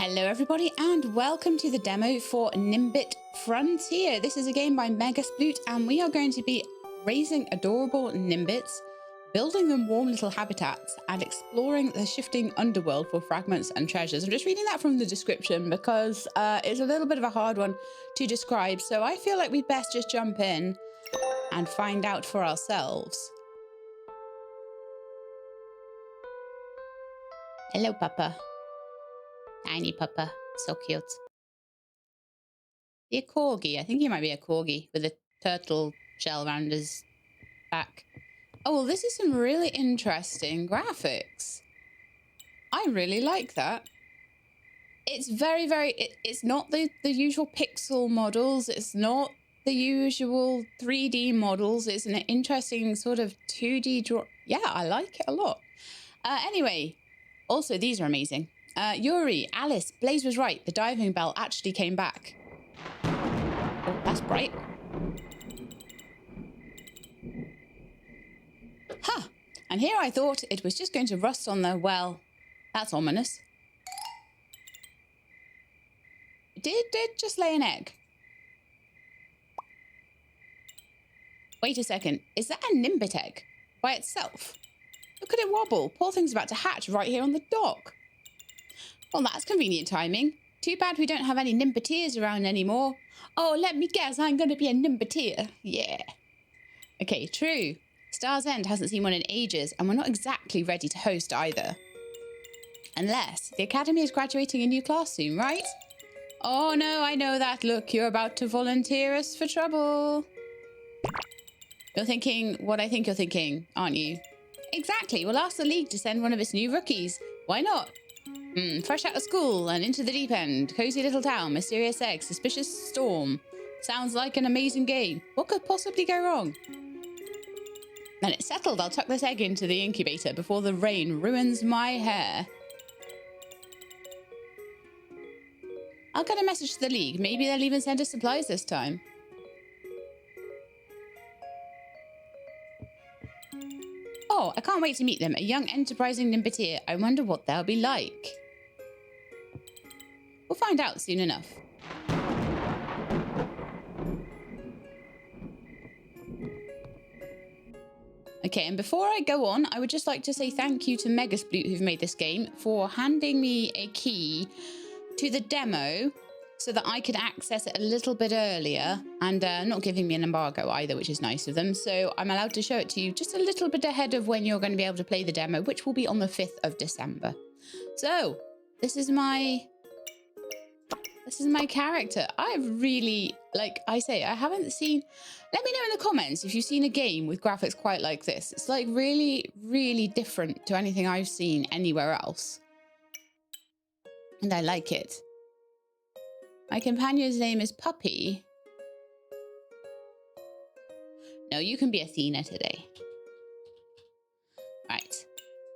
Hello everybody and welcome to the demo for Nimbit Frontier. This is a game by Megasploot and we are going to be raising adorable Nimbits, building them warm little habitats and exploring the shifting underworld for fragments and treasures. I'm just reading that from the description because it's a little bit of a hard one to describe, so I feel like we'd best just jump in and find out for ourselves. Hello Papa. Tiny Papa, so cute. Be a corgi. I think he might be a corgi with a turtle shell around his back. Oh, well, this is some really interesting graphics. I really like that. It's very, it's not the usual pixel models. It's not the usual 3D models. It's an interesting sort of 2D draw. Yeah, I like it a lot. Anyway, also, these are amazing. Yuri, Alice, Blaze was right. The diving bell actually came back. Oh, that's bright. Ha! And here I thought it was just going to rust on the well. That's ominous. Did it just lay an egg? Wait a second. Is that a Nimbit egg by itself? Look at it wobble. Poor thing's about to hatch right here on the dock. Well, that's convenient timing. Too bad we don't have any Nimbiteers around anymore. Oh, let me guess, I'm going to be a Nimbiteer. Yeah. Okay, true. Star's End hasn't seen one in ages, and we're not exactly ready to host either. Unless the Academy is graduating a new class soon, right? Oh no, I know that. Look, you're about to volunteer us for trouble. You're thinking what I think you're thinking, aren't you? Exactly. We'll ask the League to send one of its new rookies. Why not? Fresh out of school and into the deep end. Cozy little town, mysterious egg, suspicious storm. Sounds like an amazing game. What could possibly go wrong? Then it's settled. I'll tuck this egg into the incubator before the rain ruins my hair. I'll get a message to the League. Maybe they'll even send us supplies this time. Oh, I can't wait to meet them. A young, enterprising Nimbiteer. I wonder what they'll be like. We'll find out soon enough. Okay, and before I go on, I would just like to say thank you to Megasploot, who've made this game, for handing me a key to the demo so that I could access it a little bit earlier, and not giving me an embargo either, which is nice of them. So I'm allowed to show it to you just a little bit ahead of when you're going to be able to play the demo, which will be on the 5th of December. So this is my character. I really, like I say, I haven't seen, let me know in the comments if you've seen a game with graphics quite like this. It's like really, really different to anything I've seen anywhere else. And I like it. My companion's name is Puppy. No, you can be Athena today. Right.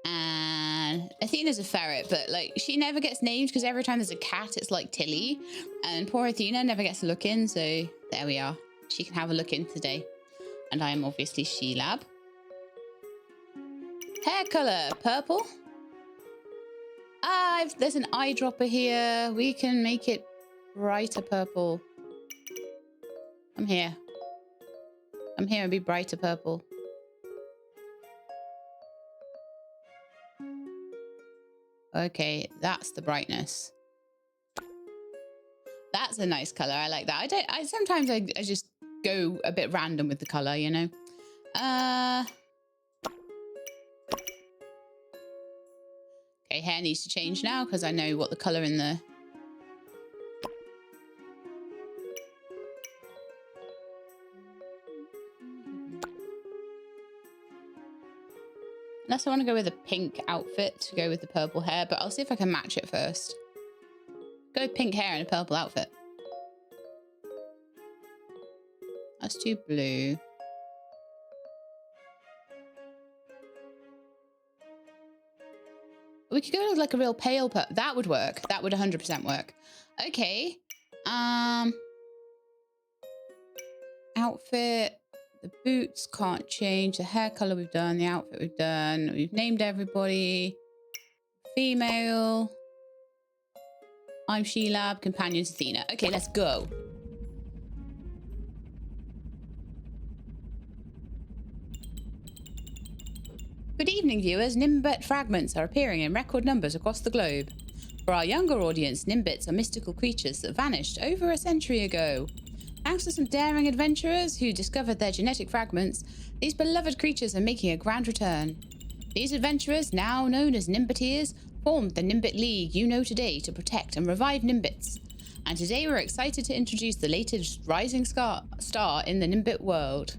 And Athena's a ferret, but like she never gets named because every time there's a cat, it's like Tilly. And poor Athena never gets a look in, so there we are. She can have a look in today. And I am obviously She-Lab. Hair color, purple. There's an eyedropper here. We can make it brighter purple. I'm here. I'm here and be brighter purple. Okay, that's the brightness. That's a nice color. I like that. Sometimes I just go a bit random with the color, you know. Okay, hair needs to change now because I know what the color in the unless I want to go with a pink outfit to go with the purple hair, but I'll see if I can match it first. Go with pink hair and a purple outfit. That's too blue. We could go with like a real pale purple. That would work. That would 100% work. Okay. Outfit. The boots can't change. The hair color we've done. The outfit we've done. We've named everybody. Female. I'm Sheila, companion to Athena. Okay, let's go. Good evening, viewers. Nimbit fragments are appearing in record numbers across the globe. For our younger audience, Nimbits are mystical creatures that vanished over a century ago. Thanks to some daring adventurers who discovered their genetic fragments, these beloved creatures are making a grand return. These adventurers, now known as Nimbiteers, formed the Nimbit League you know today to protect and revive Nimbits. And today we're excited to introduce the latest rising star in the Nimbit world.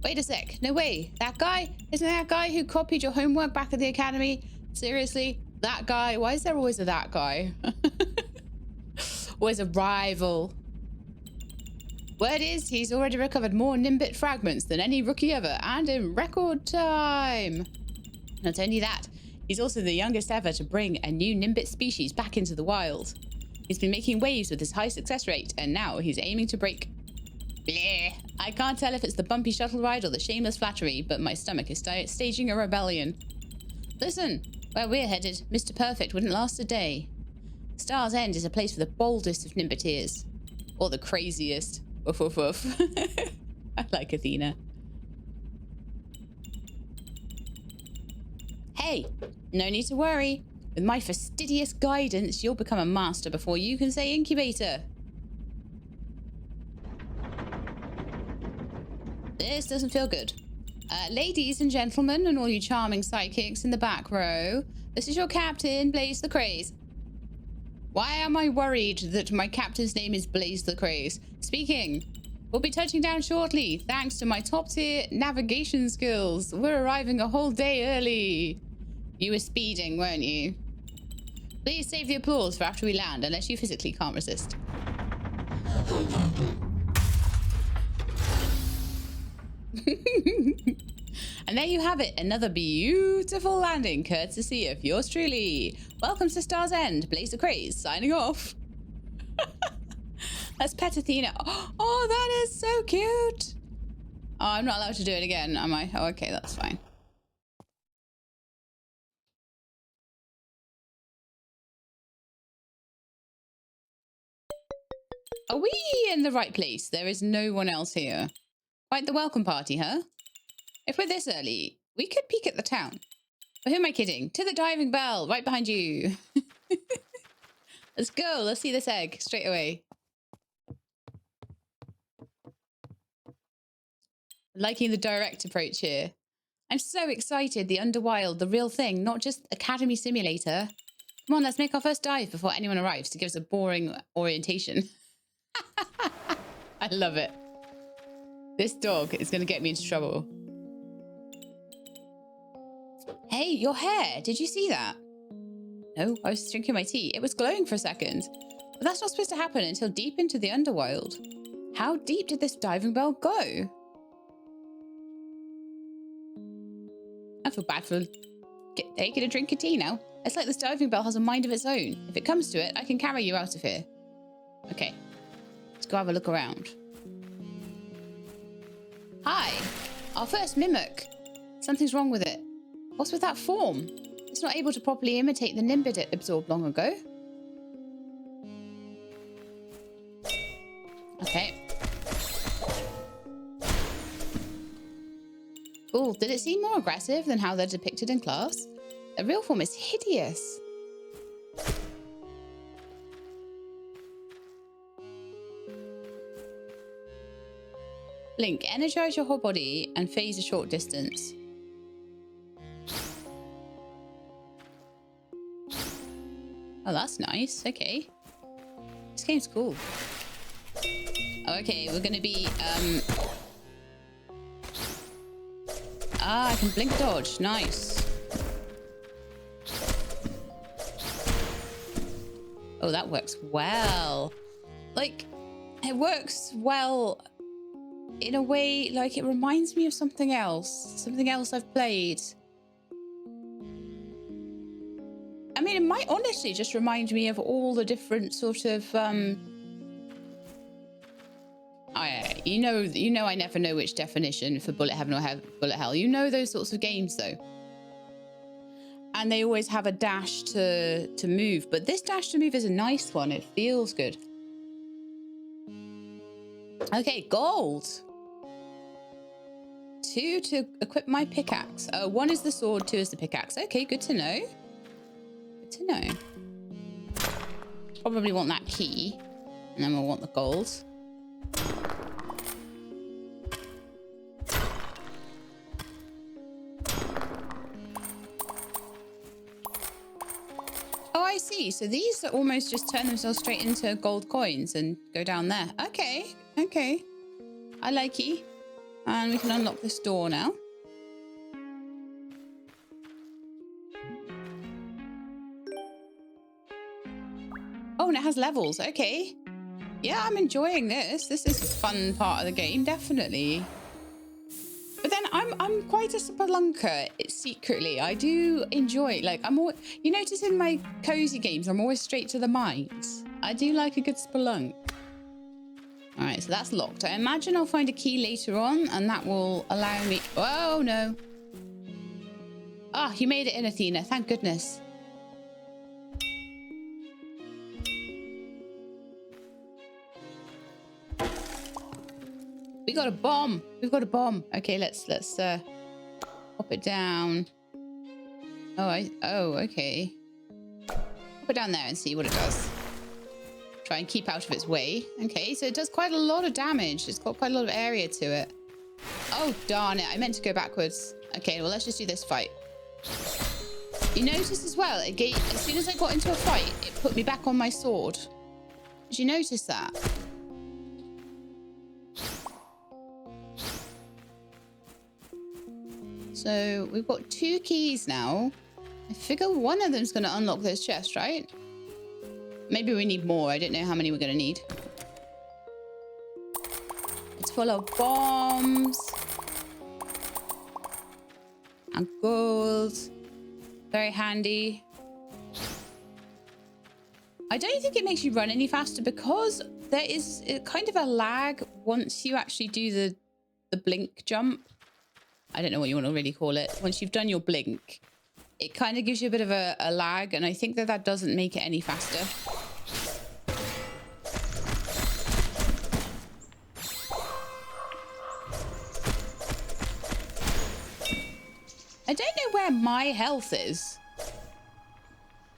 Wait a sec. No way. That guy? Isn't that guy who copied your homework back at the academy? Seriously? That guy? Why is there always a that guy? Always a rival. Word is, he's already recovered more Nimbit fragments than any rookie ever, and in record time. Not only that, he's also the youngest ever to bring a new Nimbit species back into the wild. He's been making waves with his high success rate, and now he's aiming to break... Bleh. I can't tell if it's the bumpy shuttle ride or the shameless flattery, but my stomach is staging a rebellion. Listen, where we're headed, Mr. Perfect wouldn't last a day. Star's End is a place for the boldest of Nimbiteers. Or the craziest. Woof, woof, woof. I like Athena. Hey, no need to worry. With my fastidious guidance, you'll become a master before you can say incubator. This doesn't feel good. Ladies and gentlemen, and all you charming sidekicks in the back row, this is your captain, Blaze the Craze. Why am I worried that my captain's name is Blaze the Craze? Speaking. We'll be touching down shortly, thanks to my top-tier navigation skills. We're arriving a whole day early. You were speeding, weren't you? Please save the applause for after we land, unless you physically can't resist. And there you have it, another beautiful landing, courtesy of yours truly. Welcome to Star's End, Blaze the Craze, signing off. Let's pet Athena. Oh, that is so cute. Oh, I'm not allowed to do it again, am I? Oh, okay, that's fine. Are we in the right place? There is no one else here. Quite the welcome party, huh? If we're this early, we could peek at the town. But who am I kidding? To the diving bell, right behind you. Let's go. Let's see this egg straight away. Liking the direct approach here. I'm so excited. The Underwild, the real thing, not just Academy Simulator. Come on, let's make our first dive before anyone arrives to give us a boring orientation. I love it. This dog is going to get me into trouble. Hey, your hair. Did you see that? No, I was drinking my tea. It was glowing for a second. But that's not supposed to happen until deep into the Underworld. How deep did this diving bell go? I feel bad for taking a drink of tea now. It's like this diving bell has a mind of its own. If it comes to it, I can carry you out of here. Okay, let's go have a look around. Hi, our first mimic. Something's wrong with it. What's with that form? It's not able to properly imitate the Nimbit it absorbed long ago. Okay. Cool. Did it seem more aggressive than how they're depicted in class? The real form is hideous. Blink. Energize your whole body and phase a short distance. Oh, that's nice. Okay. This game's cool. Oh, okay, we're gonna be, I can blink dodge. Nice. Oh, that works well. Like, it works well in a way, like, it reminds me of something else. Something else I've played. I mean, it might honestly just remind me of all the different sort of, you know, I never know which definition for bullet heaven or bullet hell. You know those sorts of games, though. and they always have a dash to move. But this dash to move is a nice one. It feels good. Okay, gold. 2 to equip my pickaxe. 1 is the sword, 2 is the pickaxe. Okay, good to know. Good to know. Probably want that key, and then we'll want the gold. Oh, I see. So these are almost just turn themselves straight into gold coins and go down there. Okay, okay. I like it. And we can unlock this door now. Oh, and it has levels. Okay. Yeah, I'm enjoying this. This is a fun part of the game, definitely. But then I'm quite a spelunker secretly. I do enjoy, like, you notice in my cozy games, I'm always straight to the mines. I do like a good spelunk. All right, so that's locked. I imagine I'll find a key later on, and that will allow me... Oh, no. Ah, you made it in, Athena. Thank goodness. We got a bomb. We've got a bomb. Okay, let's pop it down. Oh, okay. Pop it down there and see what it does. Try and keep out of its way. Okay, so it does quite a lot of damage. It's got quite a lot of area to it. Oh, darn it. I meant to go backwards. Okay, well, let's just do this fight. You notice as well, as soon as I got into a fight, it put me back on my sword. Did you notice that? So we've got 2 keys now. I figure one of them's going to unlock this chest, right? Maybe we need more. I don't know how many we're going to need. It's full of bombs. And gold. Very handy. I don't think it makes you run any faster because there is kind of a lag once you actually do the blink jump. I don't know what you want to really call it. Once you've done your blink, it kind of gives you a bit of a lag, and I think that doesn't make it any faster. I don't know where my health is.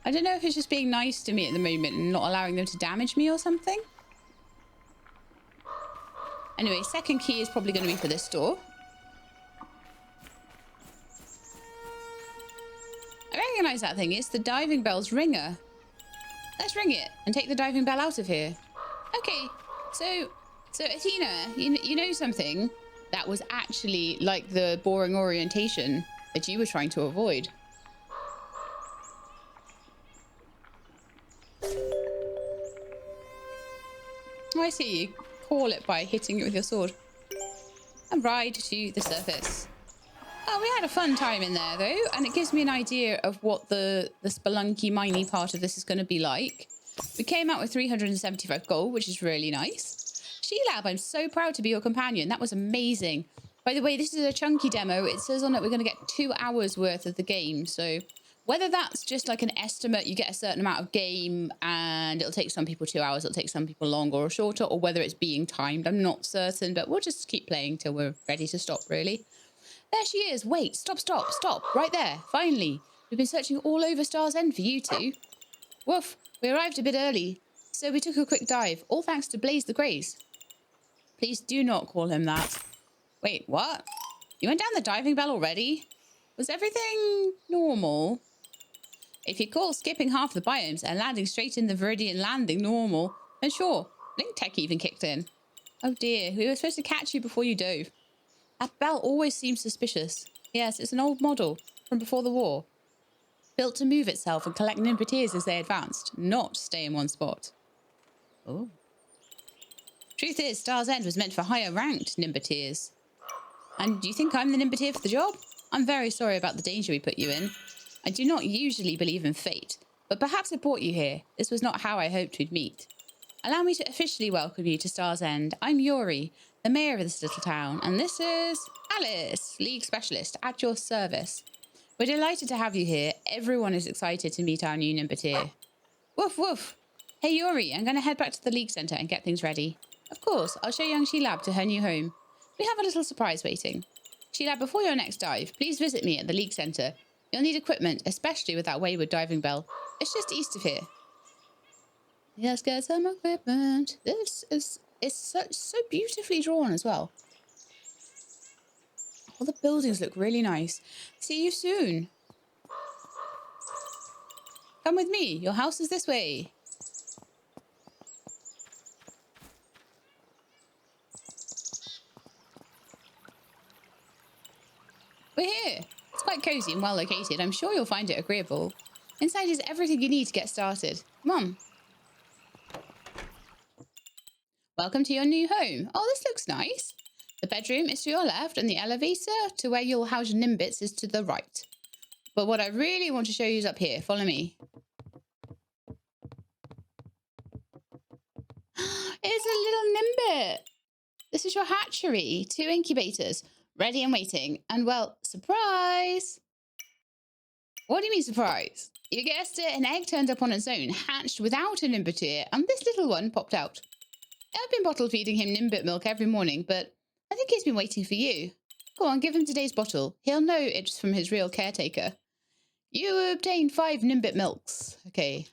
I don't know if it's just being nice to me at the moment and not allowing them to damage me or something. Anyway, second key is probably going to be for this door. I recognize that thing. It's the diving bell's ringer. Let's ring it and take the diving bell out of here. Okay, so Athena, you know something that was actually like the boring orientation that you were trying to avoid. I see you call it by hitting it with your sword. And ride to the surface. Oh, we had a fun time in there, though, and it gives me an idea of what the spelunky, miney part of this is going to be like. We came out with 375 gold, which is really nice. She-Lab, I'm so proud to be your companion. That was amazing. By the way, this is a chunky demo. It says on it we're going to get 2 hours worth of the game, so whether that's just like an estimate, you get a certain amount of game and it'll take some people 2 hours, it'll take some people longer or shorter, or whether it's being timed, I'm not certain, but we'll just keep playing till we're ready to stop, really. There she is. Wait, stop. Right there. Finally. We've been searching all over Star's End for you two. Woof. We arrived a bit early, so we took a quick dive, all thanks to Blaze the Graze. Please do not call him that. Wait, what? You went down the diving bell already? Was everything normal? If you call skipping half the biomes and landing straight in the Viridian landing normal, then sure, Link Tech even kicked in. Oh dear, we were supposed to catch you before you dove. That bell always seems suspicious. Yes, it's an old model from before the war. Built to move itself and collect Nimbits as they advanced, not stay in one spot. Oh. Truth is, Star's End was meant for higher ranked Nimbits. And do you think I'm the Nimbit for the job? I'm very sorry about the danger we put you in. I do not usually believe in fate, but perhaps it brought you here. This was not how I hoped we'd meet. Allow me to officially welcome you to Star's End. I'm Yuri, the mayor of this little town, and this is Alice, League Specialist, at your service. We're delighted to have you here. Everyone is excited to meet our new Nimbit. Woof, woof. Hey, Yuri, I'm going to head back to the League Centre and get things ready. Of course, I'll show young Sheelab to her new home. We have a little surprise waiting. Sheelab, before your next dive, please visit me at the League Centre. You'll need equipment, especially with that wayward diving bell. It's just east of here. Let's get some equipment. This is so beautifully drawn as well. All the buildings look really nice. See you soon. Come with me. Your house is this way. We're here. It's quite cozy and well located. I'm sure you'll find it agreeable. Inside is everything you need to get started. Come on. Welcome to your new home. Oh, this looks nice. The bedroom is to your left and the elevator to where you'll house your Nimbits is to the right. But what I really want to show you is up here. Follow me. It's a little Nimbit. This is your hatchery. 2 incubators. Ready and waiting. And, well, surprise! What do you mean, surprise? You guessed it, an egg turned up on its own, hatched without a Nimbit, and this little one popped out. I've been bottle feeding him Nimbit milk every morning, but I think he's been waiting for you. Go on, give him today's bottle. He'll know it's from his real caretaker. You obtained 5 Nimbit milks. Okay.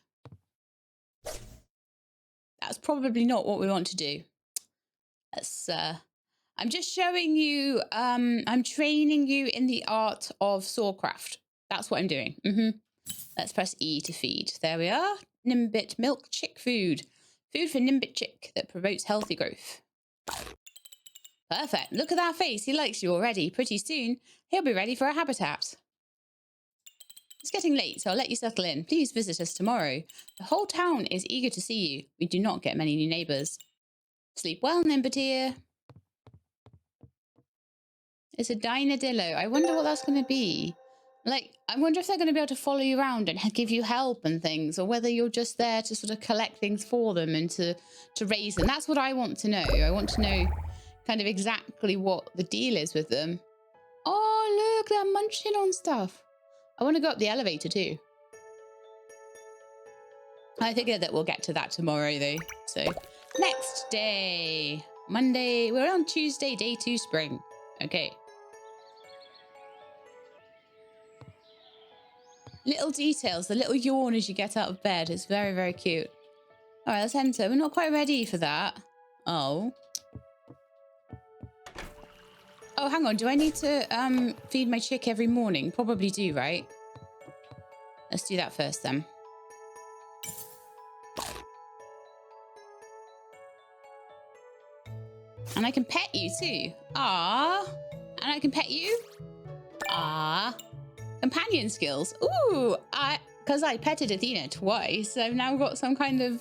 That's probably not what we want to do. That's, I'm just showing you, I'm training you in the art of sawcraft. That's what I'm doing. Let's press E to feed. There we are. Nimbit milk chick food. Food for Nimbit chick that promotes healthy growth. Perfect. Look at that face. He likes you already. Pretty soon, he'll be ready for a habitat. It's getting late, so I'll let you settle in. Please visit us tomorrow. The whole town is eager to see you. We do not get many new neighbours. Sleep well, Nimbit. It's a dinadillo. I wonder what that's going to be. Like, I wonder if they're going to be able to follow you around and give you help and things, or whether you're just there to sort of collect things for them and to raise them. That's what I want to know. I want to know kind of exactly what the deal is with them. Oh, look, they're munching on stuff. I want to go up the elevator too. I figure that we'll get to that tomorrow though. So, next day. Monday. We're on Tuesday, day 2 spring. Okay. Little details, the little yawn as you get out of bed. It's very, very cute. All right, let's enter. We're not quite ready for that. Oh. Oh, hang on. Do I need to feed my chick every morning? Probably do, right? Let's do that first then. And I can pet you too. Ah. And I can pet you. Ah. Companion skills. Ooh, because I petted Athena twice, I've now got some kind of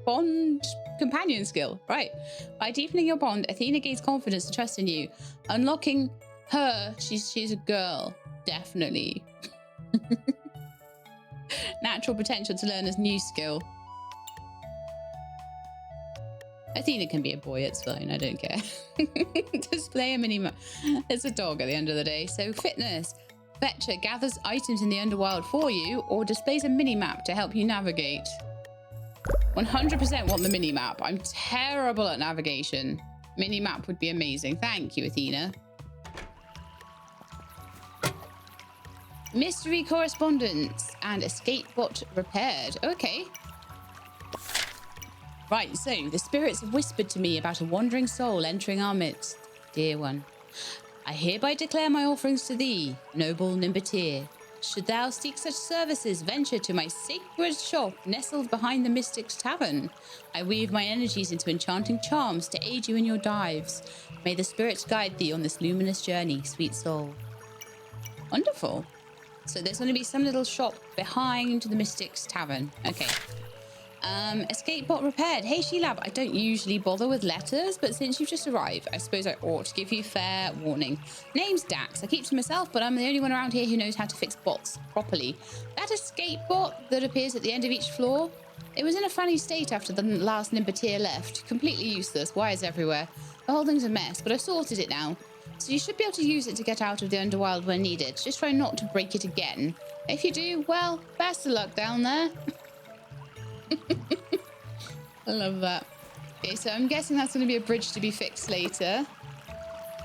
bond companion skill. Right. By deepening your bond, Athena gains confidence and trust in you. Unlocking her, she's a girl. Definitely. Natural potential to learn a new skill. Athena can be a boy, it's fine, I don't care. Display a mini-map. It's a dog at the end of the day. So fitness. Fetcher gathers items in the Underworld for you or displays a mini-map to help you navigate. 100% want the mini-map. I'm terrible at navigation. Mini-map would be amazing. Thank you, Athena. Mystery correspondence and escape bot repaired. Okay. Right, so the spirits have whispered to me about a wandering soul entering our midst. Dear one, I hereby declare my offerings to thee, noble Nimbit. Should thou seek such services, venture to my sacred shop nestled behind the Mystic's Tavern. I weave my energies into enchanting charms to aid you in your dives. May the spirits guide thee on this luminous journey, sweet soul. Wonderful. So there's going to be some little shop behind the Mystic's Tavern. Okay. Escape bot repaired. Hey, Sheelab, I don't usually bother with letters, but since you've just arrived, I suppose I ought to give you fair warning. Name's Dax. I keep to myself, but I'm the only one around here who knows how to fix bots properly. That escape bot that appears at the end of each floor, it was in a funny state after the last Nimbit left. Completely useless. Wires everywhere. The whole thing's a mess, but I've sorted it now. So you should be able to use it to get out of the Underwild when needed. Just try not to break it again. If you do, well, best of luck down there. I love that. Okay, so I'm guessing that's going to be a bridge to be fixed later.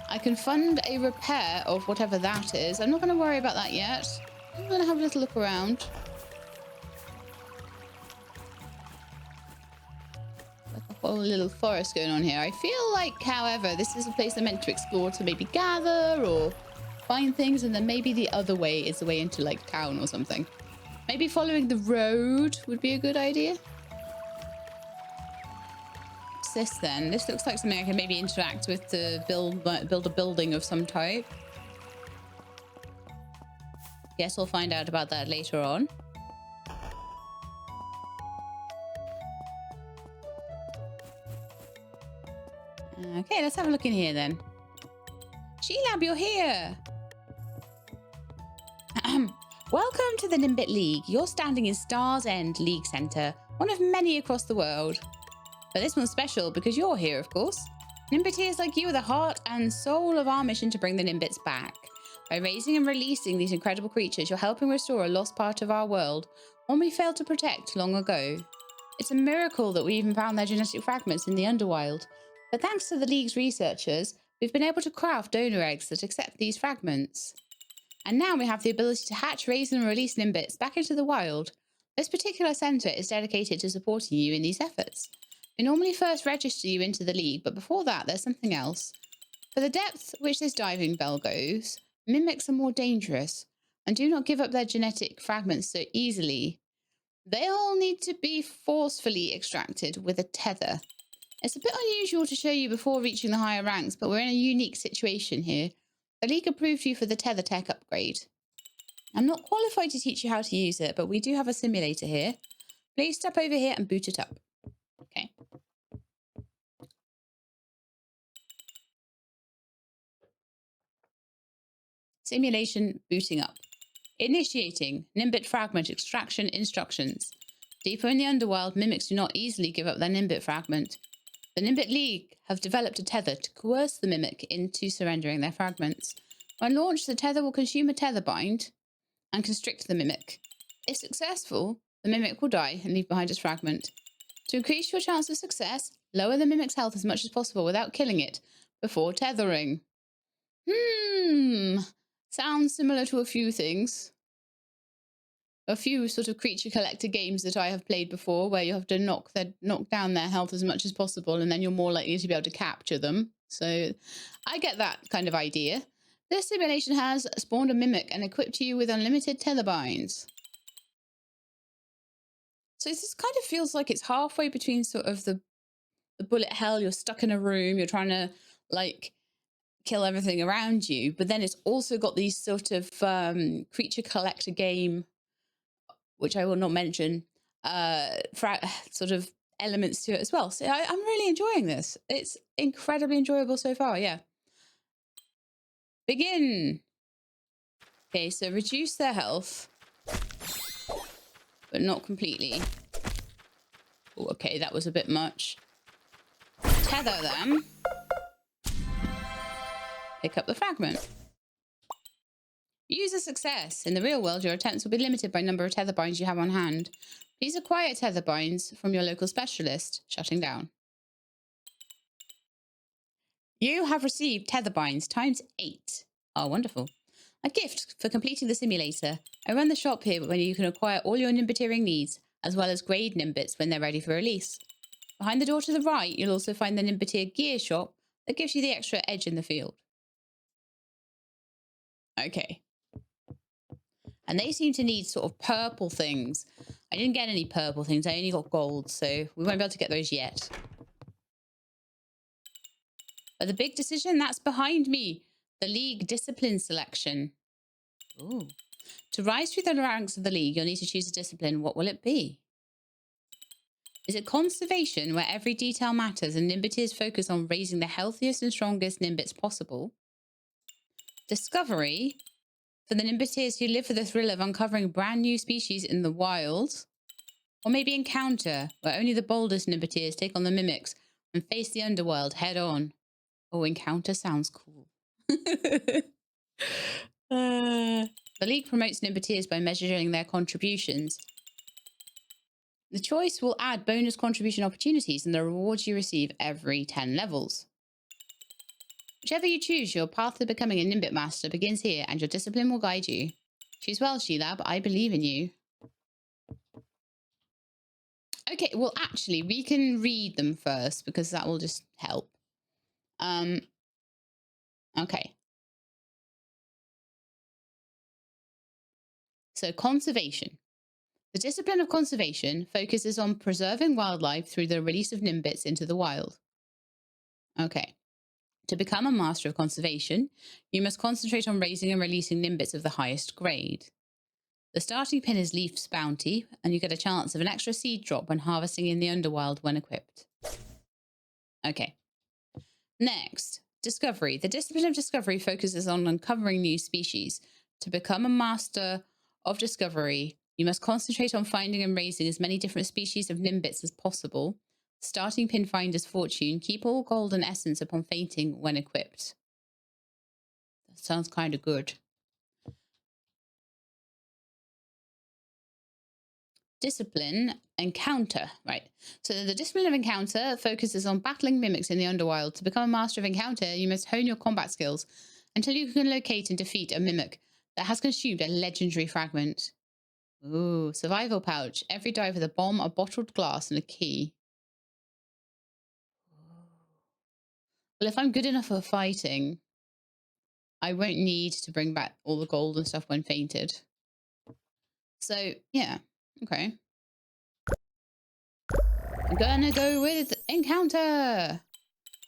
I can fund a repair of whatever that is. I'm not going to worry about that yet. I'm going to have a little look around. Like a whole little forest going on here. I feel like, however, this is a place I'm meant to explore to maybe gather or find things, and then maybe the other way is the way into like town or something. Maybe following the road would be a good idea. What's this then? This looks like something I can maybe interact with to build a building of some type. Guess we'll find out about that later on. Okay, let's have a look in here then. G-Lab, you're here! Welcome to the Nimbit League. Your standing is Star's End League Centre, one of many across the world. But this one's special because you're here, of course. Nimbiteers like you are the heart and soul of our mission to bring the Nimbits back. By raising and releasing these incredible creatures, you're helping restore a lost part of our world, one we failed to protect long ago. It's a miracle that we even found their genetic fragments in the Underwild. But thanks to the League's researchers, we've been able to craft donor eggs that accept these fragments. And now we have the ability to hatch, raise and release Nimbits back into the wild. This particular centre is dedicated to supporting you in these efforts. We normally first register you into the League, but before that there's something else. For the depth which this diving bell goes, mimics are more dangerous and do not give up their genetic fragments so easily. They'll need to be forcefully extracted with a tether. It's a bit unusual to show you before reaching the higher ranks, but we're in a unique situation here. The League approved you for the Tether tech upgrade. I'm not qualified to teach you how to use it, but we do have a simulator here. Please step over here and boot it up. Okay. Simulation booting up. Initiating Nimbit fragment extraction instructions. Deeper in the Underworld, mimics do not easily give up their Nimbit fragment. The Nimbit League have developed a tether to coerce the mimic into surrendering their fragments. When launched, the tether will consume a tether bind and constrict the mimic. If successful, the mimic will die and leave behind its fragment. To increase your chance of success, lower the mimic's health as much as possible without killing it before tethering. Sounds similar to a few things. A few sort of creature collector games that I have played before, where you have to knock down their health as much as possible, and then you're more likely to be able to capture them. So I get that kind of idea. This simulation has spawned a mimic and equipped you with unlimited tether binds. So this kind of feels like it's halfway between sort of the bullet hell, you're stuck in a room, you're trying to like kill everything around you, but then it's also got these sort of creature collector game, which I will not mention, sort of elements to it as well. So I'm really enjoying this. It's incredibly enjoyable so far, yeah. Begin. Okay, so reduce their health, but not completely. Oh, okay, that was a bit much. Tether them. Pick up the fragment. Use a success. In the real world, your attempts will be limited by number of tether binds you have on hand. Please acquire tether binds from your local specialist. Shutting down. You have received tether binds times 8. Oh, wonderful. A gift for completing the simulator. I run the shop here where you can acquire all your Nimbiteering needs, as well as grade Nimbits when they're ready for release. Behind the door to the right, you'll also find the Nimbiteer gear shop that gives you the extra edge in the field. Okay. And they seem to need sort of purple things. I didn't get any purple things. I only got gold, so we won't be able to get those yet. But the big decision, that's behind me. The League discipline selection. Ooh. To rise through the ranks of the League, you'll need to choose a discipline. What will it be? Is it conservation, where every detail matters and Nimbiteers focus on raising the healthiest and strongest Nimbits possible? Discovery, for the Nimbiteers who live for the thrill of uncovering brand new species in the wild? Or maybe Encounter, where only the boldest Nimbiteers take on the mimics and face the Underworld head on? Oh, Encounter sounds cool. The League promotes Nimbiteers by measuring their contributions. The choice will add bonus contribution opportunities and the rewards you receive every 10 levels. Whichever you choose, your path to becoming a Nimbit Master begins here, and your discipline will guide you. Choose well, Sheila. I believe in you. Okay, well, actually, we can read them first because that will just help. Okay. So, conservation. The discipline of conservation focuses on preserving wildlife through the release of Nimbits into the wild. Okay. To become a master of conservation, you must concentrate on raising and releasing Nimbits of the highest grade. The starting pin is Leaf's Bounty, and you get a chance of an extra seed drop when harvesting in the Underworld when equipped. Okay. Next, discovery. The discipline of discovery focuses on uncovering new species. To become a master of discovery, you must concentrate on finding and raising as many different species of Nimbits as possible. Starting pin finder's fortune. Keep all gold and essence upon fainting when equipped. That sounds kind of good. Discipline encounter, right? So the discipline of encounter focuses on battling mimics in the Underwild. To become a master of encounter, you must hone your combat skills until you can locate and defeat a mimic that has consumed a legendary fragment. Ooh, survival pouch. Every dive with a bomb, a bottled glass, and a key. Well, if I'm good enough for fighting, I won't need to bring back all the gold and stuff when fainted. So, yeah. Okay. I'm gonna go with encounter.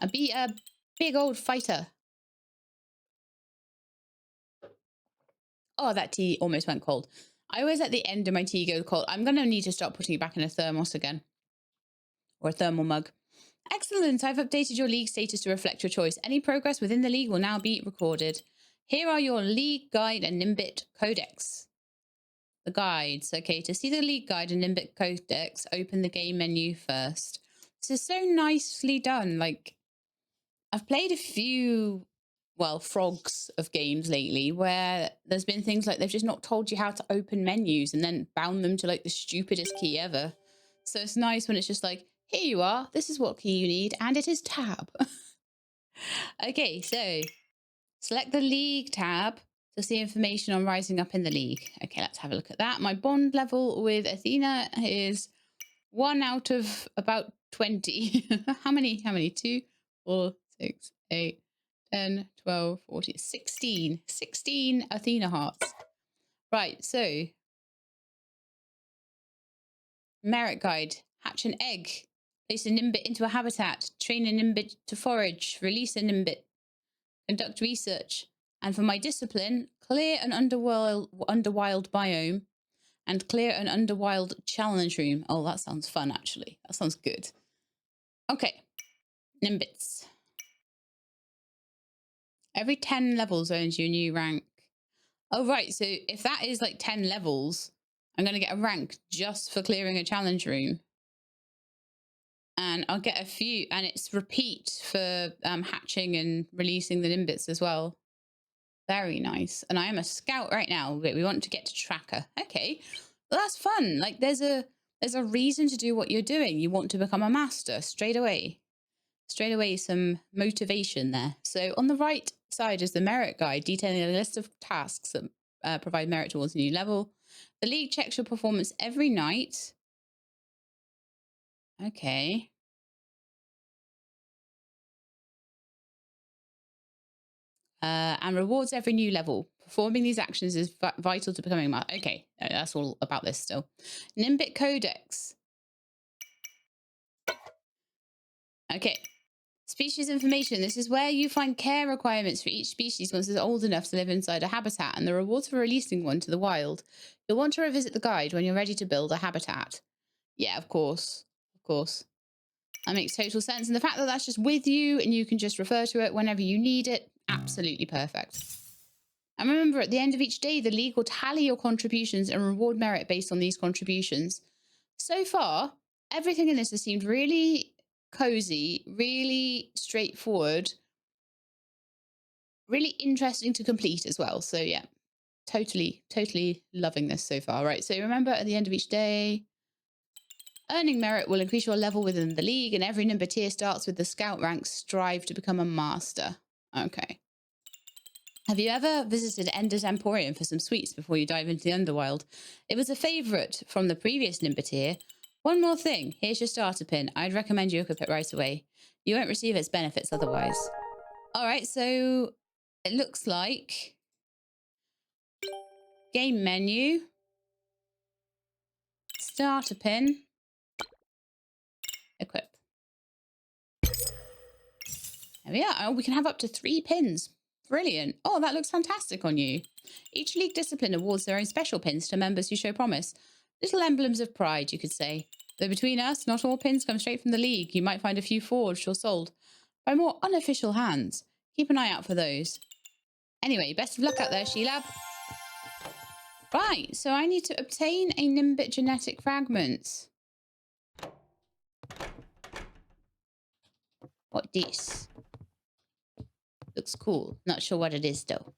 And be a big old fighter. Oh, that tea almost went cold. I always let the end of my tea go cold. I'm going to need to start putting it back in a thermos again. Or a thermal mug. Excellent. I've updated your league status to reflect your choice. Any progress within the league will now be recorded. Here are your league guide and Nimbit codex. The guides. Okay, to see the league guide and Nimbit codex, open the game menu first. This is so nicely done. Like, I've played a few, well, frogs of games lately where there's been things like they've just not told you how to open menus and then bound them to like the stupidest key ever. So it's nice when it's just like, here you are, this is what key you need, and it is tab. Okay, so select the league tab to see information on rising up in the league. Okay, let's have a look at that. My bond level with Athena is 1 out of about 20. How many? 2, 4, 6, 8, 10, 12, 14, 16. 16 Athena hearts. Right, so merit guide. Hatch an egg. Place a Nimbit into a habitat. Train a Nimbit to forage. Release a Nimbit. Conduct research. And for my discipline, clear an underwild biome and clear an underwild challenge room. Oh, that sounds fun, actually. That sounds good. Okay. Nimbits. Every 10 levels earns you a new rank. Oh, right. So if that is like 10 levels, I'm going to get a rank just for clearing a challenge room. And I'll get a few, and it's repeat for hatching and releasing the Nimbits as well. Very nice. And I am a scout right now, but we want to get to tracker. Okay. Well, that's fun. Like there's a reason to do what you're doing. You want to become a master straight away. Straight away, some motivation there. So on the right side is the merit guide, detailing a list of tasks that provide merit towards a new level. The league checks your performance every night. Okay. And rewards every new level. Performing these actions is vital to becoming a master. Okay, that's all about this still. Nimbit Codex. Okay. Species information. This is where you find care requirements for each species once it's old enough to live inside a habitat and the rewards for releasing one to the wild. You'll want to revisit the guide when you're ready to build a habitat. Yeah, of course. Of course. That makes total sense. And the fact that that's just with you and you can just refer to it whenever you need it, absolutely perfect. And remember, at the end of each day, the league will tally your contributions and reward merit based on these contributions. So far, everything in this has seemed really cozy, really straightforward. really interesting to complete as well. So yeah, totally loving this so far. Right, so remember at the end of each day, earning merit will increase your level within the league, and every Nimbitier starts with the scout rank. Strive to become a master. Okay. Have you ever visited Ender's Emporium for some sweets before you dive into the Underworld? It was a favourite from the previous Nimbitier. One more thing, here's your starter pin. I'd recommend you equip it right away. You won't receive its benefits otherwise. Alright, so it looks like game menu, starter pin, equip. There we are. Oh, we can have up to 3 pins. Brilliant. Oh, that looks fantastic on you. Each league discipline awards their own special pins to members who show promise. Little emblems of pride, you could say. Though between us, not all pins come straight from the league. You might find a few forged or sold by more unofficial hands. Keep an eye out for those. Anyway, best of luck out there, Sheelab. Right, so I need to obtain a Nimbit genetic fragment. What this? Looks cool. Not sure what it is, though.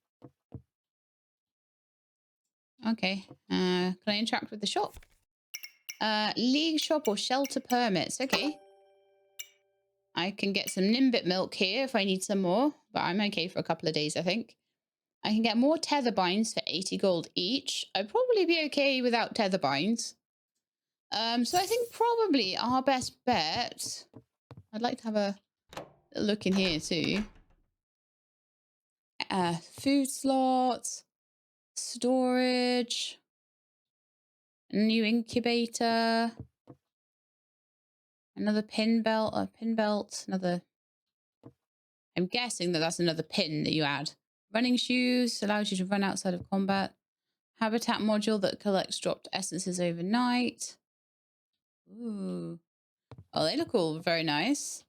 Okay. Can I interact with the shop? League shop or shelter permits. Okay. I can get some Nimbit milk here if I need some more, but I'm okay for a couple of days, I think. I can get more tether binds for 80 gold each. I'd probably be okay without tether binds. So I think probably our best bet... I'd like to have a look in here too. Food slots, storage, new incubator, another pin belt, another... I'm guessing that that's another pin that you add. Running shoes allows you to run outside of combat. Habitat module that collects dropped essences overnight. Ooh. Oh, they look all very nice.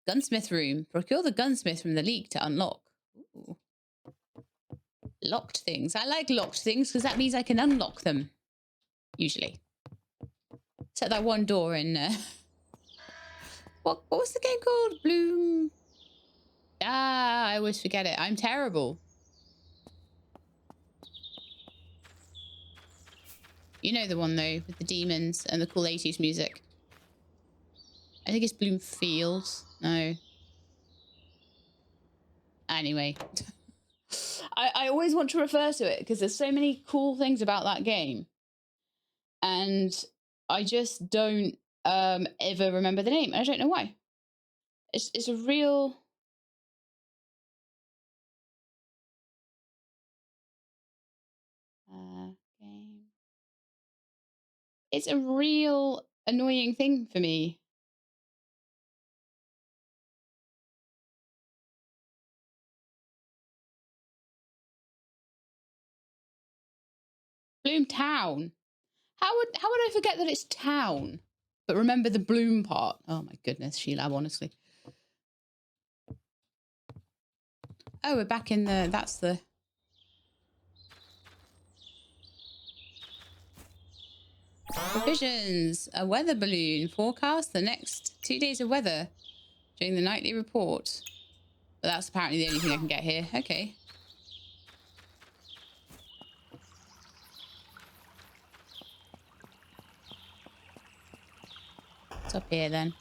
Gunsmith room. Procure the gunsmith from the league to unlock. Ooh. Locked things. I like locked things because that means I can unlock them. Usually. Except that one door in... What was the game called? Bloom... Ah, I always forget it. I'm terrible. You know the one, though, with the demons and the cool 80s music. I think it's Bloomfield. No. Anyway. I always want to refer to it because there's so many cool things about that game. And I just don't ever remember the name. I don't know why. It's a real... game. It's a real annoying thing for me. Bloom Town. How would I forget that it's town? But remember the bloom part. Oh my goodness, Sheelab, honestly. Oh, we're back in the... That's the... Provisions. A weather balloon. Forecast the next 2 days of weather during the nightly report. But that's apparently the only thing I can get here. Okay. What's up here then?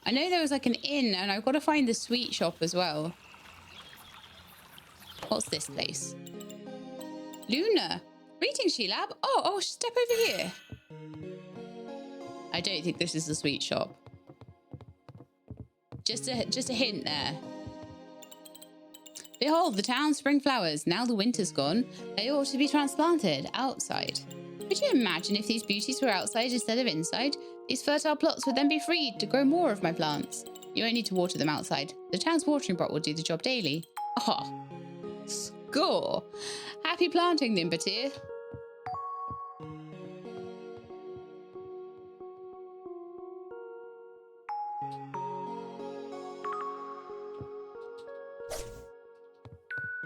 I know there was like an inn and I've got to find the sweet shop as well. What's this place? Luna. Greetings, Sheelab. Oh, step over here. I don't think this is the sweet shop. Just a hint there. Behold, the town's spring flowers. Now the winter's gone, they ought to be transplanted outside. Could you imagine if these beauties were outside instead of inside? These fertile plots would then be freed to grow more of my plants. You only need to water them outside. The town's watering pot will do the job daily. Oh, score! Happy planting, Nimbitier.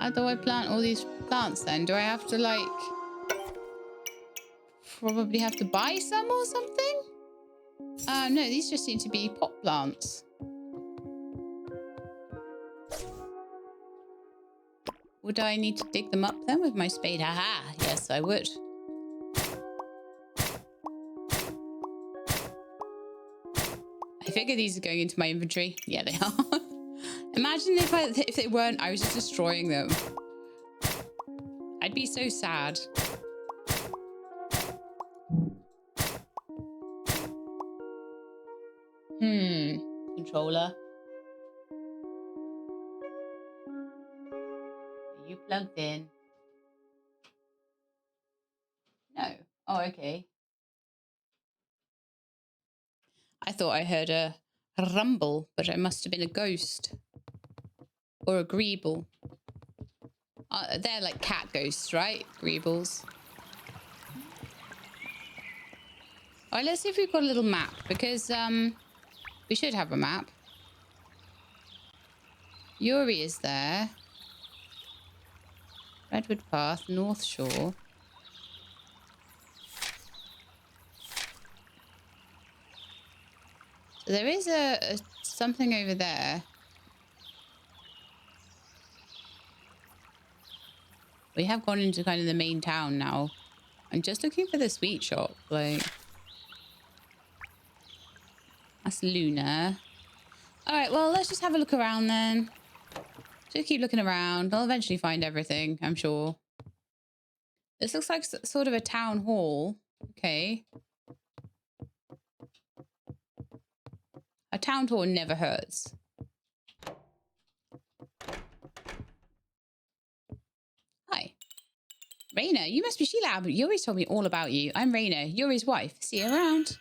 How do I plant all these plants then? Do I have to like... Probably have to buy some or something? No, these just seem to be pot plants. Would I need to dig them up then with my spade? Aha! Yes, I would. I figure these are going into my inventory. Yeah, they are. Imagine if they weren't, I was just destroying them. I'd be so sad. Controller. Are you plugged in? No. Oh, okay. I thought I heard a rumble, but it must have been a ghost. Or a greeble. They're like cat ghosts, right? Greebles. All right, let's see if we've got a little map, because we should have a map. Yuri is there. Redwood Path, North Shore. So there is a something over there. We have gone into kind of the main town now. I'm just looking for the sweet shop. Like, that's Luna. All right, well, let's just have a look around then. Just keep looking around. I'll eventually find everything, I'm sure. This looks like sort of a town hall. Okay. A town hall never hurts. Hi. Raina, you must be Sheila. Yuri's told me all about you. I'm Raina, Yuri's wife. See you around.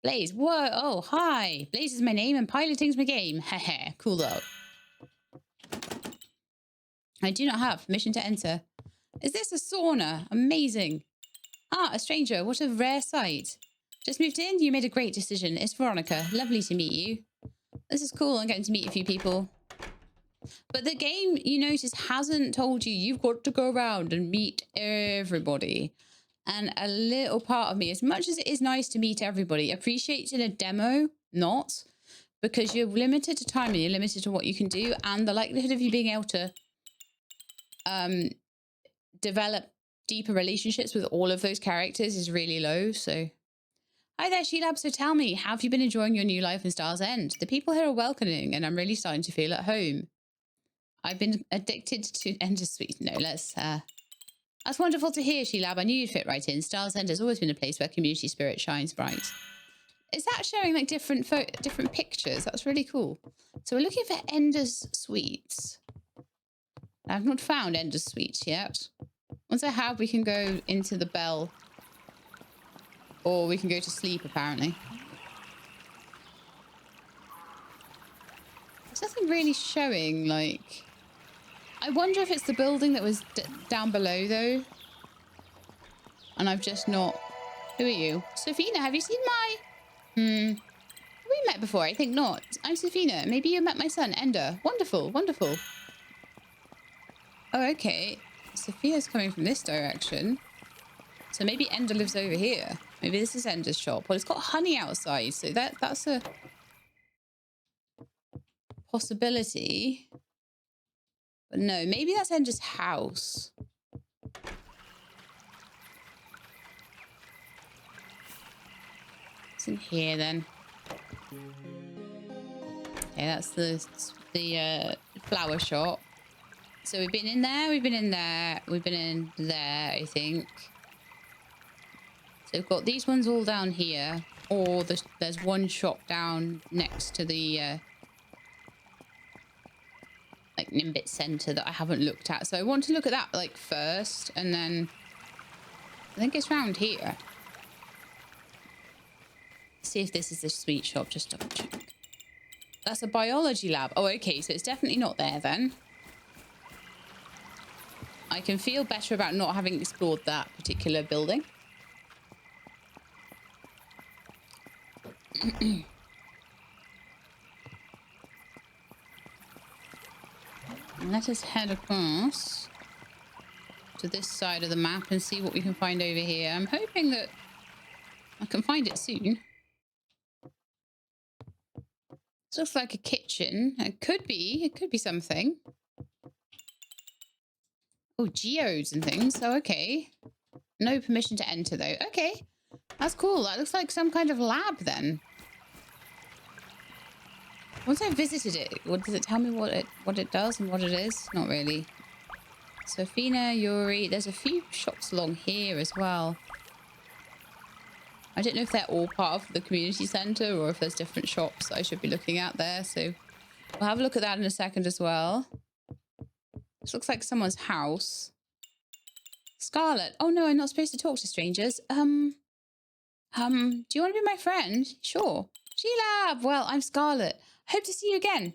Blaze, whoa, oh, hi. Blaze is my name and piloting's my game. Heh, cool though. I do not have permission to enter. Is this a sauna? Amazing. Ah, a stranger. What a rare sight. Just moved in? You made a great decision. It's Veronica. Lovely to meet you. This is cool. I'm getting to meet a few people. But the game, you notice, hasn't told you you've got to go around and meet everybody. And a little part of me, as much as it is nice to meet everybody, appreciates in a demo, not. Because you're limited to time and you're limited to what you can do. And the likelihood of you being able to develop deeper relationships with all of those characters is really low. So, hi there, Sheila. So tell me, have you been enjoying your new life in Star's End? The people here are welcoming and I'm really starting to feel at home. I've been addicted to Ender's Sweet. No, let's... That's wonderful to hear, Sheila. I knew you'd fit right in. Star's End has always been a place where community spirit shines bright. Is that showing like different pictures? That's really cool. So we're looking for Ender's Sweets. I've not found Ender's Sweets yet. Once I have, we can go into the bell. Or we can go to sleep, apparently. There's nothing really showing, like... I wonder if it's the building that was down below, though. And I've just not... Who are you? Sophina, have you seen my... Have we met before? I think not. I'm Sophina. Maybe you met my son, Ender. Wonderful, wonderful. Oh, okay. Sophia's coming from this direction. So maybe Ender lives over here. Maybe this is Ender's shop. Well, it's got honey outside, so that's a possibility. But no, maybe that's Ender's house. It's in here then. Okay, that's the flower shop. So we've been in there, we've been in there, we've been in there, I think. So we've got these ones all down here, or there's one shop down next to the like Nimbit Center that I haven't looked at. So I want to look at that like first, and then I think it's round here. See if this is the sweet shop. Just double check. That's a biology lab. Oh, okay. So it's definitely not there then. I can feel better about not having explored that particular building. Let us head across to this side of the map and see what we can find over here. I'm hoping that I can find it soon. This looks like a kitchen. It could be something. Oh, geodes and things. Oh, okay. No permission to enter, though. Okay. That's cool. That looks like some kind of lab, then. Once I visited it, what does it tell me what it does and what it is? Not really. Sofina, Yuri. There's a few shops along here as well. I don't know if they're all part of the community centre or if there's different shops I should be looking at there. So we'll have a look at that in a second as well. This looks like someone's house. Scarlet. Oh no, I'm not supposed to talk to strangers. Do you want to be my friend? Sure. Sheila! Well, I'm Scarlet. Hope to see you again.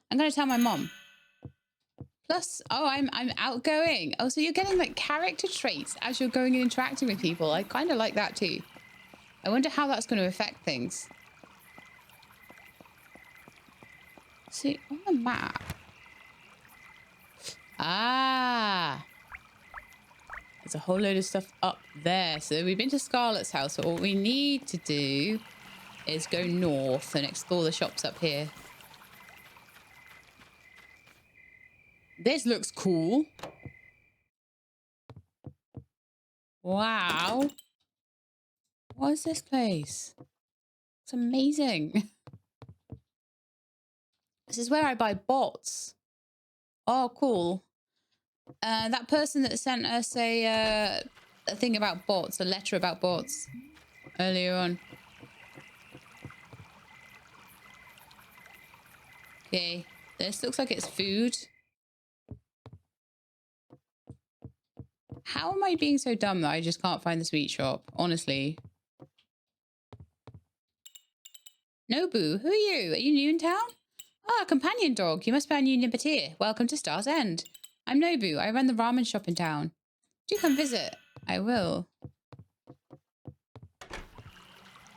I'm going to tell my mom. Plus, oh, I'm outgoing. Oh, so you're getting like character traits as you're going and interacting with people. I kind of like that too. I wonder how that's going to affect things. See, on the map. Ah. There's a whole load of stuff up there. So we've been to Scarlet's house. So all we need to do is go north and explore the shops up here. This looks cool. Wow. What is this place? It's amazing. This is where I buy bots. Oh, cool. That person that sent us a thing about bots, a letter about bots earlier on. Okay, this looks like it's food. How am I being so dumb that I just can't find the sweet shop? Honestly. Nobu, who are you? Are you new in town? Ah, companion dog. You must be our new Nimbit here. Welcome to Star's End. I'm Nobu. I run the ramen shop in town. Do come visit. I will.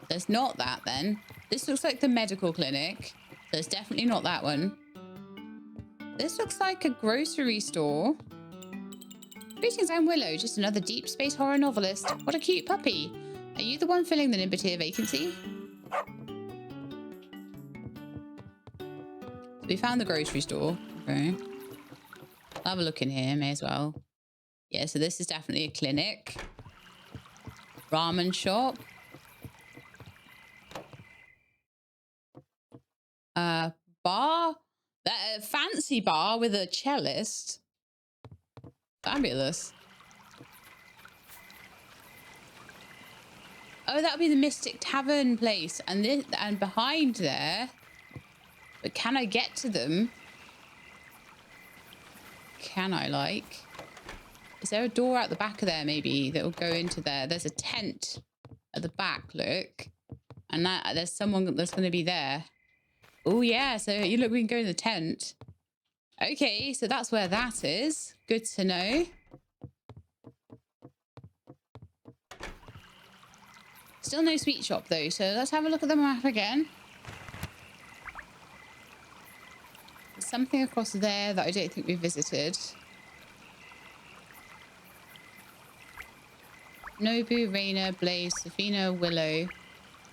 There's not that then. This looks like the medical clinic. So it's definitely not that one. This looks like a grocery store. Greetings, I'm Willow, just another deep space horror novelist. What a cute puppy. Are you the one filling the Nimbit vacancy? So we found the grocery store. Okay. I'll have a look in here, may as well. Yeah, so this is definitely a clinic. Ramen shop. Bar. Fancy bar with a cellist. Fabulous. Oh, that would be the Mystic Tavern place. And this, and behind there. But can I get to them? Can I, like? Is there a door out the back of there, maybe, that will go into there? There's a tent at the back, look. And that there's someone that's going to be there. Oh, yeah. So, you look, we can go in the tent. Okay, so that's where that is. Good to know. Still no sweet shop, though. So, let's have a look at the map again. There's something across there that I don't think we visited. Nobu, Raina, Blaze, Sofina, Willow,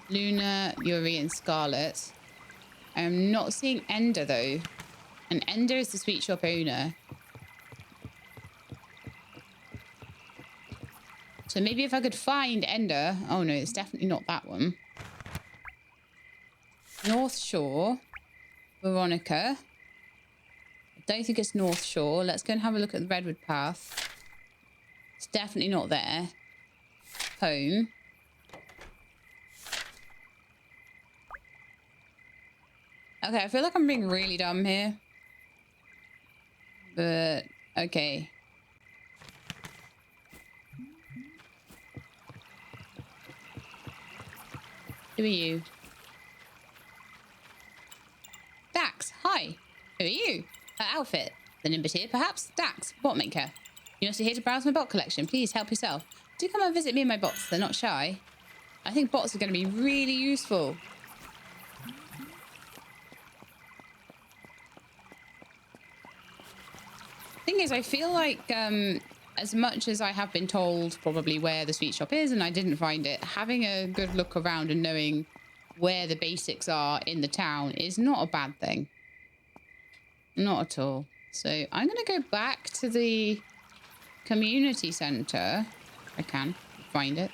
Luna, Yuri, and Scarlet. I'm not seeing Ender, though. And Ender is the sweet shop owner. So maybe if I could find Ender... Oh, no, it's definitely not that one. North Shore. Veronica. I don't think it's North Shore. Let's go and have a look at the Redwood Path. It's definitely not there. Home. Okay, I feel like I'm being really dumb here. But, okay. Who are you? Dax, hi. Who are you? Her outfit. The Nimbit here, perhaps? Dax, bot maker. You're also here to browse my bot collection. Please help yourself. Do come and visit me and my bots. They're not shy. I think bots are going to be really useful. Thing is, I feel like as much as I have been told probably where the sweet shop is and I didn't find it, having a good look around and knowing where the basics are in the town is not a bad thing. Not at all. So I'm going to go back to the community center. I can find it.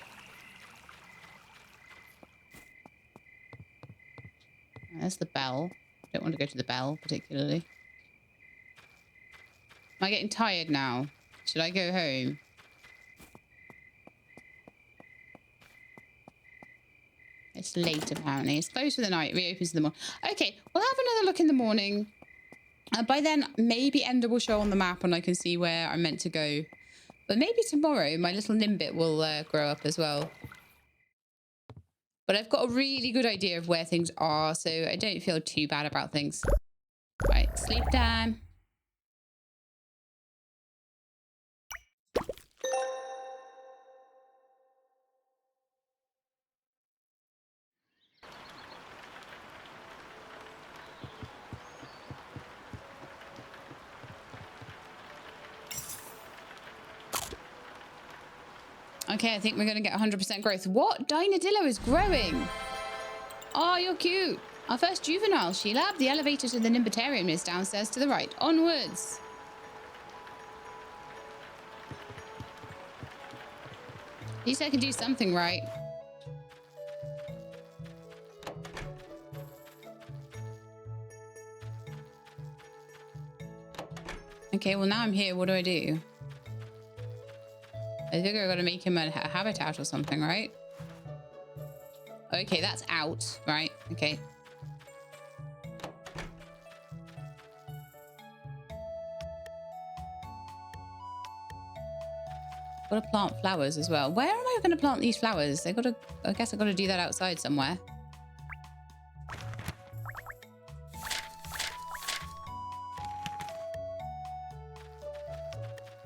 There's the bell. Don't want to go to the bell particularly. Am I getting tired now? Should I go home? It's late apparently. It's closed for the night. Reopens in the morning. Okay, we'll have another look in the morning. By then, maybe Ender will show on the map and I can see where I'm meant to go. But maybe tomorrow my little Nimbit will grow up as well. But I've got a really good idea of where things are, so I don't feel too bad about things. Right, sleep time. Okay, I think we're going to get 100% growth. What? Dynadillo is growing. Oh, you're cute. Our first juvenile, Sheila. The elevator to the Nimbitarium is downstairs to the right. Onwards. At least I can do something right. Okay, well now I'm here. What do I do? I think I've got to make him a habitat or something, right? Okay, that's out. Right, okay. Got to plant flowers as well. Where am I going to plant these flowers? I guess I got to do that outside somewhere.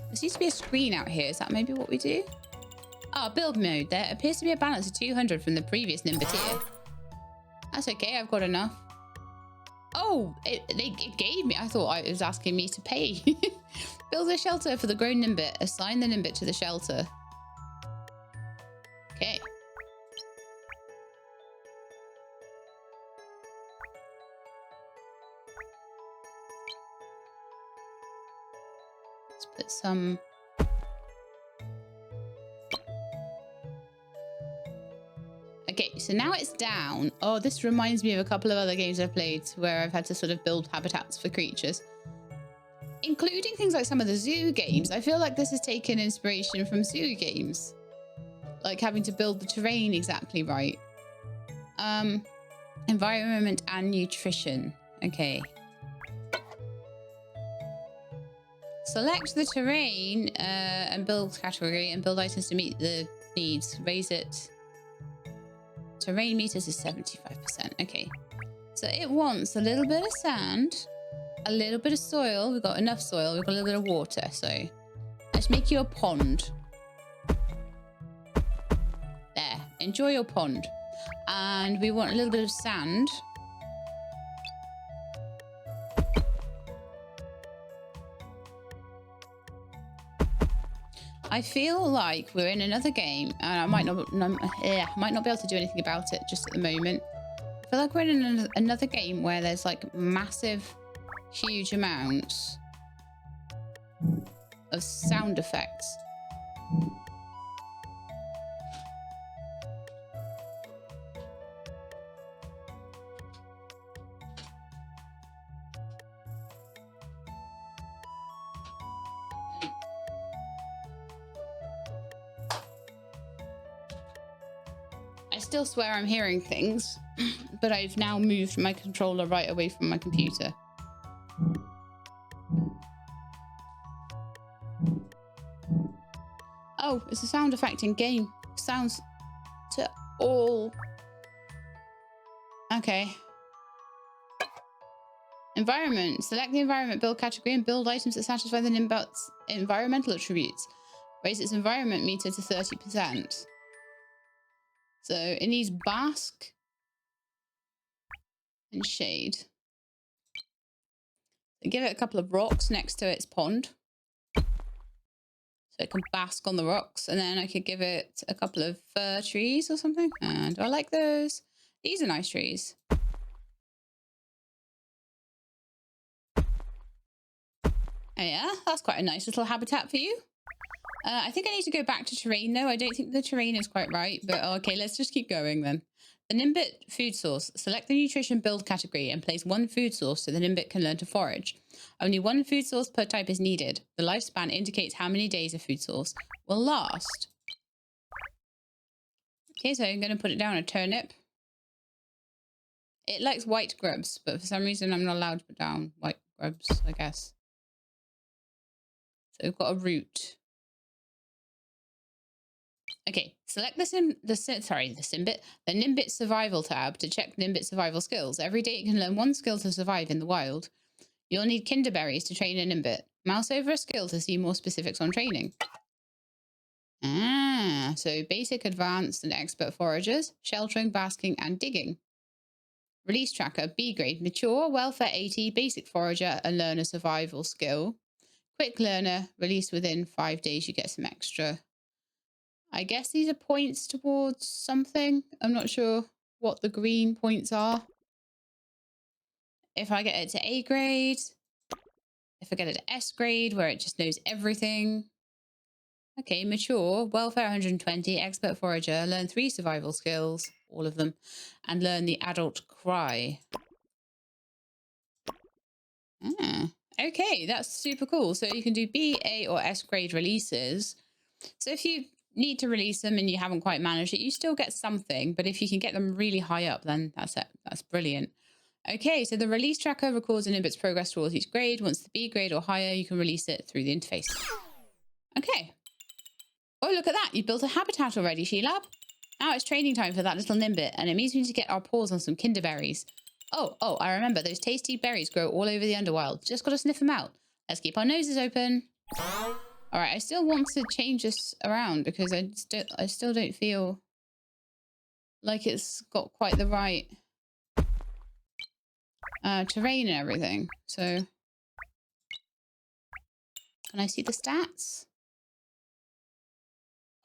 There seems to be a screen out here. Is that maybe what we do? Oh, build mode. There appears to be a balance of 200 from the previous Nimbit. That's okay. I've got enough. Oh, it gave me. I thought it was asking me to pay. Build a shelter for the grown Nimbit. Assign the Nimbit to the shelter. Okay. Let's put some... Okay, so now it's down. Oh, this reminds me of a couple of other games I've played where I've had to sort of build habitats for creatures. Including things like some of the zoo games. I feel like this has taken inspiration from zoo games. Like having to build the terrain exactly right. Environment and nutrition. Okay. Select the terrain and build category and build items to meet the needs. Raise it. Terrain meters is 75%. Okay. So it wants a little bit of sand, a little bit of soil. We've got enough soil. We've got a little bit of water. So let's make you a pond. There. Enjoy your pond. And we want a little bit of sand. I feel like we're in another game, and I might not be able to do anything about it just at the moment. I feel like we're in another game where there's like massive, huge amounts of sound effects. I still swear I'm hearing things, but I've now moved my controller right away from my computer. Oh, it's a sound effect in game. Sounds to all. Okay. Environment. Select the environment build category and build items that satisfy the Nimbit's environmental attributes. Raise its environment meter to 30%. So it needs bask and shade. So give it a couple of rocks next to its pond. So it can bask on the rocks. And then I could give it a couple of fir trees or something. And do I like those? These are nice trees. Oh yeah, that's quite a nice little habitat for you. I think I need to go back to terrain, though. I don't think the terrain is quite right, but okay, let's just keep going then. The Nimbit food source. Select the nutrition build category and place one food source so the Nimbit can learn to forage. Only one food source per type is needed. The lifespan indicates how many days a food source will last. Okay, so I'm going to put it down a turnip. It likes white grubs, but for some reason I'm not allowed to put down white grubs, I guess. So we've got a root. Okay, select the Nimbit survival tab to check Nimbit survival skills. Every day it can learn one skill to survive in the wild. You'll need kinderberries to train a Nimbit. Mouse over a skill to see more specifics on training. Ah, so basic, advanced, and expert foragers, sheltering, basking, and digging. Release tracker, B grade, mature, welfare 80, basic forager, and learner survival skill. Quick learner, release within 5 days, you get some extra. I guess these are points towards something. I'm not sure what the green points are. If I get it to A grade, if I get it to S grade, where it just knows everything. Okay, mature, welfare 120, expert forager, learn 3 survival skills, all of them, and learn the adult cry. Okay, that's super cool. So you can do B, A, or S grade releases. So if you need to release them and you haven't quite managed it, you still get something. But if you can get them really high up, then that's it. That's brilliant. Okay, so the release tracker records an Nimbit's progress towards each grade. Once the B grade or higher, you can release it through the interface. Okay. Oh, look at that. You built a habitat already, Sheila. Now it's training time for that little Nimbit, and it means we need to get our paws on some kinderberries. Oh, I remember. Those tasty berries grow all over the Underworld. Just got to sniff them out. Let's keep our noses open. All right, I still want to change this around because I still don't feel like it's got quite the right terrain and everything. So, can I see the stats?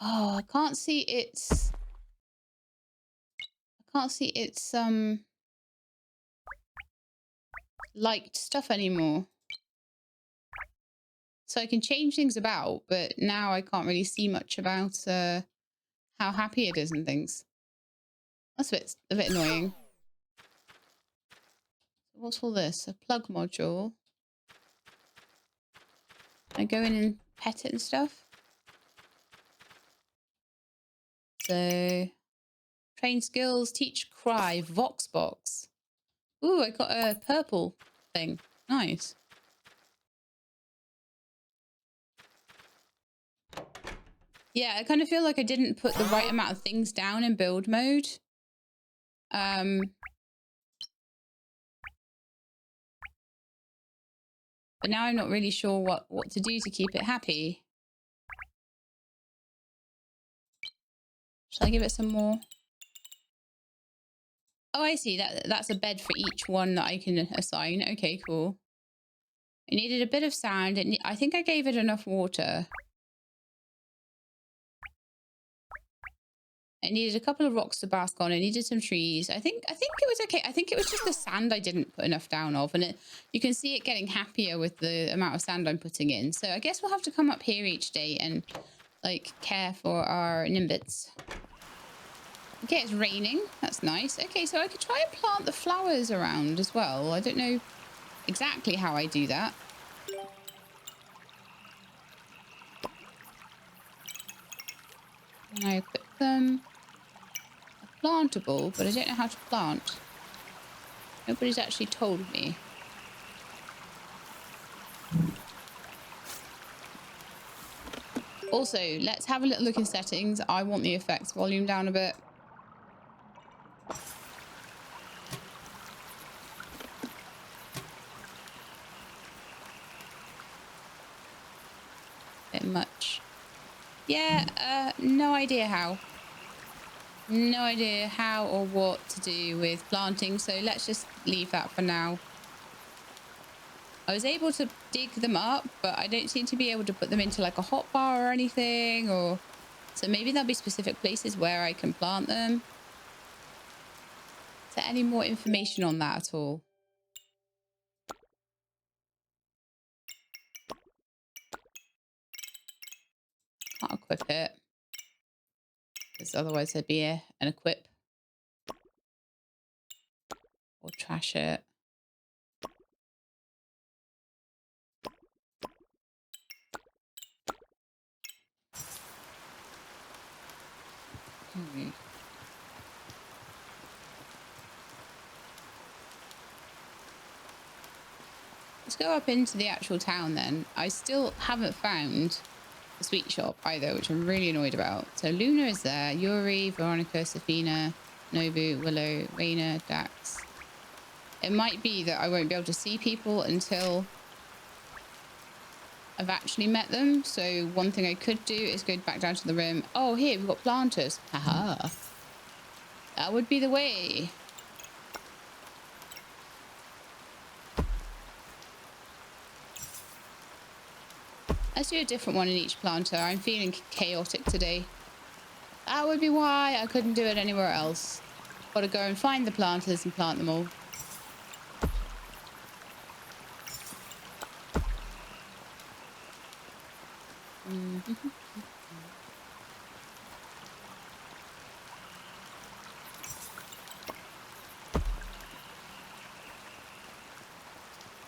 Oh, I can't see its liked stuff anymore. So I can change things about, but now I can't really see much about how happy it is and things. That's a bit annoying. What's all this? A plug module. I go in and pet it and stuff. So, train skills, teach cry, Voxbox. Ooh, I got a purple thing. Nice. Yeah, I kind of feel like I didn't put the right amount of things down in build mode. But now I'm not really sure what to do to keep it happy. Should I give it some more? Oh, I see. That's a bed for each one that I can assign. Okay, cool. It needed a bit of sand. I think I gave it enough water. It needed a couple of rocks to bask on. It needed some trees. I think it was okay. I think it was just the sand I didn't put enough down of, and you can see it getting happier with the amount of sand I'm putting in. So I guess we'll have to come up here each day and like care for our Nimbits. Okay, it's raining. That's nice. Okay, so I could try and plant the flowers around as well. I don't know exactly how I do that. Can I equip them? Plantable, but I don't know how to plant. Nobody's actually told me. Also, let's have a little look in settings. I want the effects volume down a bit. Bit much. Yeah, no idea how. No idea how or what to do with planting, so let's just leave that for now. I was able to dig them up, but I don't seem to be able to put them into like a hotbar or anything, or so maybe there'll be specific places where I can plant them. Is there any more information on that at all? equip it. Because otherwise there'd be an equip. Or trash it. Let's go up into the actual town then. I still haven't found the sweet shop either, which I'm really annoyed about. So Luna is there. Yuri, Veronica, Safina, Nobu, Willow, Raina, Dax. It might be that I won't be able to see people until I've actually met them. So one thing I could do is go back down to the room. Oh, here, we've got planters. Haha. That would be the way. Let's do a different one in each planter. I'm feeling chaotic today. That would be why I couldn't do it anywhere else. Gotta go and find the planters and plant them all.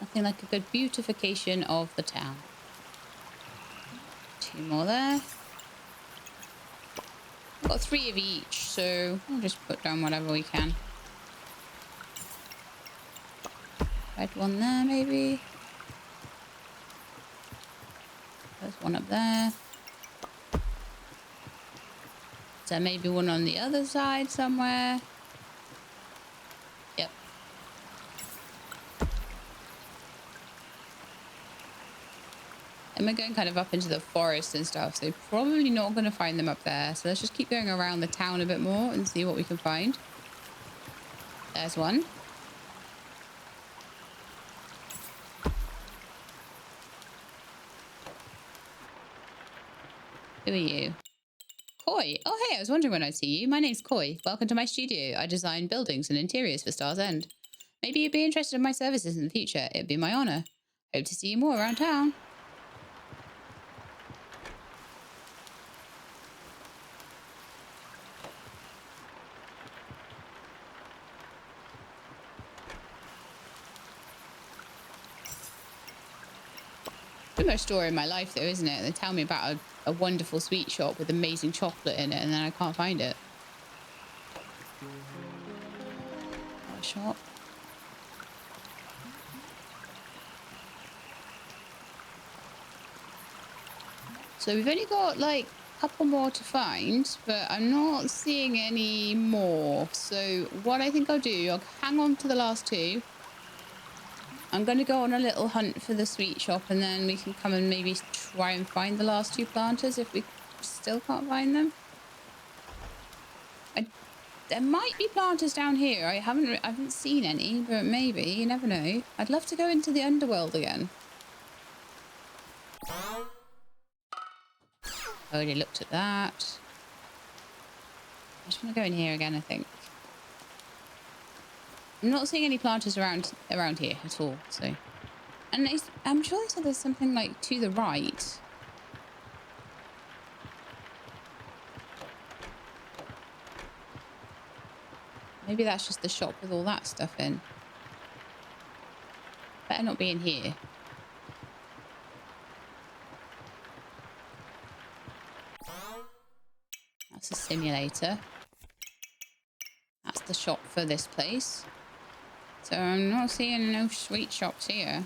Nothing like a good beautification of the town. 2 more there. I've got 3 of each, so we'll just put down whatever we can. Red one there, maybe. There's one up there. Is there maybe one on the other side somewhere? Yep. And we're going kind of up into the forest and stuff, so probably not going to find them up there. So let's just keep going around the town a bit more and see what we can find. There's one. Who are you? Koi. Oh, hey, I was wondering when I'd see you. My name's Koi. Welcome to my studio. I design buildings and interiors for Star's End. Maybe you'd be interested in my services in the future. It'd be my honor. Hope to see you more around town. The most story in my life, though, isn't it? They tell me about a wonderful sweet shop with amazing chocolate in it, and then I can't find it. What shop? So we've only got like a couple more to find, but I'm not seeing any more. So what I think I'll do, I'll hang on to the last 2. I'm going to go on a little hunt for the sweet shop, and then we can come and maybe try and find the last 2 planters if we still can't find them. There might be planters down here. I haven't seen any, but maybe. You never know. I'd love to go into the Underworld again. I already looked at that. I just want to go in here again, I think. I'm not seeing any planters around here at all, so. And I'm sure they said there's something like to the right. Maybe that's just the shop with all that stuff in. Better not be in here. That's a simulator. That's the shop for this place. So I'm not seeing no sweet shops here.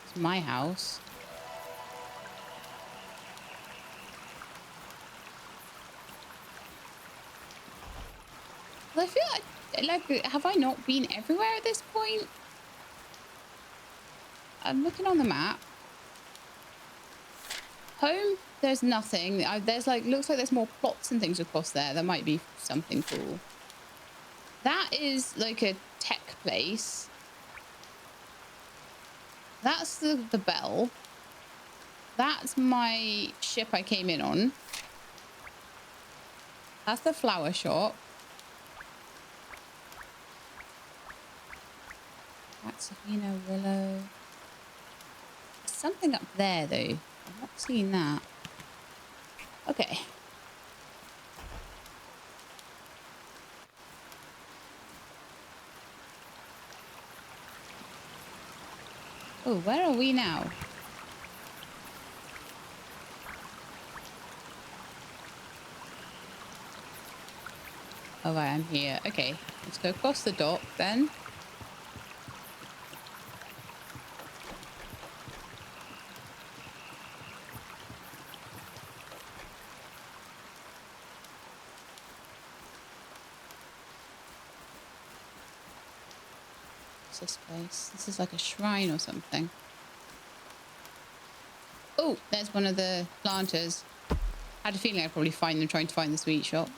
It's my house. Well, I feel like, have I not been everywhere at this point? I'm looking on the map. Home, there's nothing. There's like, looks like there's more plots and things across there. That might be something cool. That is like a tech place. That's the bell. That's my ship I came in on. That's the flower shop. Saxifina, willow. There's something up there, though. I've not seen that. Okay. Oh, where are we now? Oh, right, I'm here. Okay, let's go across the dock then. What's this place? This is like a shrine or something. Oh, there's one of the planters. I had a feeling I'd probably find them trying to find the sweet shop.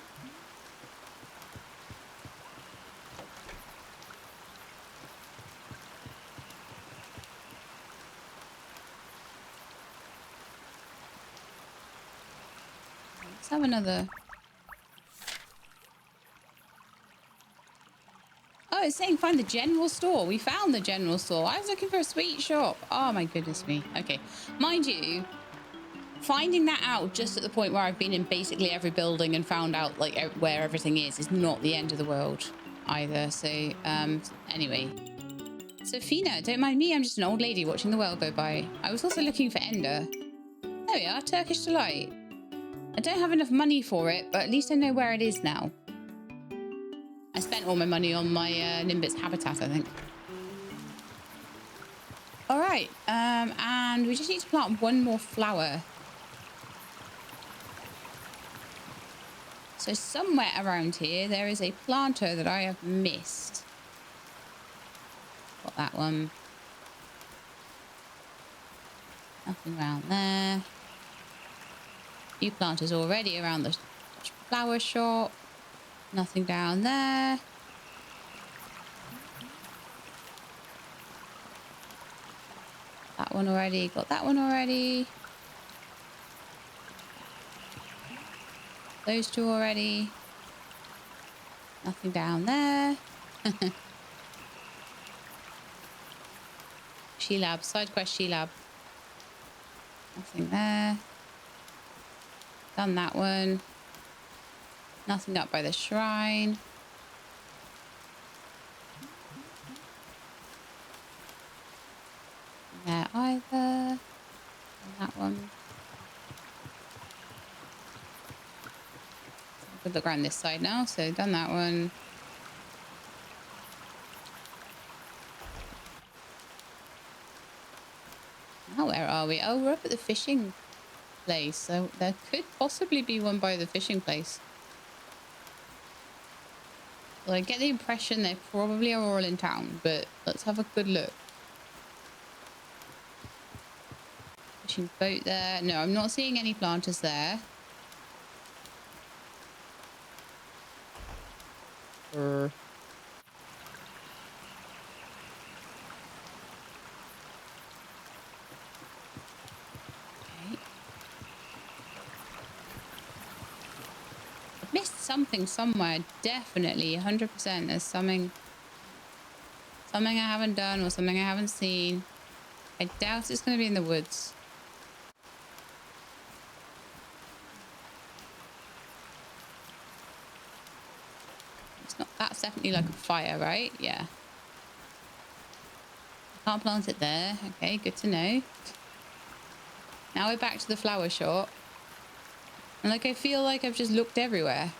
Let's have another. Oh, it's saying find the general store. We found the general store. I was looking for a sweet shop. Oh my goodness me. Okay. Mind you, finding that out just at the point where I've been in basically every building and found out like where everything is not the end of the world either. So anyway. Sophina, don't mind me. I'm just an old lady watching the world go by. I was also looking for Ender. There we are, Turkish Delight. I don't have enough money for it, but at least I know where it is now. I spent all my money on my Nimbits habitat, I think. All right, and we just need to plant one more flower. So somewhere around here, there is a planter that I have missed. Got that one. Nothing around there. A few planters already around the flower shop. Nothing down there. That one already. Got that one already. Those two already. Nothing down there. She-Lab. Side quest She-Lab. Nothing there. Done that one. Nothing up by the shrine. There either. Done that one. Good look around this side now. So done that one. Now where are we? Oh, we're up at the fishing place. So there could possibly be one by the fishing place. Well, I get the impression they probably are all in town, but let's have a good look. Fishing boat there. No, I'm not seeing any planters there. Okay. I've missed something somewhere. Definitely, 100%. There's something I haven't done or something I haven't seen. I doubt it's going to be in the woods. It's not. That's definitely like a fire, right? Yeah. Can't plant it there. Okay, good to know. Now we're back to the flower shop. And like, I feel like I've just looked everywhere.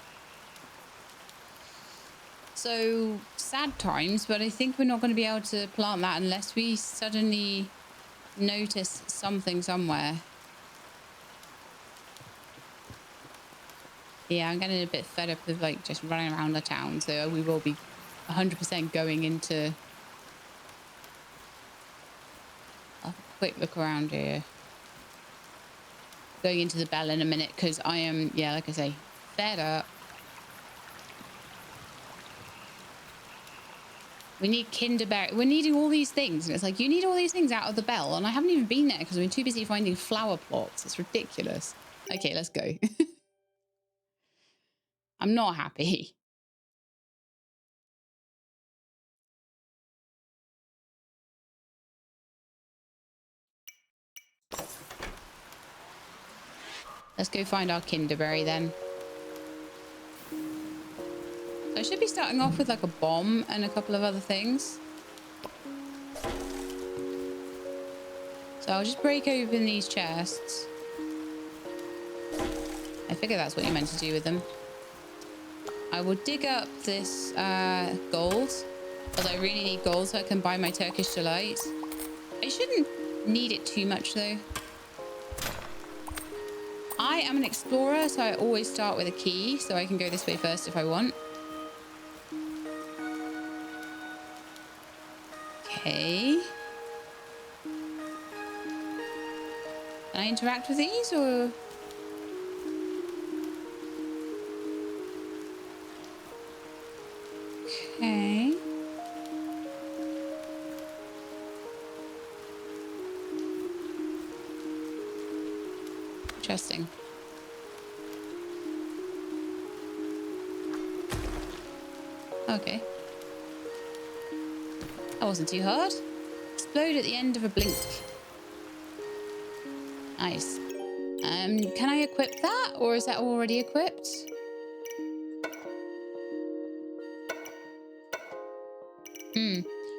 So sad times, but I think we're not going to be able to plant that unless we suddenly notice something somewhere. Yeah, I'm getting a bit fed up with like just running around the town. So we will be 100% going into... I'll have a quick look around here. Going into the bell in a minute because I am, yeah, like I say, fed up. We need Kinderberry. We're needing all these things. And it's like, you need all these things out of the bell. And I haven't even been there because I've been too busy finding flower plots. It's ridiculous. Okay, let's go. I'm not happy. Let's go find our Kinderberry then. So I should be starting off with like a bomb and a couple of other things. So I'll just break open these chests. I figure that's what you're meant to do with them. I will dig up this gold, because I really need gold so I can buy my Turkish delight. I shouldn't need it too much though. I am an explorer, so I always start with a key, so I can go this way first if I want. Okay. Can I interact with these or? Okay. Interesting. Okay. That wasn't too hard. Explode at the end of a blink. Nice. Can I equip that, or is that already equipped?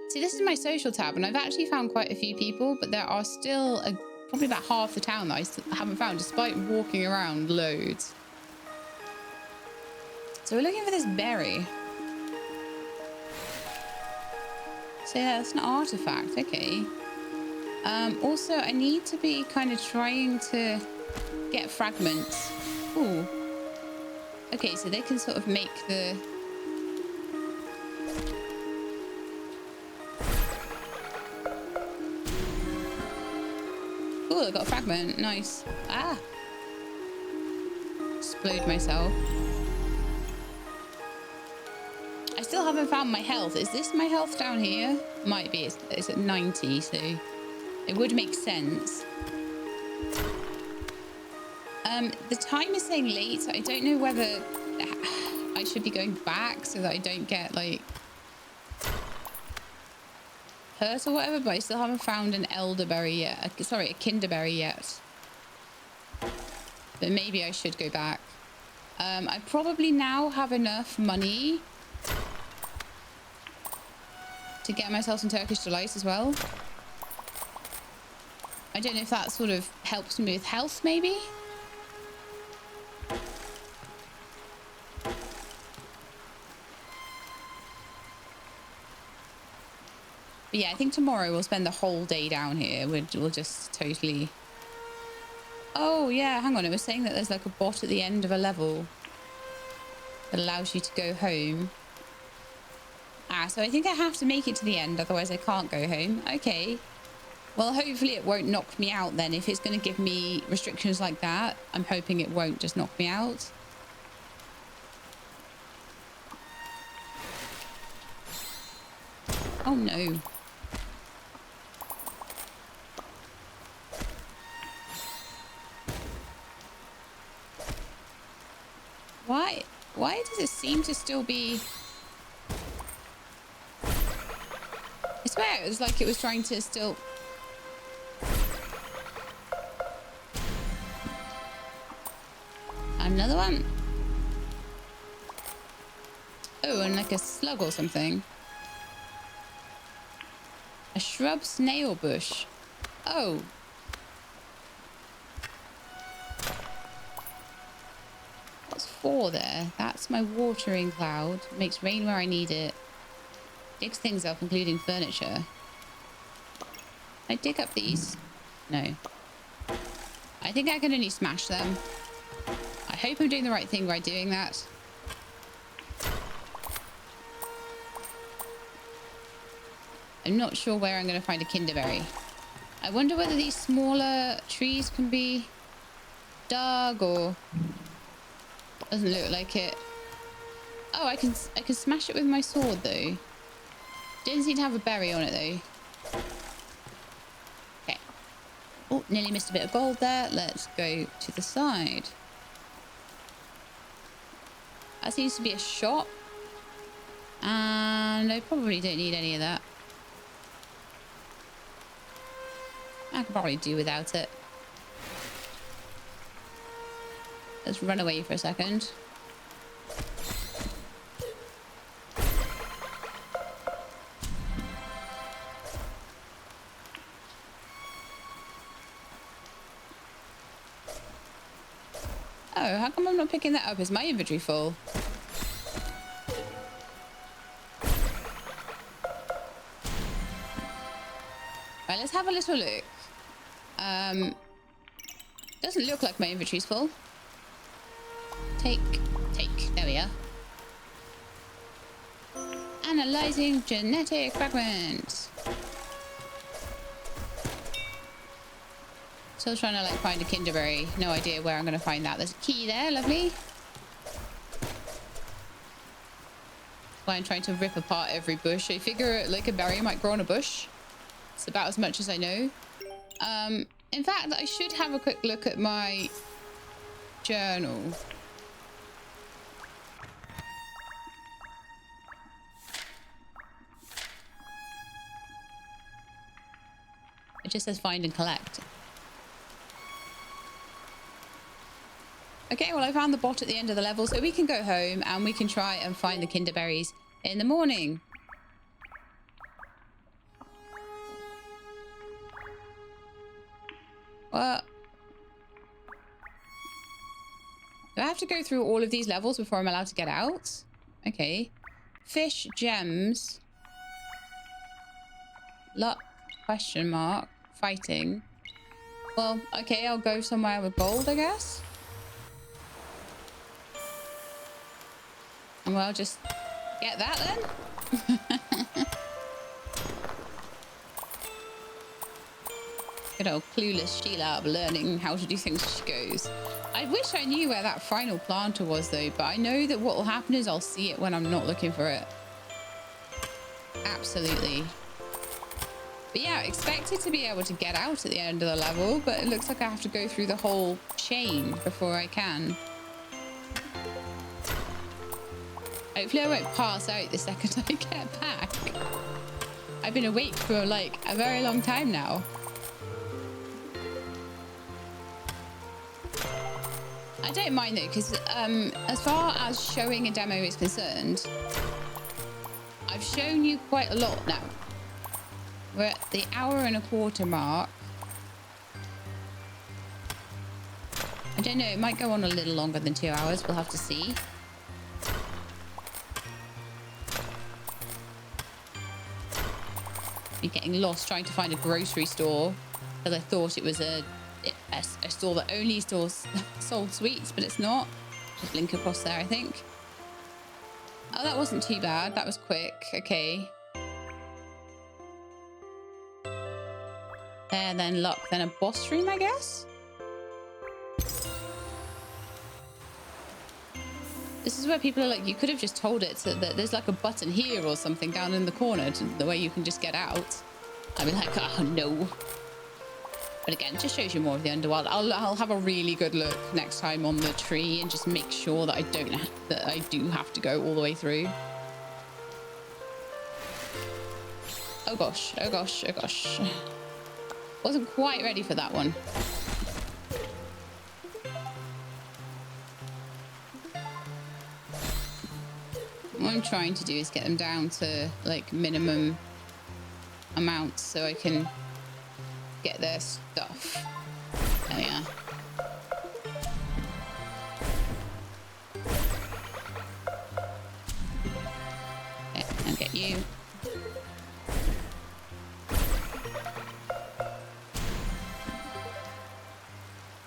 See, this is my social tab, and I've actually found quite a few people, but there are still probably about half the town that I still haven't found, despite walking around loads. So we're looking for this berry. So yeah, that's an artifact. Okay. Also, I need to be kind of trying to get fragments. Ooh. Okay, so they can sort of make the... Oh, I got a fragment. Nice. Ah. Explode myself. I still haven't found my health. Is this my health down here? Might be. It's at 90, so it would make sense. The time is saying late. I don't know whether I should be going back so that I don't get like hurt or whatever, but I still haven't found an elderberry yet. Sorry, a kinderberry yet. But maybe I should go back. I probably now have enough money to get myself some Turkish delight as well. I don't know if that sort of helps me with health, maybe. But yeah, I think tomorrow we'll spend the whole day down here. We'll just totally... Oh, yeah, hang on. It was saying that there's like a bot at the end of a level that allows you to go home. Ah, so I think I have to make it to the end, otherwise I can't go home. Okay. Well, hopefully it won't knock me out then. If it's going to give me restrictions like that, I'm hoping it won't just knock me out. Oh, no. Why does it seem to still be... I swear it was like it was trying to still... Another one. Oh, and like a slug or something. A shrub snail bush. Oh. What's 4 there? That's my watering cloud. Makes rain where I need it. Digs things up, including furniture. I dig up these? No. I think I can only smash them. I hope I'm doing the right thing by doing that. I'm not sure where I'm going to find a kinderberry. I wonder whether these smaller trees can be dug or... Doesn't look like it. Oh, I can smash it with my sword though. Didn't seem to have a berry on it though. Okay. Oh, nearly missed a bit of gold there. Let's go to the side. That seems to be a shop. And I probably don't need any of that. I could probably do without it. Let's run away for a second. Oh, how come I'm not picking that up? Is my inventory full? Right, let's have a little look. Doesn't look like my inventory's full. Take. There we are. Analyzing genetic fragments. Still trying to like find a kinderberry. No idea where I'm going to find that. There's a key there. Lovely. Why I'm trying to rip apart every bush. I figure like a berry might grow on a bush. It's about as much as I know. In fact, I should have a quick look at my journal. It just says find and collect. Okay, well, I found the bot at the end of the level, so we can go home and we can try and find the kinderberries in the morning. Well, do I have to go through all of these levels before I'm allowed to get out? Okay. Fish, gems. Luck, question mark. Fighting. Well, okay, I'll go somewhere with gold, I guess. And well, just get that then. Good old clueless Sheila learning how to do things as she goes. I wish I knew where that final planter was though, but I know that what will happen is I'll see it when I'm not looking for it. Absolutely. But yeah, I expected to be able to get out at the end of the level, but it looks like I have to go through the whole chain before I can. Hopefully I won't pass out the second I get back. I've been awake for like a very long time now. I don't mind though, because as far as showing a demo is concerned, I've shown you quite a lot now. We're at the hour-and-a-quarter mark. I don't know, it might go on a little longer than 2 hours. We'll have to see. Be getting lost trying to find a grocery store because I thought it was a store that only sold sweets, but it's not. Just blink across there, I think. Oh, that wasn't too bad. That was quick. Okay. There, then luck, then a boss room, I guess. This is where people are like, you could have just told it so that there's like a button here or something down in the corner the way you can just get out. I'd be like, oh no. But again, just shows you more of the Underworld. I'll have a really good look next time on the tree and just make sure that I do have to go all the way through. Oh gosh, oh gosh, oh gosh. Wasn't quite ready for that one. What I'm trying to do is get them down to like minimum amounts so I can get their stuff. There we are. Okay, I'll get you.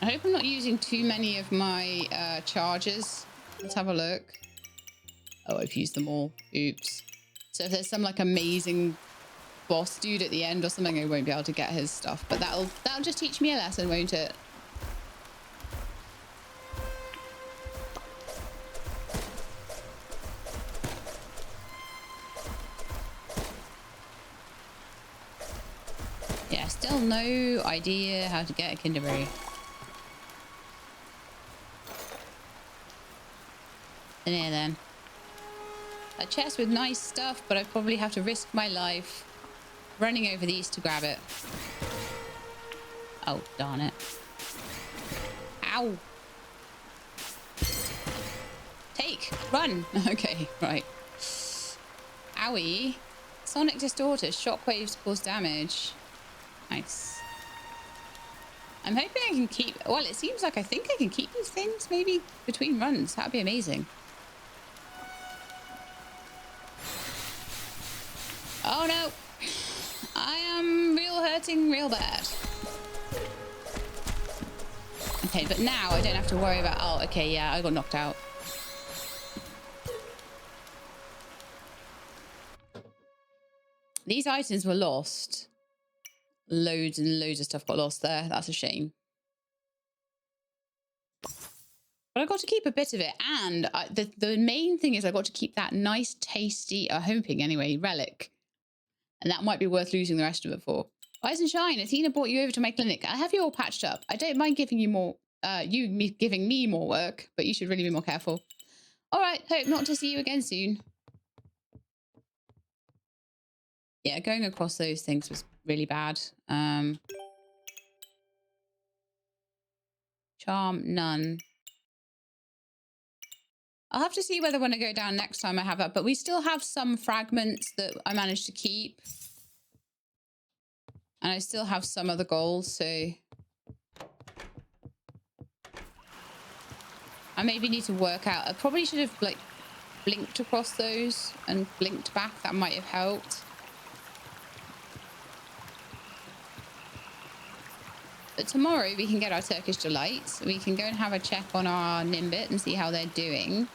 I hope I'm not using too many of my charges. Let's have a look. Oh, I've used them all. Oops. So if there's some like amazing boss dude at the end or something, I won't be able to get his stuff. But that'll just teach me a lesson, won't it? Yeah, still no idea how to get a kinderberry. In here then. A chest with nice stuff, but I probably have to risk my life running over these to grab it. Oh, darn it. Ow. Fake. Run. Okay, right. Owie. Sonic distorters. Shockwaves cause damage. Nice. I'm hoping I can keep... Well, it seems like I think I can keep these things maybe between runs. That would be amazing. Oh, no. I am real hurting real bad. Okay, but now I don't have to worry about... Oh, okay, yeah, I got knocked out. These items were lost. Loads and loads of stuff got lost there. That's a shame. But I got to keep a bit of it. And the main thing is I got to keep that nice, tasty, I'm hoping anyway, relic. And that might be worth losing the rest of it for. Rise and shine. Athena brought you over to my clinic. I have you all patched up. I don't mind giving you more... giving me more work, but you should really be more careful. All right, hope not to see you again soon. Yeah, going across those things was really bad. Charm, none. I'll have to see whether when I go down next time I have that, but we still have some fragments that I managed to keep. And I still have some other goals, so... I maybe need to work out. I probably should have, like, blinked across those and blinked back. That might have helped. But tomorrow we can get our Turkish delights. We can go and have a check on our Nimbit and see how they're doing.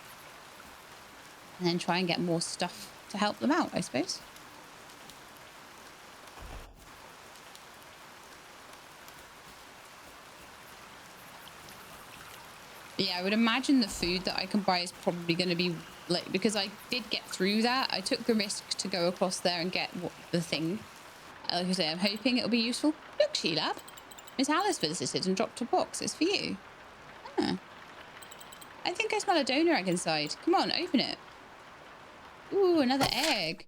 And then try and get more stuff to help them out, I suppose. Yeah, I would imagine the food that I can buy is probably going to be like, because I did get through that. I took the risk to go across there and get the thing. Like I say, I'm hoping it'll be useful. Look, Sheila. Miss Alice visited and dropped a box. It's for you. Huh. I think I smell a donor egg inside. Come on, open it. Ooh, another egg.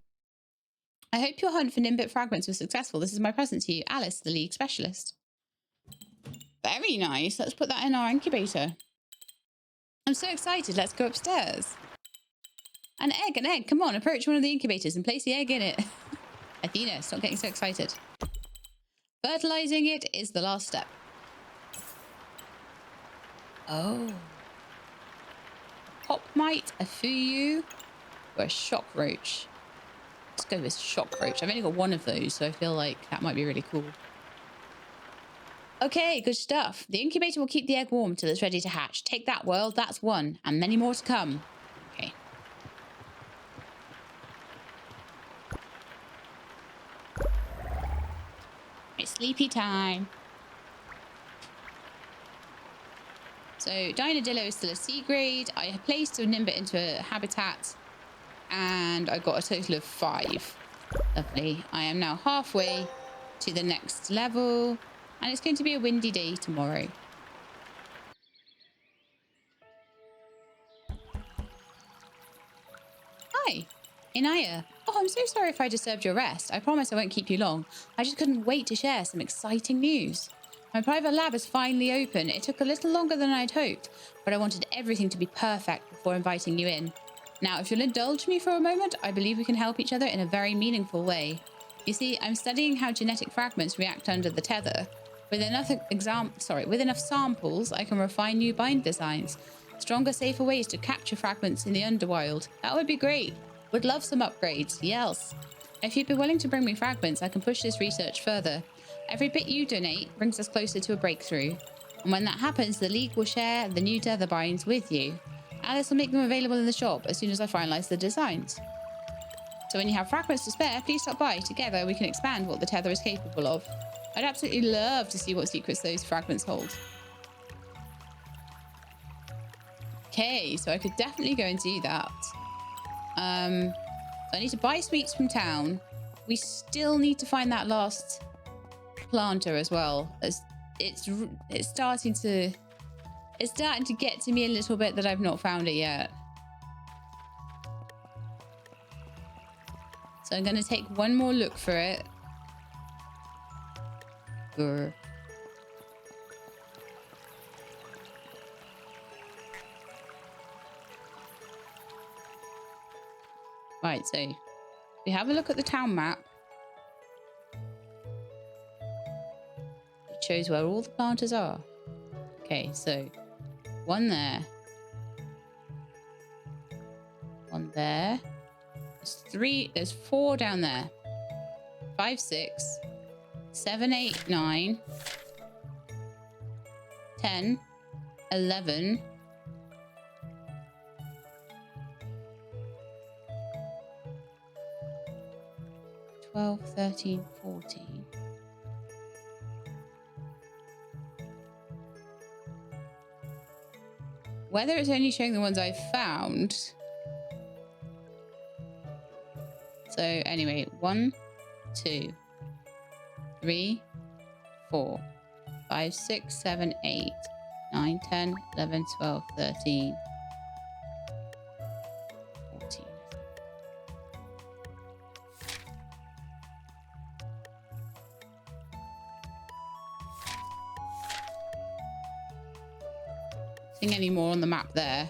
I hope your hunt for Nimbit fragments was successful. This is my present to you, Alice, the League Specialist. Very nice. Let's put that in our incubator. I'm so excited. Let's go upstairs. An egg, an egg. Come on, approach one of the incubators and place the egg in it. Athena, stop getting so excited. Fertilizing it is the last step. Oh. Pop mite, a fuyu, or a shock roach. Let's go with shock roach. I've only got one of those, so I feel like that might be really cool. Okay, good stuff. The incubator will keep the egg warm till it's ready to hatch. Take that, world. That's one, and many more to come. Okay. It's sleepy time. So Dynadillo is still a C grade. I have placed a Nimbit into a habitat, and I got a total of 5. Lovely. I am now halfway to the next level, and it's going to be a windy day tomorrow. Hi, Inaya. Oh, I'm so sorry if I disturbed your rest. I promise I won't keep you long. I just couldn't wait to share some exciting news. My private lab is finally open. It took a little longer than I'd hoped, but I wanted everything to be perfect before inviting you in. Now, if you'll indulge me for a moment, I believe we can help each other in a very meaningful way. You see, I'm studying how genetic fragments react under the tether. With enough samples, I can refine new bind designs. Stronger, safer ways to capture fragments in the Underwild. That would be great. Would love some upgrades, yes. If you'd be willing to bring me fragments, I can push this research further. Every bit you donate brings us closer to a breakthrough. And when that happens, the League will share the new tether binds with you. Alice will make them available in the shop as soon as I finalise the designs. So when you have fragments to spare, please stop by. Together we can expand what the tether is capable of. I'd absolutely love to see what secrets those fragments hold. Okay, so I could definitely go and do that. So I need to buy sweets from town. We still need to find that last planter as well. It's starting to get to me a little bit that I've not found it yet. So I'm going to take one more look for it. Grr. Right, so we have a look at the town map. It shows where all the planters are. Okay, so one there. One there. There's 4 down there. 5, 6, 7, 8, 9, 10, 11. 12, 13, 14. Whether it's only showing the ones I've found. So anyway, 1, 2, 3, 4, 5, 6, 7, 8, 9, 10, 11, 12, 13, 14. Seeing any more on the map there?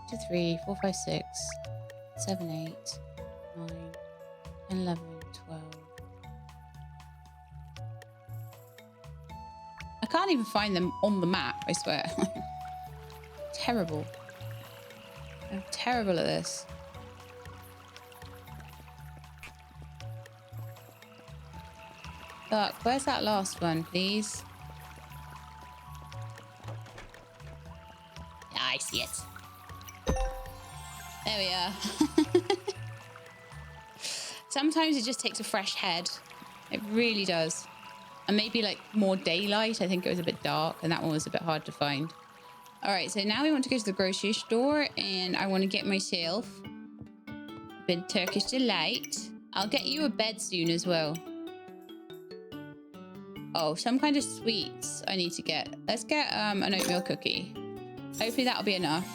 2, 3, 4, 5, 6, 7, 8, 9, 10, 11, 12. I can't even find them on the map, I swear. Terrible. I'm terrible at this. Look, where's that last one, please? Yeah, I see it. There we are. Sometimes it just takes a fresh head. It really does. And maybe like more daylight. I think it was a bit dark and that one was a bit hard to find. All right, so now we want to go to the grocery store and I want to get myself a bit Turkish delight. I'll get you a bed soon as well. Oh, some kind of sweets I need to get. Let's get an oatmeal cookie. Hopefully that'll be enough.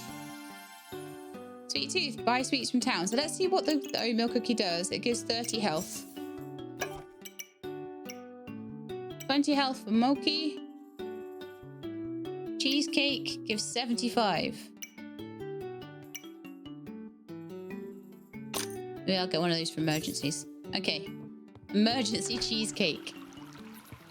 Sweet tooth, buy sweets from town. So let's see what the oatmeal cookie does. It gives 30 health. 20 health for Moki. Cheesecake gives 75. Maybe I'll get one of those for emergencies. Okay, emergency cheesecake.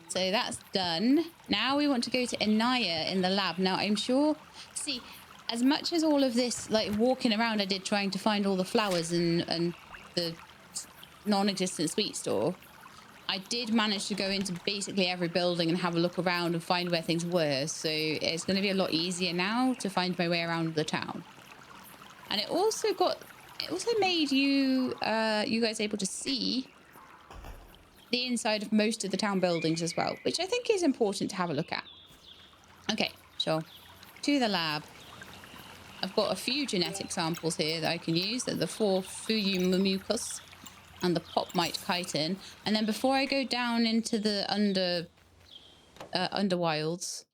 So that's done. Now we want to go to Anaya in the lab. Now I'm sure, see, as much as all of this, like walking around, I did trying to find all the flowers and the non-existent sweet store, I did manage to go into basically every building and have a look around and find where things were. So it's going to be a lot easier now to find my way around the town. And it also made you guys able to see the inside of most of the town buildings as well, which I think is important to have a look at. Okay, so to the lab. I've got a few genetic samples here that I can use. The 4 Fuyu Mumucus and the Popmite chitin. And then before I go down into the Underwilds.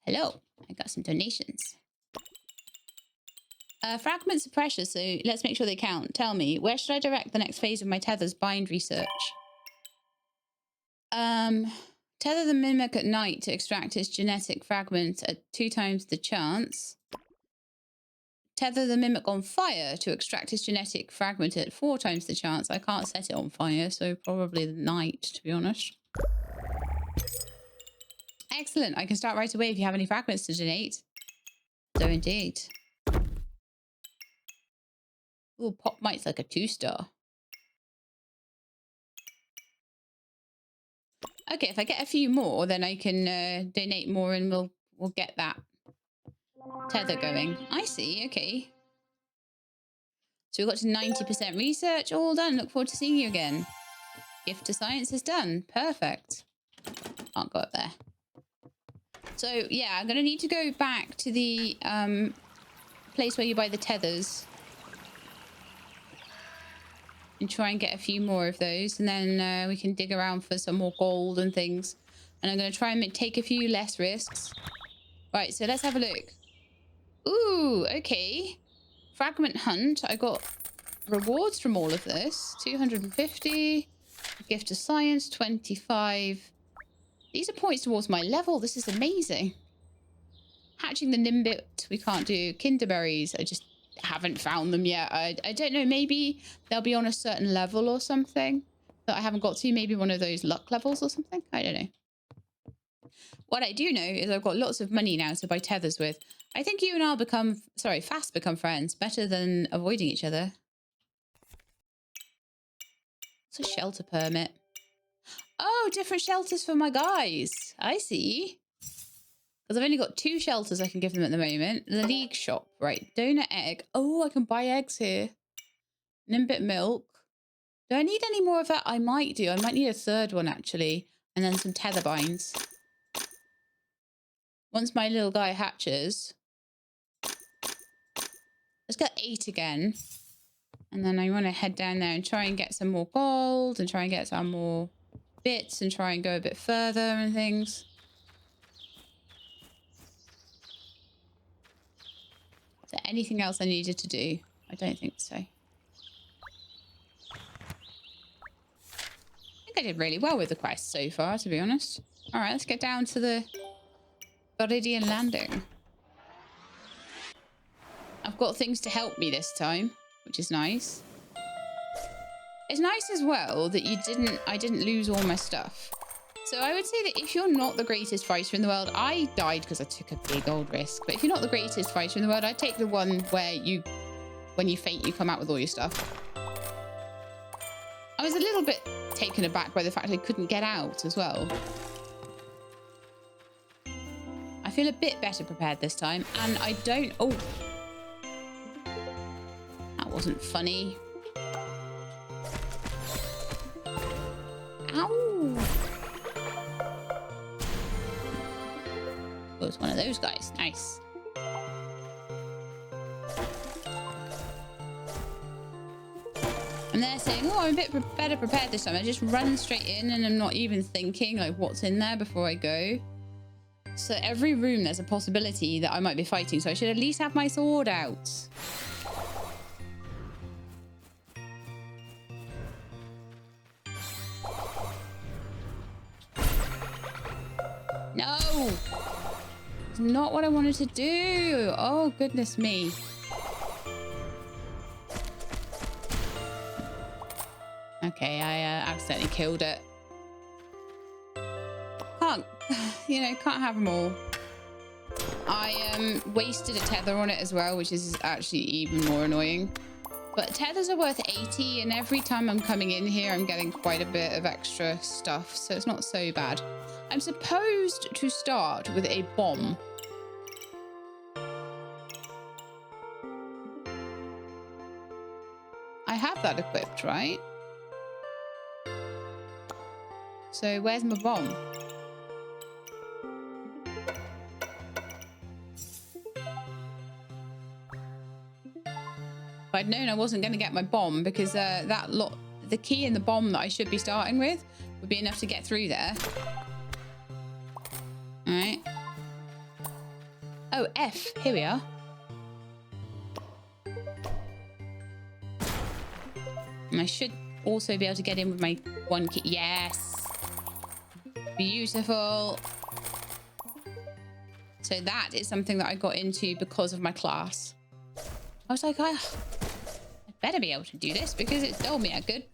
Hello, I got some donations. Fragments are precious, so let's make sure they count. Tell me, where should I direct the next phase of my Tether's bind research? Tether the mimic at night to extract its genetic fragment at 2 times the chance. Tether the mimic on fire to extract its genetic fragment at 4 times the chance. I can't set it on fire, so probably the night, to be honest. Excellent. I can start right away if you have any fragments to donate. So indeed. Oh, Popmite's like a 2-star. Okay, if I get a few more, then I can donate more and we'll get that Tether going. I see, okay. So we've got to 90% research, all done. Look forward to seeing you again. Gift to science is done. Perfect. Can't go up there. So yeah, I'm gonna need to go back to the place where you buy the tethers and try and get a few more of those, and then we can dig around for some more gold and things. And I'm gonna try and take a few less risks. Right, so let's have a look. Ooh, okay. Fragment hunt. I got rewards from all of this. 250. Gift of science, 25. These are points towards my level. This is amazing. Hatching the Nimbit, we can't do. Kinderberries, I just haven't found them yet. I don't know, maybe they'll be on a certain level or something that I haven't got to. Maybe one of those luck levels or something. I don't know. What I do know is I've got lots of money now to buy tethers with. I think you and I'll become, sorry, fast become friends. Better than avoiding each other. It's a shelter permit. Oh, different shelters for my guys. I see. Because I've only got 2 shelters I can give them at the moment. The League shop, right. Donor egg. Oh, I can buy eggs here. Nimbit milk. Do I need any more of that? I might do. I might need a 3rd one, actually. And then some tether binds. Once my little guy hatches. Let's get 8 again. And then I want to head down there and try and get some more gold. And try and get some more bits. And try and go a bit further and things. Is there anything else I needed to do? I don't think so. I think I did really well with the quest so far, to be honest. All right, let's get down to the Viridian landing. I've got things to help me this time, which is nice. It's nice as well that I didn't lose all my stuff. So I would say that if you're not the greatest fighter in the world, I died because I took a big old risk. But if you're not the greatest fighter in the world, I'd take the one where when you faint, you come out with all your stuff. I was a little bit taken aback by the fact I couldn't get out as well. I feel a bit better prepared this time, and I don't... Oh! That wasn't funny. Ow! Oh, it's one of those guys. Nice. And they're saying, oh, I'm a bit better prepared this time. I just run straight in and I'm not even thinking like what's in there before I go. So every room there's a possibility that I might be fighting. So I should at least have my sword out. No! It's not what I wanted to do. Oh, goodness me. Okay, I accidentally killed it. Can't have them all. I wasted a tether on it as well, which is actually even more annoying. But tethers are worth 80, and every time I'm coming in here, I'm getting quite a bit of extra stuff, so it's not so bad. I'm supposed to start with a bomb. I have that equipped, right? So where's my bomb? If I'd known I wasn't going to get my bomb, because the key and the bomb that I should be starting with would be enough to get through there. All right. Oh, F. Here we are. And I should also be able to get in with my 1 key. Yes. Beautiful. So that is something that I got into because of my class. I was like, I better be able to do this because it's told me I could.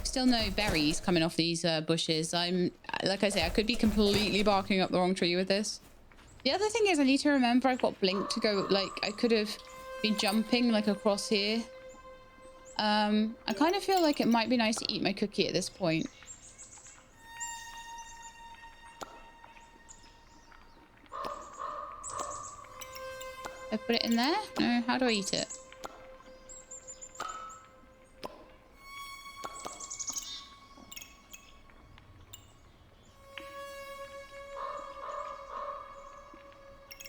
Still no berries coming off these bushes. Like I say, I could be completely barking up the wrong tree with this. The other thing is I need to remember I've got blink to go, like I could have been jumping like across here. I kind of feel like it might be nice to eat my cookie at this point. I put it in there? No, how do I eat it?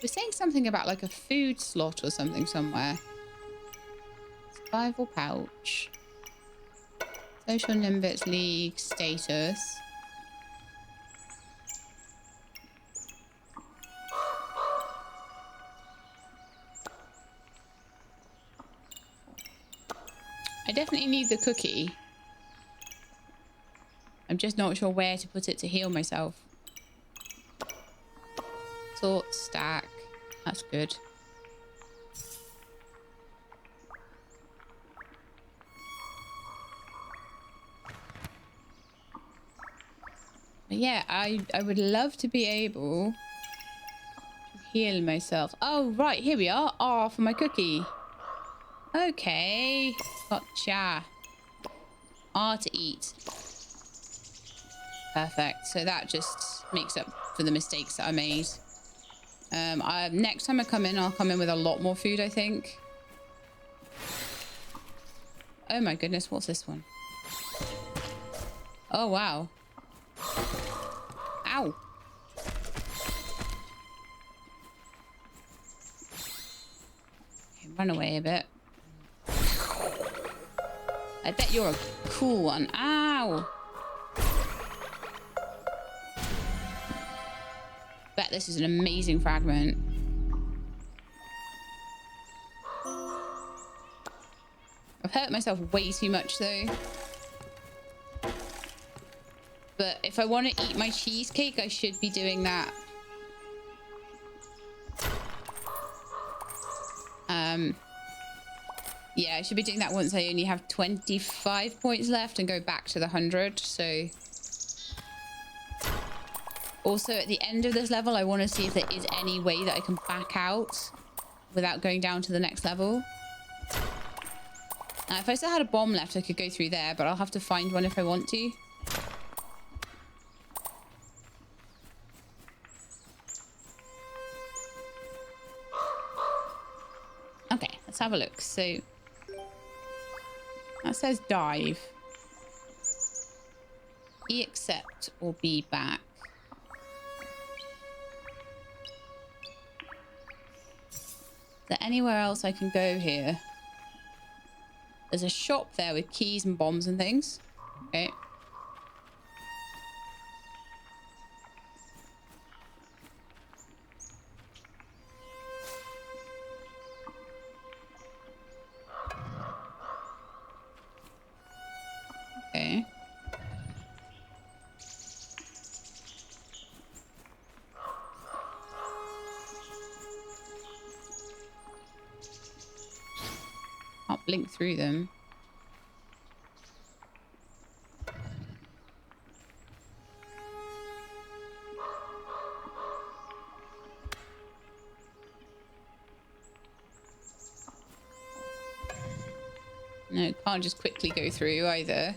We're saying something about like a food slot or something somewhere. Survival pouch. Social Nimbits League status. I definitely need the cookie. I'm just not sure where to put it to heal myself. Sort, stack. That's good. But yeah, I would love to be able to heal myself. Oh, right. Here we are. R for my cookie. Okay. Gotcha. R to eat. Perfect. So that just makes up for the mistakes that I made. Next time I come in, I'll come in with a lot more food, I think. Oh my goodness, what's this one? Oh, wow. Ow. Okay, run away a bit. I bet you're a cool one. Ow. Bet this is an amazing fragment. I've hurt myself way too much though. But if I want to eat my cheesecake, I should be doing that. Yeah, I should be doing that once I only have 25 points left and go back to the 100. So also at the end of this level, I want to see if there is any way that I can back out without going down to the next level. If I still had a bomb left, I could go through there, but I'll have to find one if I want to. Okay, let's have a look. So that says dive. E accept or B back. Is there anywhere else I can go here? There's a shop there with keys and bombs and things. Okay. Okay. Can't blink through them. No, can't just quickly go through either.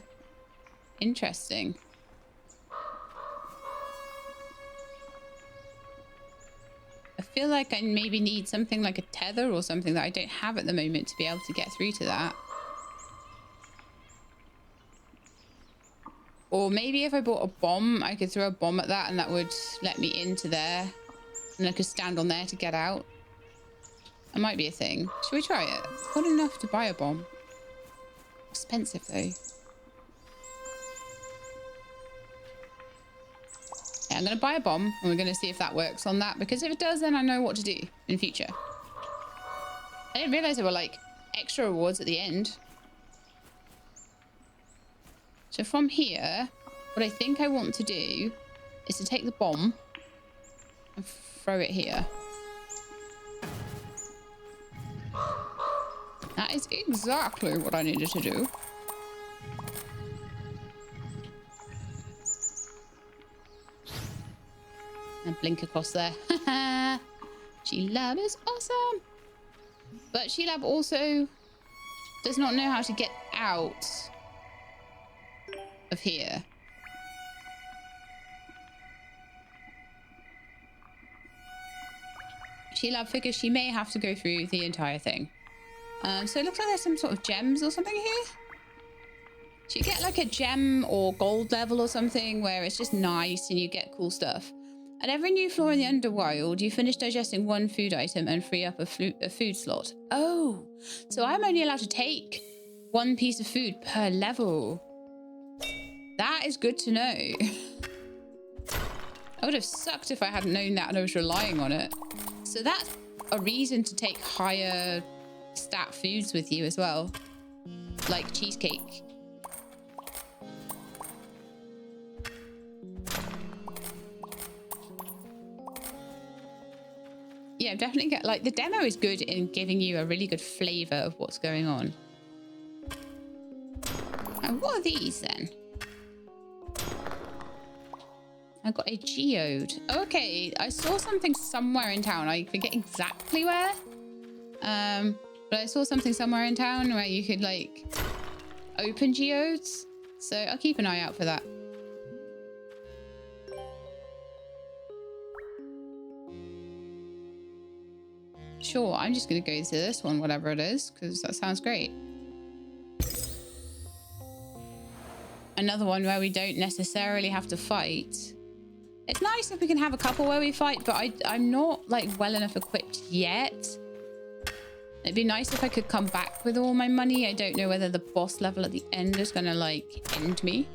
Interesting. I feel like I maybe need something like a tether or something that I don't have at the moment to be able to get through to that. Or maybe if I bought a bomb, I could throw a bomb at that and that would let me into there. And I could stand on there to get out. That might be a thing. Should we try it? I've got enough to buy a bomb. Expensive though. Yeah, I'm going to buy a bomb and we're going to see if that works on that. Because if it does, then I know what to do in future. I didn't realize there were like extra rewards at the end. So from here, what I think I want to do is to take the bomb and throw it here. That is exactly what I needed to do. And blink across there. She-Lab is awesome. But She-Lab also does not know how to get out of here. She-Lab figures she may have to go through the entire thing. So it looks like there's some sort of gems or something here. So you get like a gem or gold level or something where it's just nice and you get cool stuff. At every new floor in the Underworld, you finish digesting one food item and free up a food slot. Oh, so I'm only allowed to take one piece of food per level. That is good to know. I would have sucked if I hadn't known that and I was relying on it. So that's a reason to take higher stat foods with you as well. Like cheesecake. yeah, definitely get like the demo is good in giving you a really good flavor of what's going on. And what are these then? I got a geode. Okay, I saw something somewhere in town. I forget exactly where. But I saw something somewhere in town where you could like open geodes. So I'll keep an eye out for that. Sure, I'm just going to go to this one, whatever it is, because that sounds great. Another one where we don't necessarily have to fight. It's nice if we can have a couple where we fight, but I'm not like well enough equipped yet. It'd be nice if I could come back with all my money. I don't know whether the boss level at the end is going to like end me.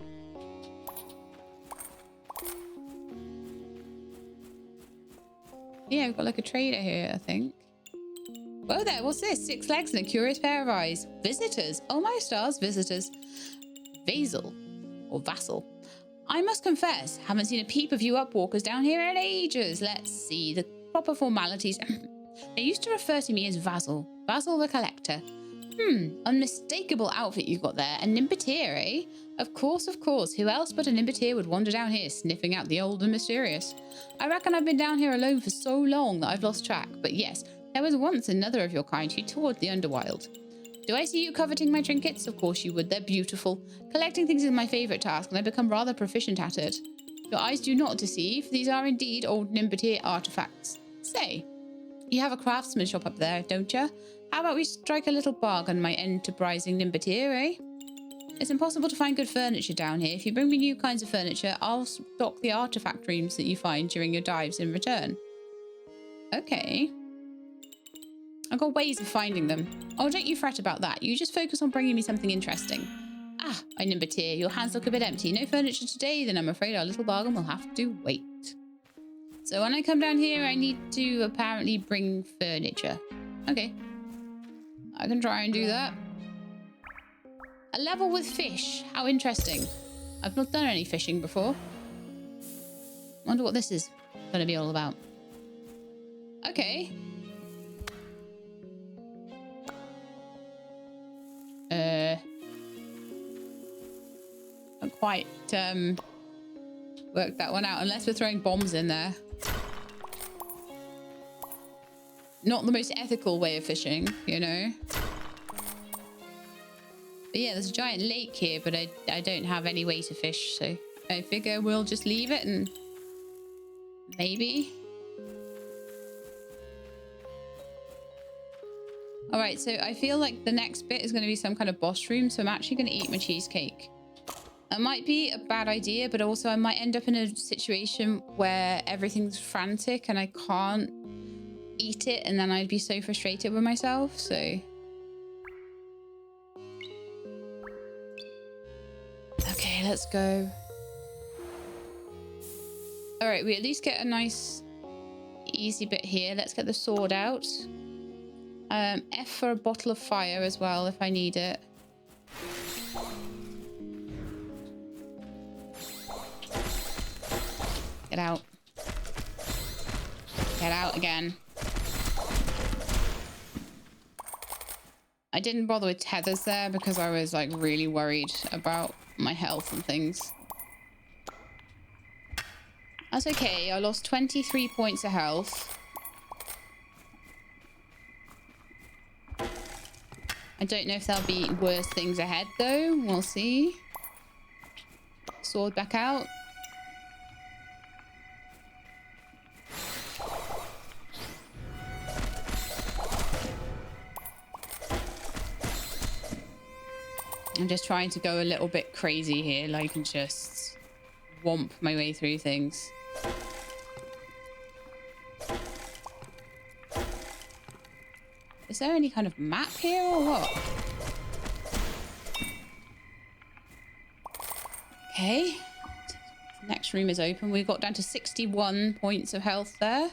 Yeah, we've got like a trader here, I think. Whoa there, what's this? 6 legs and a curious pair of eyes. Visitors. Oh my stars, visitors. Vassal. Or vassal. I must confess, haven't seen a peep of you upwalkers down here in ages. Let's see, the proper formalities. They used to refer to me as Vassal. Vassal the Collector. Unmistakable outfit you've got there. A Nimbiteer, eh? Of course, of course. Who else but a Nimbiteer would wander down here, sniffing out the old and mysterious? I reckon I've been down here alone for so long that I've lost track. But yes, there was once another of your kind who toured the Underwild. Do I see you coveting my trinkets? Of course you would. They're beautiful. Collecting things is my favourite task, and I've become rather proficient at it. Your eyes do not deceive. These are indeed old Nimbiteer artifacts. Say, you have a craftsman shop up there, don't you? How about we strike a little bargain, my enterprising Nimbiteer, eh? It's impossible to find good furniture down here. If you bring me new kinds of furniture, I'll stock the artifact rooms that you find during your dives in return. Okay. I've got ways of finding them. Oh, don't you fret about that. You just focus on bringing me something interesting. Ah, my Nimbiteer, your hands look a bit empty. No furniture today, then I'm afraid our little bargain will have to wait. So when I come down here, I need to apparently bring furniture. Okay. I can try and do that. A level with fish. How interesting. I've not done any fishing before. Wonder what this is going to be all about. Okay. Not quite worked that one out, unless we're throwing bombs in there. Not the most ethical way of fishing, you know. But yeah, there's a giant lake here, but I don't have any way to fish, so I figure we'll just leave it and maybe. All right, so I feel like the next bit is going to be some kind of boss room, so I'm actually going to eat my cheesecake. That might be a bad idea, but also I might end up in a situation where everything's frantic and I can't eat it, and then I'd be so frustrated with myself, so. Okay, let's go. All right, we at least get a nice, easy bit here. Let's get the sword out. F for a bottle of fire as well, if I need it. Get out. Get out again. I didn't bother with tethers there because I was like really worried about my health and things. That's okay. I lost 23 points of health. I don't know if there'll be worse things ahead though. We'll see. Sword back out. I'm just trying to go a little bit crazy here, like, and just whomp my way through things. Is there any kind of map here or what? Okay. Next room is open. We got down to 61 points of health there.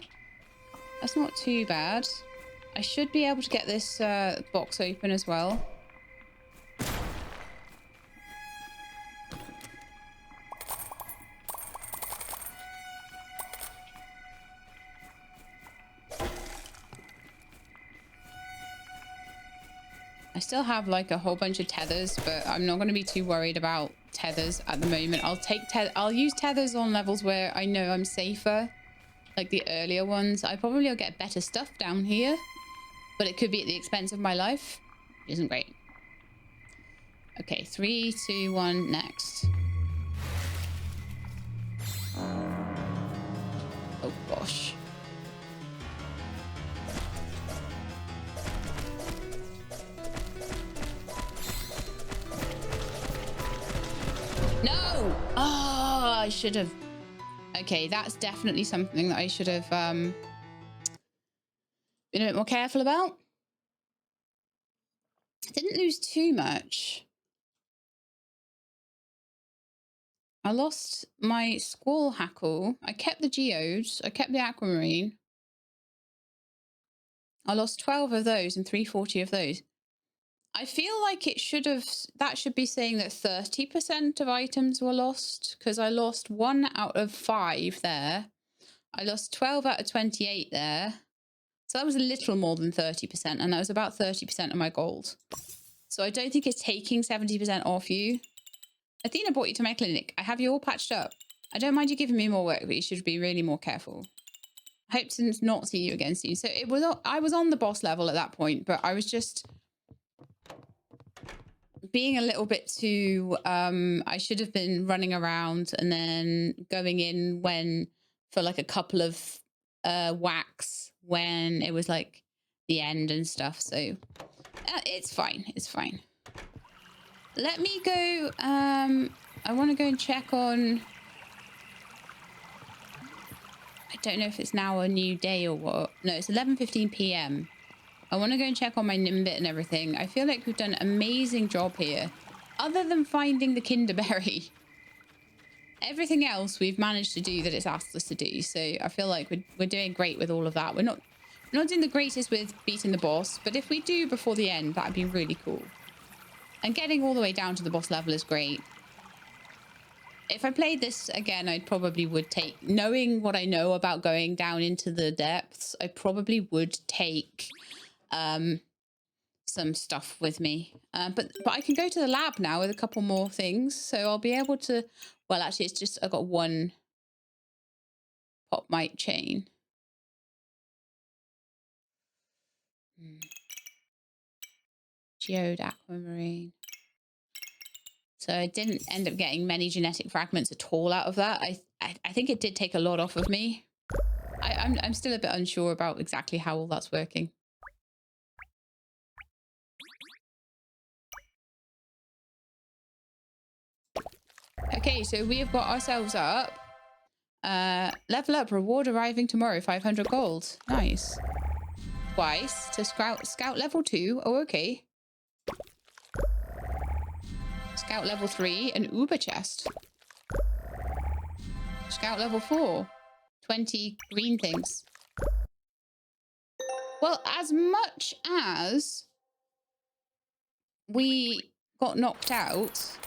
That's not too bad. I should be able to get this box open as well. still have like a whole bunch of tethers, but I'm not going to be too worried about tethers at the moment. I'll use tethers on levels where I know I'm safer, like the earlier ones. I probably will get better stuff down here, but it could be at the expense of my life. It isn't great. Okay, 3, 2, 1, next. Oh gosh. No! Oh, I should have. Okay, that's definitely something that I should have been a bit more careful about. I didn't lose too much. I lost my squall hackle. I kept the geodes. I kept the aquamarine. I lost 12 of those and 340 of those. I feel like it should have, that should be saying that 30% of items were lost, because I lost 1 out of 5 there. I lost 12 out of 28 there. So that was a little more than 30%, and that was about 30% of my gold. So I don't think it's taking 70% off you. Athena brought you to my clinic. I have you all patched up. I don't mind you giving me more work, but you should be really more careful. I hope to not see you again soon. So I was on the boss level at that point, but I was just being a little bit too, I should have been running around and then going in for like a couple of whacks when it was like the end and stuff. So it's fine. It's fine. Let me go. I want to go and check on. I don't know if it's now a new day or what. No, it's 11:15 p.m. I want to go and check on my Nimbit and everything. I feel like we've done an amazing job here. Other than finding the Kinderberry. Everything else we've managed to do that it's asked us to do. So I feel like we're doing great with all of that. We're not doing the greatest with beating the boss. But if we do before the end, that'd be really cool. And getting all the way down to the boss level is great. If I played this again, I probably would take, knowing what I know about going down into the depths, I probably would take some stuff with me. But I can go to the lab now with a couple more things. So I'll be able to, well, actually, it's just, I've got 1 pop mite chain. Geode aquamarine. So I didn't end up getting many genetic fragments at all out of that. I think it did take a lot off of me. I'm still a bit unsure about exactly how all that's working. Okay, so we have got ourselves up. Level up, reward arriving tomorrow, 500 gold. Nice. Twice to scout level 2. Oh, okay. Scout level 3, an Uber chest. Scout level 4, 20 green things. Well, as much as we got knocked out,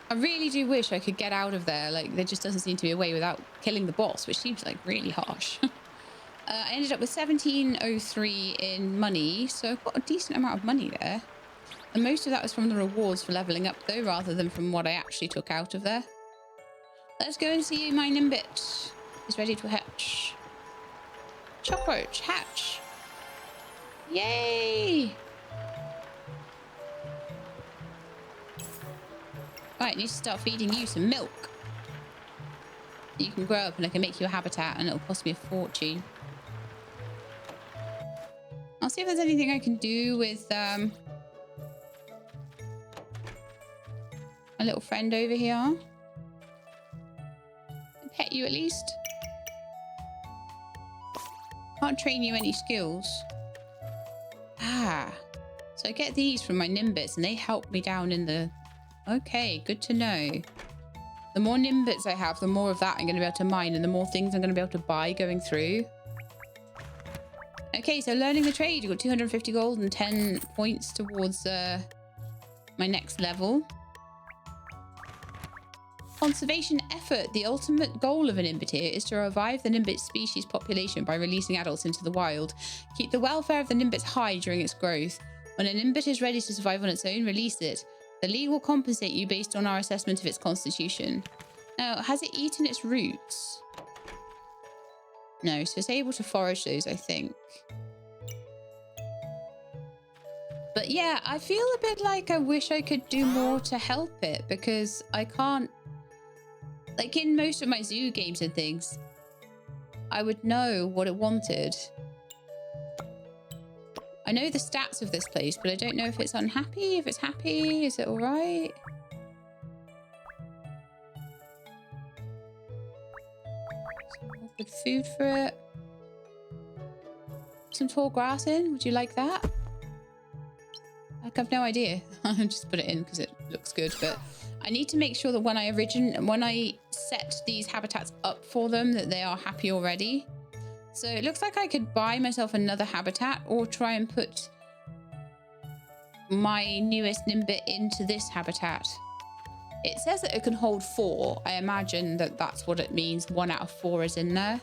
I really do wish I could get out of there. Like, there just doesn't seem to be a way without killing the boss, which seems like really harsh. I ended up with 1703 in money, so I've got a decent amount of money there. And most of that was from the rewards for leveling up, though, rather than from what I actually took out of there. Let's go and see my Nimbit is ready to hatch. Chockroach, hatch. Yay! Right, I need to start feeding you some milk. You can grow up and I can make you a habitat and it'll cost me a fortune. I'll see if there's anything I can do with my little friend over here. Pet you at least. Can't train you any skills. Ah, so I get these from my Nimbits and they help me down in the... Okay, good to know. The more Nimbits I have, the more of that I'm going to be able to mine and the more things I'm going to be able to buy going through. Okay, so learning the trade. You've got 250 gold and 10 points towards my next level. Conservation effort. The ultimate goal of an Nimbit is to revive the Nimbit species population by releasing adults into the wild. Keep the welfare of the Nimbits high during its growth. When a Nimbit is ready to survive on its own, release it. The League will compensate you based on our assessment of its constitution. Now, has it eaten its roots? No, so it's able to forage those, I think. But yeah, I feel a bit like I wish I could do more to help it, because I can't... Like in most of my zoo games and things, I would know what it wanted. I know the stats of this place, but I don't know if it's unhappy, if it's happy, is it all right? Some more good food for it. Some tall grass in, would you like that? Like, I've no idea. I just put it in because it looks good, but I need to make sure that when I set these habitats up for them, that they are happy already. So it looks like I could buy myself another habitat or try and put my newest Nimbit into this habitat. It says that it can hold 4. I imagine that that's what it means. 1 out of 4 is in there.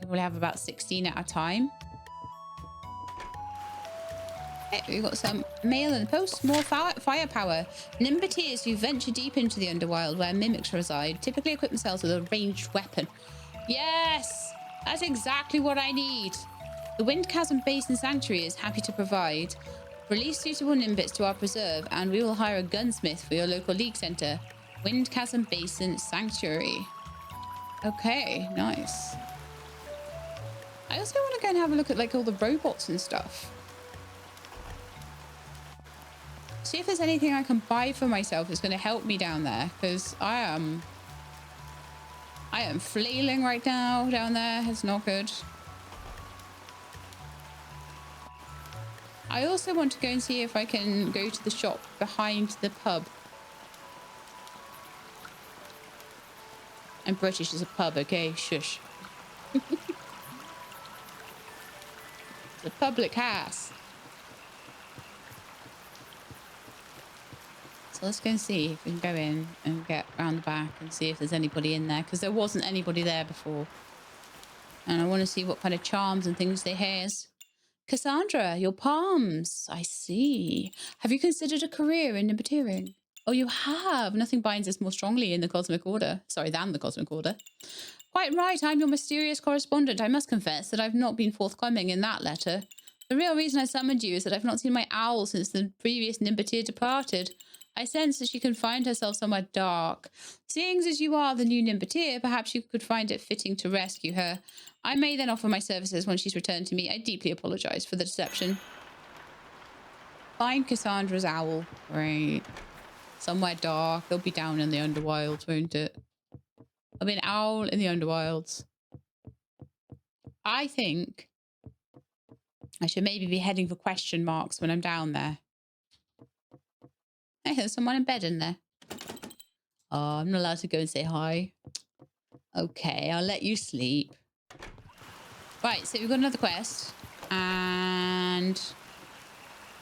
We'll have about 16 at a time. Okay, we've got some mail in the post. More firepower. Nimbiteers who venture deep into the Underwild where mimics reside typically equip themselves with a ranged weapon. Yes! That's exactly what I need. The Wind Chasm Basin Sanctuary is happy to provide. Release suitable Nimbits to our preserve and we will hire a gunsmith for your local league center. Wind Chasm Basin Sanctuary. Okay, nice. I also want to go and have a look at like all the robots and stuff. See if there's anything I can buy for myself that's going to help me down there, because I am flailing right now down there. It's not good. I also want to go and see if I can go to the shop behind the pub. I'm British, it's a pub, okay? Shush. It's a public house. So let's go and see if we can go in and get around the back and see if there's anybody in there, because there wasn't anybody there before. And I want to see what kind of charms and things they has. Cassandra, your palms. I see. Have you considered a career in Nimbiteering? Oh, you have. Nothing binds us more strongly in the cosmic order. Sorry, than the cosmic order. Quite right. I'm your mysterious correspondent. I must confess that I've not been forthcoming in that letter. The real reason I summoned you is that I've not seen my owl since the previous Nimbiteer departed. I sense that she can find herself somewhere dark. Seeing as you are the new Nimbiteer, perhaps you could find it fitting to rescue her. I may then offer my services when she's returned to me. I deeply apologise for the deception. Find Cassandra's owl. Right. Somewhere dark. They'll be down in the Underwild, won't it? There'll be an owl in the Underwilds. I think I should maybe be heading for question marks when I'm down there. Hey, there's someone in bed in there. Oh, I'm not allowed to go and say hi. Okay, I'll let you sleep. Right, so we've got another quest. And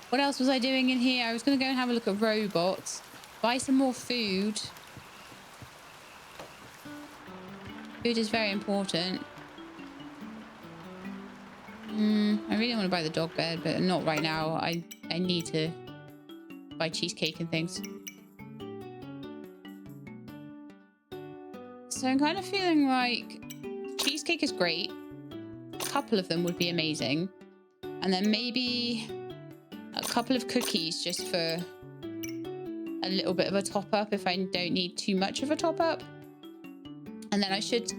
what else was I doing in here? I was going to go and have a look at robots. Buy some more food. Food is very important. I really want to buy the dog bed, but not right now. I need to buy cheesecake and things. So I'm kind of feeling like cheesecake is great. A couple of them would be amazing. And then maybe a couple of cookies just for a little bit of a top up if I don't need too much of a top up. And then I should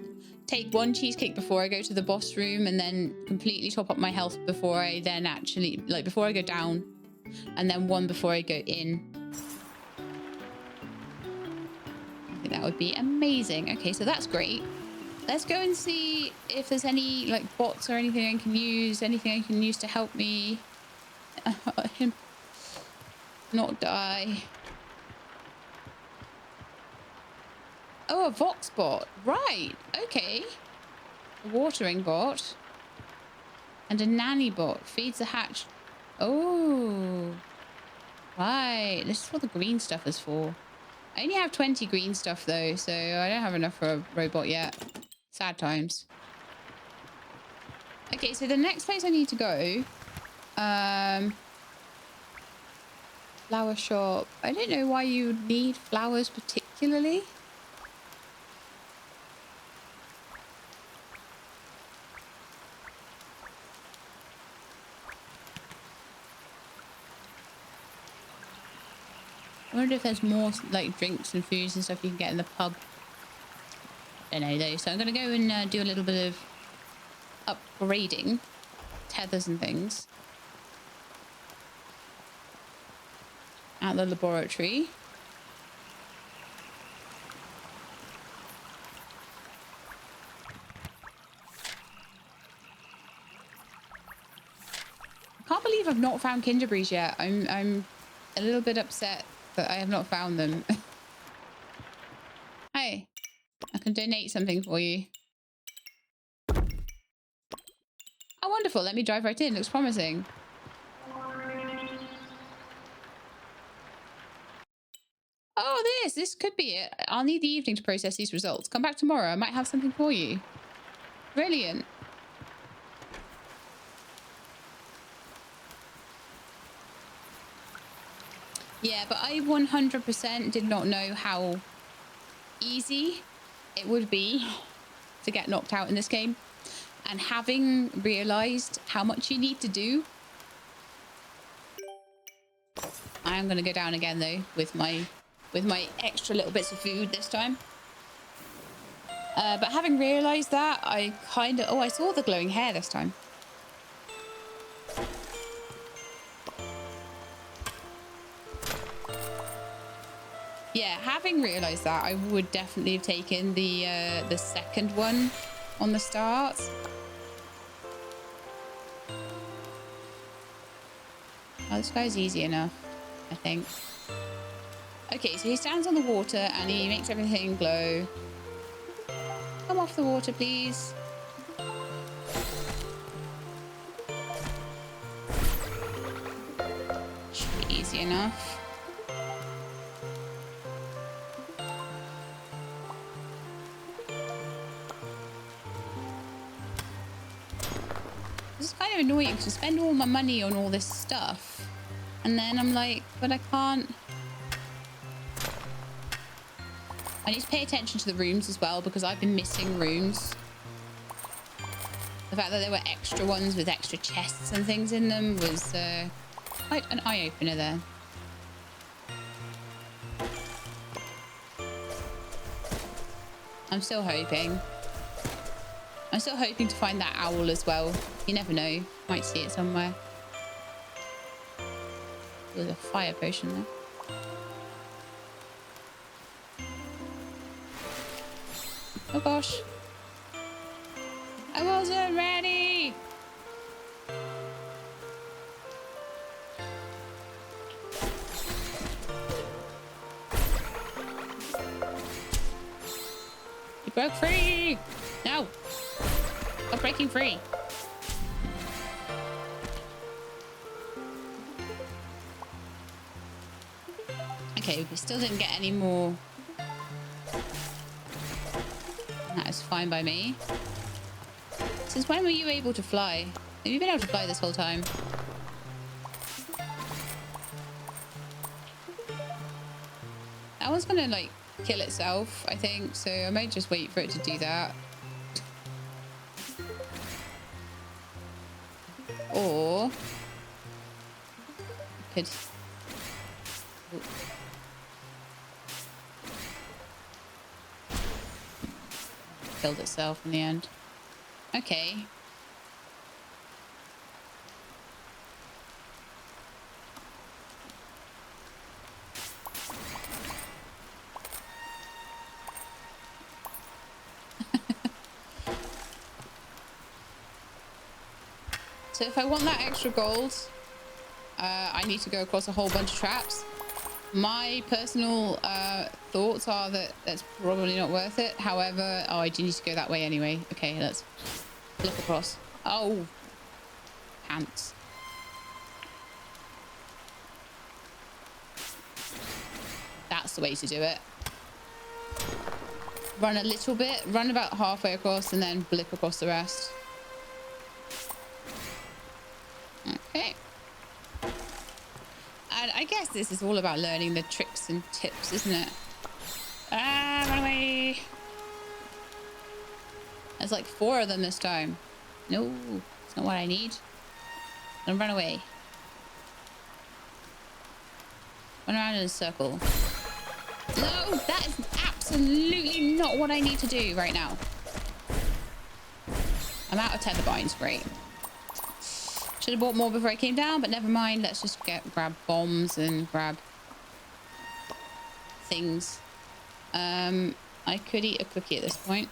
take one cheesecake before I go to the boss room and then completely top up my health before I then actually, like before I go down, and then one before I go in. I think that would be amazing. Okay, so that's great. Let's go and see if there's any like bots or anything I can use, anything I can use to help me not die. Oh, a Vox bot. Right. Okay. A watering bot. And a nanny bot. Feeds the hatch. Oh. Right. This is what the green stuff is for. I only have 20 green stuff, though, so I don't have enough for a robot yet. Sad times. Okay, so the next place I need to go Flower shop. I don't know why you need flowers particularly. I wonder if there's more like drinks and foods and stuff you can get in the pub. I don't know though. So I'm going to go and do a little bit of upgrading. Tethers and things. At the laboratory. I can't believe I've not found kinderberries yet. I'm a little bit upset that I have not found them. Hey, I can donate something for you. Oh, wonderful. Let me drive right in. Looks promising. Oh, this could be it. I'll need the evening to process these results. Come back tomorrow. I might have something for you. Brilliant. Yeah, but I 100% did not know how easy it would be to get knocked out in this game. And having realized how much you need to do, I am going to go down again though with my extra little bits of food this time. But having realized that, I kind of... Oh, I saw the glowing hair this time. Yeah, having realized that, I would definitely have taken the second one on the start. Oh, this guy's easy enough, I think. Okay, so he stands on the water and he makes everything glow. Come off the water, please. Should be easy enough. This is kind of annoying because I spend all my money on all this stuff. And then I'm like, but I can't... I need to pay attention to the rooms as well because I've been missing rooms. The fact that there were extra ones with extra chests and things in them was quite an eye-opener there. I'm still hoping. I'm still hoping to find that owl as well. You never know. Might see it somewhere. There's a fire potion there. Oh gosh. I wasn't ready. You broke free. No. Stop breaking free. Okay, we still didn't get any more. That is fine by me. Since when were you able to fly? Have you been able to fly this whole time? That one's gonna like kill itself, I think, so I might just wait for it to do that. Or could... Ooh. Killed itself in the end. Okay. So if I want that extra gold, I need to go across a whole bunch of traps. My personal thoughts are that that's probably not worth it. However, oh, I do need to go that way anyway. Okay, let's look across. Oh, pants. That's the way to do it. Run a little bit, run about halfway across, and then blip across the rest. Okay. And I guess this is all about learning the tricks and tips, isn't it? Ah, run away. There's like 4 of them this time. No, it's not what I need. Then run away. Run around in a circle. No, that is absolutely not what I need to do right now. I'm out of tether binds. Great. Should have bought more before I came down, but never mind. Let's just grab bombs and grab things. I could eat a cookie at this point.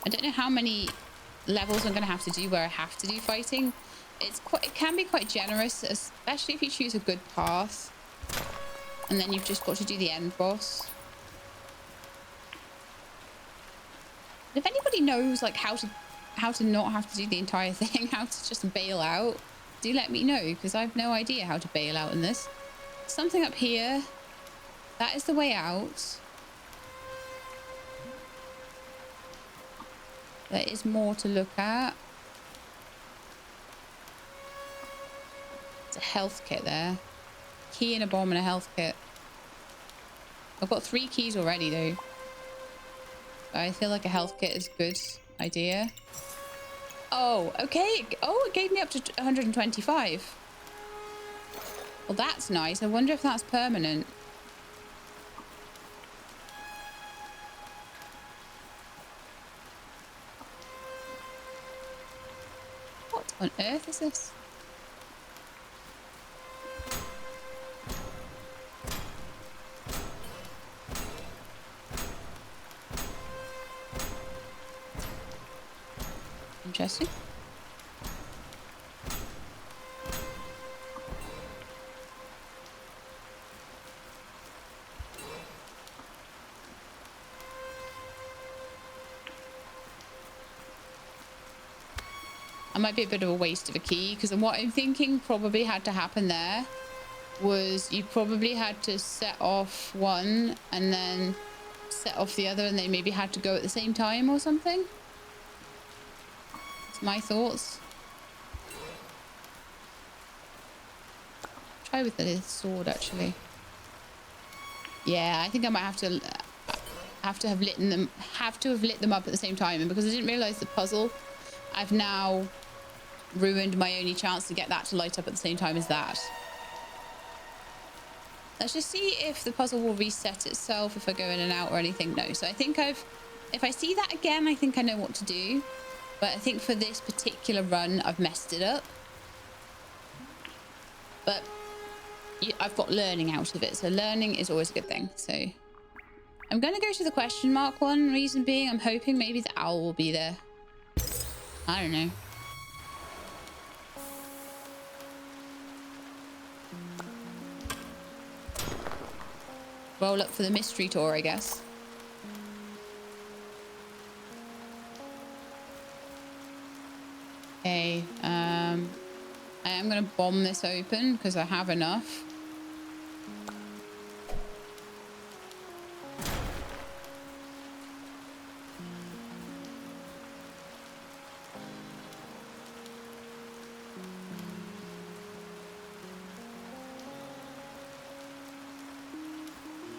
I don't know how many levels I'm going to have to do where I have to do fighting. It can be quite generous, especially if you choose a good path. And then you've just got to do the end boss. If anybody knows like how to not have to do the entire thing, how to just bail out, do let me know, because I've no idea how to bail out in this. Something up here. That is the way out. There is more to look at. It's a health kit there. Key and a bomb and a health kit. I've got 3 keys already though. I feel like a health kit is a good idea. Oh, okay. Oh, it gave me up to 125. Well, that's nice. I wonder if that's permanent. What on earth is this? Interesting. That might be a bit of a waste of a key, because what I'm thinking probably had to happen there was you probably had to set off one and then set off the other, and they maybe had to go at the same time or something. That's my thoughts. Try with the sword actually. Yeah, I think I might have to have lit them up at the same time, and because I didn't realize the puzzle, I've now ruined my only chance to get that to light up at the same time as that. Let's just see if the puzzle will reset itself if I go in and out or anything. No, so I think if I see that again, I think I know what to do, but I think for this particular run I've messed it up. But I've got learning out of it, so learning is always a good thing. So I'm going to go to the question mark one, reason being I'm hoping maybe the owl will be there. I don't know. Roll up for the mystery tour, I guess. Okay, I am going to bomb this open because I have enough.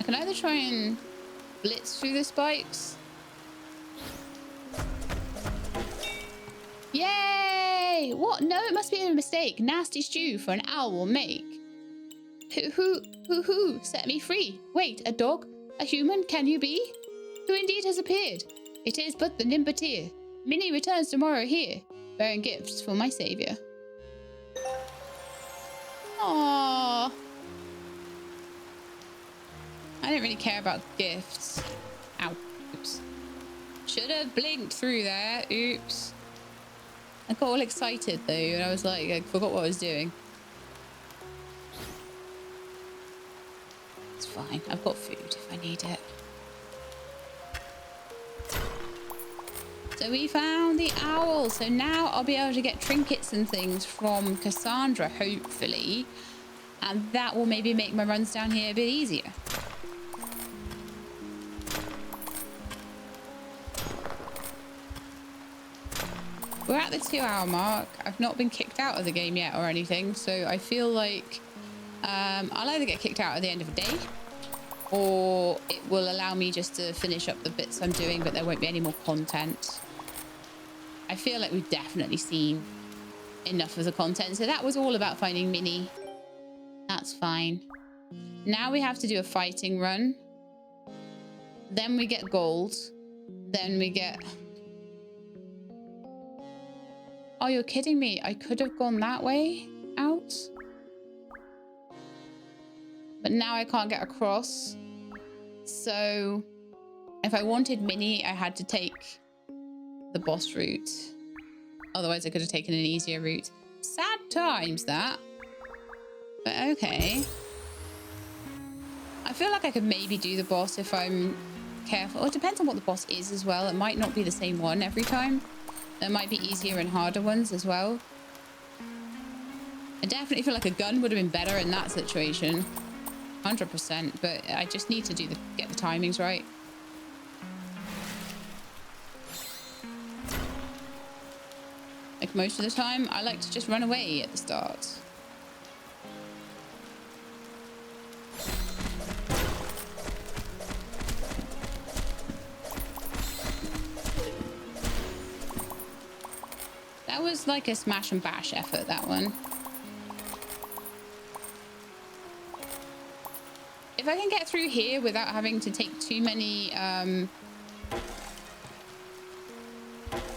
I can either try and blitz through the spikes. Yay! What? No, it must be a mistake. Nasty stew for an owl will make. Who set me free? Wait, a dog? A human? Can you be? Who indeed has appeared? It is but the Nimbit. Minnie returns tomorrow here, bearing gifts for my savior. Aww. I don't really care about gifts. Ow. Oops. Should have blinked through there. Oops. I got all excited though, and I was like, I forgot what I was doing. It's fine. I've got food if I need it. So we found the owl. So now I'll be able to get trinkets and things from Cassandra, hopefully. And that will maybe make my runs down here a bit easier. We're at the 2-hour mark. I've not been kicked out of the game yet or anything, so I feel like I'll either get kicked out at the end of the day, or it will allow me just to finish up the bits I'm doing, but there won't be any more content. I feel like we've definitely seen enough of the content, so that was all about finding Minnie. That's fine. Now we have to do a fighting run. Then we get gold. Then we get... Oh, you're kidding me. I could have gone that way out. But now I can't get across. So if I wanted Minnie, I had to take the boss route. Otherwise, I could have taken an easier route. Sad times, that. But okay. I feel like I could maybe do the boss if I'm careful. It depends on what the boss is as well. It might not be the same one every time. There might be easier and harder ones as well. I definitely feel like a gun would have been better in that situation. 100%. But I just need to get the timings right. Like most of the time, I like to just run away at the start. That was like a smash and bash effort, that one. If I can get through here without having to take too many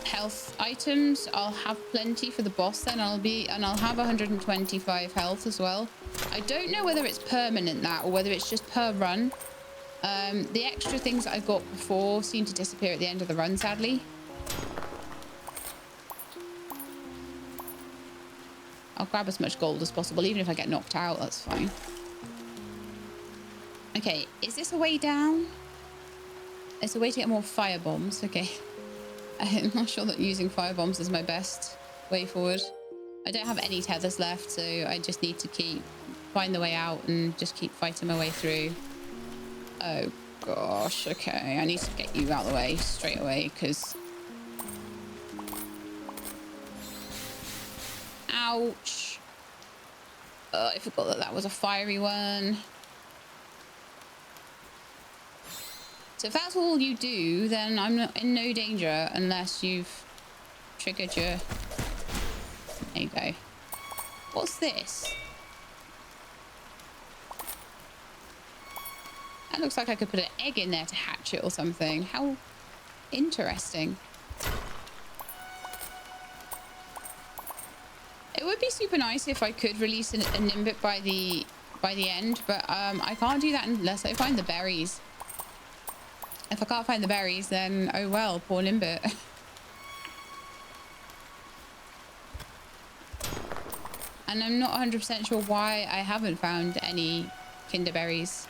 health items, I'll have plenty for the boss then. I'll have 125 health as well. I don't know whether it's permanent that or whether it's just per run. The extra things that I got before seem to disappear at the end of the run, sadly. I'll grab as much gold as possible, even if I get knocked out, that's fine. Okay, is this a way down? It's a way to get more fire bombs. Okay. I'm not sure that using fire bombs is my best way forward. I don't have any tethers left, so I just need to find the way out and just keep fighting my way through. Oh gosh, okay. I need to get you out of the way straight away, because... Ouch. I forgot that that was a fiery one. So if that's all you do, then I'm not in no danger unless you've triggered your... There you go. What's this? That looks like I could put an egg in there to hatch it or something. How interesting. It would be super nice if I could release a Nimbit by the end, but I can't do that unless I find the berries. If I can't find the berries, then oh well, poor Nimbit. And I'm not 100% sure why I haven't found any kinderberries.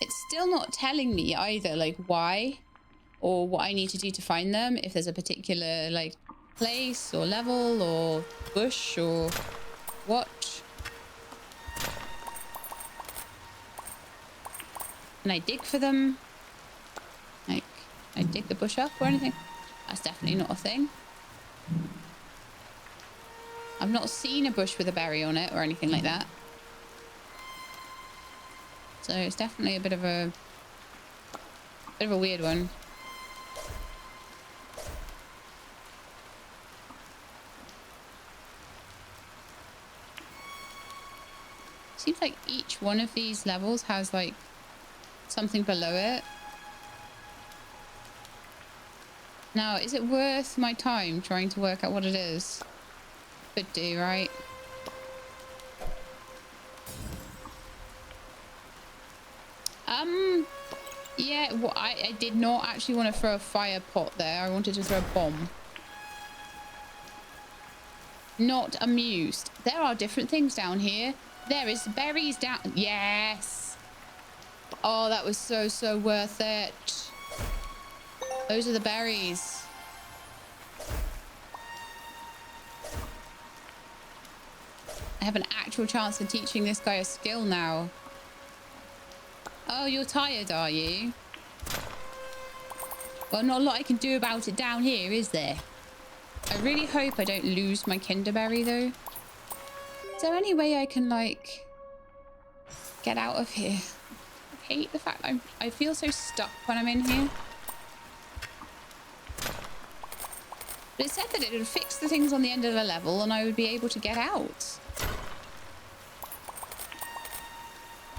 It's still not telling me either, like why or what I need to do to find them. If there's a particular like place or level or bush or what. Can I dig for them? Like, can I dig the bush up or anything? That's definitely not a thing. I've not seen a bush with a berry on it or anything like that. So it's definitely a bit of a weird one. Seems like each one of these levels has like something below it. Now, is it worth my time trying to work out what it is? Could do, right? Yeah, well, I did not actually want to throw a fire pot there. I wanted to throw a bomb. Not amused. There are different things down here. There is berries down... Yes! Oh, that was so worth it. Those are the berries. I have an actual chance of teaching this guy a skill now. Oh, you're tired, are you? Well, not a lot I can do about it down here, is there? I really hope I don't lose my Kinderberry, though. Is there any way I can, like, get out of here? I hate the fact I feel so stuck when I'm in here. But it said that it would fix the things on the end of the level and I would be able to get out.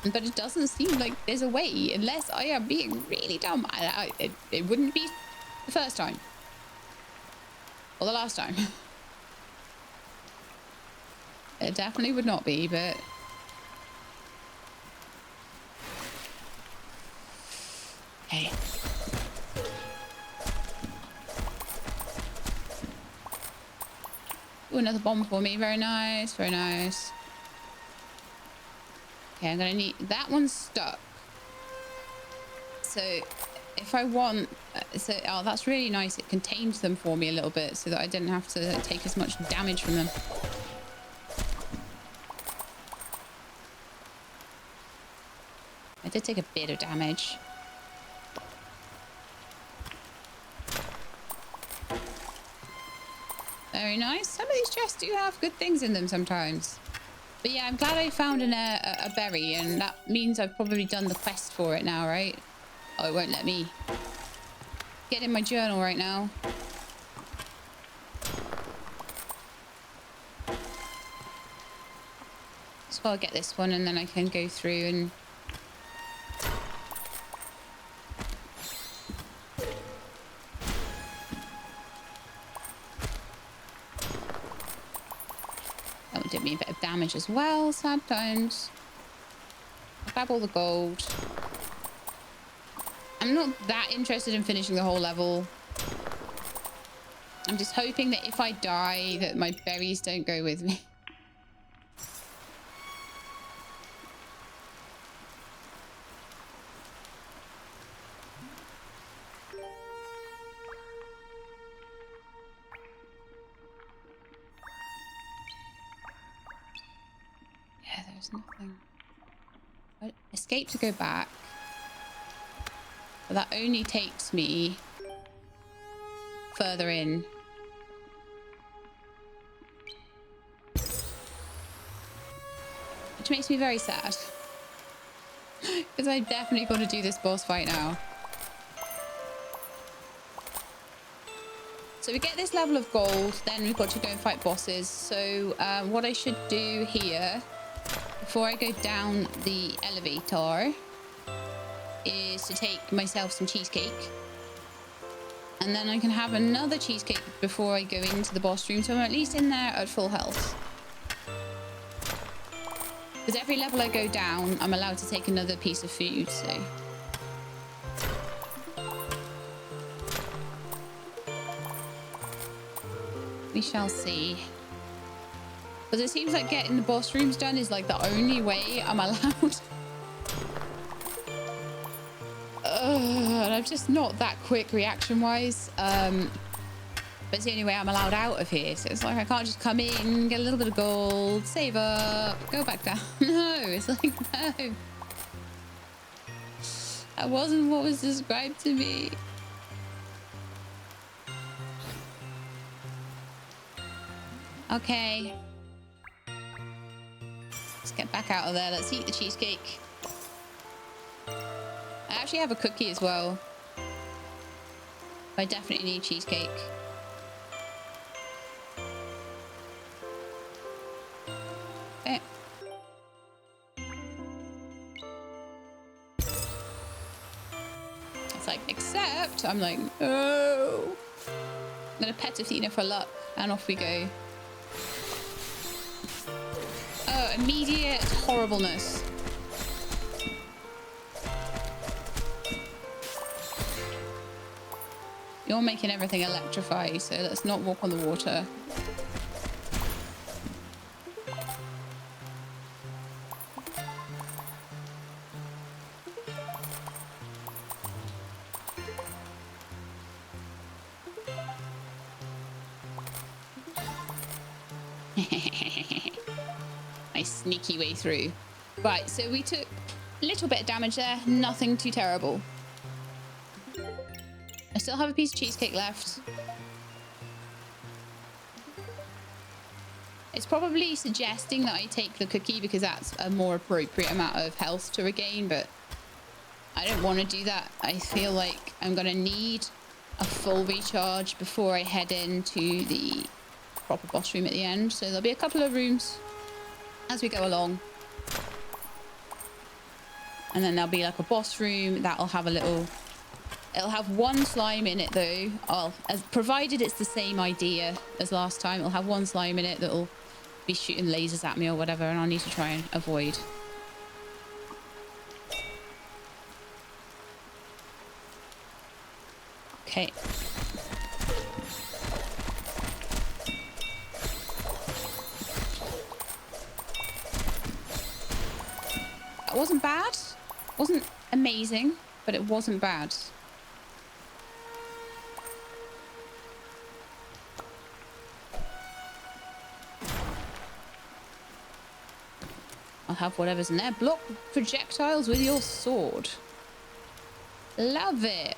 But it doesn't seem like there's a way, unless I am being really dumb. It wouldn't be the first time. Or the last time. It definitely would not be, but... Hey. Ooh, another bomb for me. Very nice, very nice. Okay, I'm gonna need... That one's stuck. So, if I want... oh, that's really nice. It contained them for me a little bit so that I didn't have to take as much damage from them. I did take a bit of damage. Very nice. Some of these chests do have good things in them sometimes. But yeah, I'm glad I found a berry, and that means I've probably done the quest for it now, right? Oh, it won't let me get in my journal right now. So I'll get this one, and then I can go through and... That one did me a bit of damage as well, sad times. I'll grab all the gold. I'm not that interested in finishing the whole level. I'm just hoping that if I die, that my berries don't go with me. Yeah, there's nothing. I escape to go back. But that only takes me further in. Which makes me very sad. Because I definitely got to do this boss fight now. So we get this level of gold, then we've got to go and fight bosses. So what I should do here, before I go down the elevator, is to take myself some cheesecake. And then I can have another cheesecake before I go into the boss room, so I'm at least in there at full health. Because every level I go down, I'm allowed to take another piece of food, so... we shall see. Because it seems like getting the boss rooms done is like the only way I'm allowed. And I'm just not that quick reaction-wise. But it's the only way I'm allowed out of here. So it's like I can't just come in, get a little bit of gold, save up, go back down. No, it's like, no. That wasn't what was described to me. Okay. Let's get back out of there. Let's eat the cheesecake. I actually have a cookie as well. I definitely need cheesecake. Okay. It's like, except I'm like, no. I'm gonna pet Athena for luck, and off we go. Oh, immediate horribleness. You're making everything electrify, so let's not walk on the water. Nice sneaky way through. Right, so we took a little bit of damage there, nothing too terrible. still have a piece of cheesecake left. It's probably suggesting that I take the cookie because that's a more appropriate amount of health to regain, but I don't want to do that. I feel like I'm going to need a full recharge before I head into the proper boss room at the end. So there'll be a couple of rooms as we go along. And then there'll be like a boss room that'll have a little... It'll have one slime in it though. Provided it's the same idea as last time, it'll have one slime in it that'll be shooting lasers at me or whatever, and I'll need to try and avoid. Okay. That wasn't bad. Wasn't amazing, but it wasn't bad. I'll have whatever's in there. Block projectiles with your sword. Love it.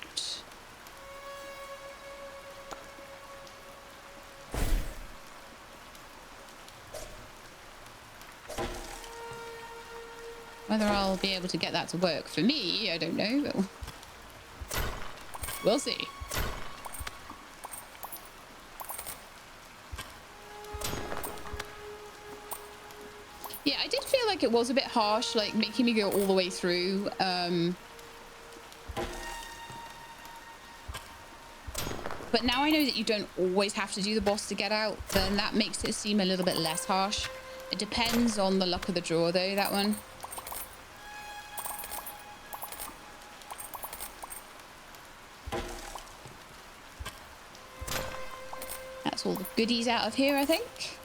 Whether I'll be able to get that to work for me, I don't know, but we'll see. Yeah, I did feel like it was a bit harsh, like making me go all the way through. But now I know that you don't always have to do the boss to get out, then that makes it seem a little bit less harsh. It depends on the luck of the draw though, that one. That's all the goodies out of here, I think.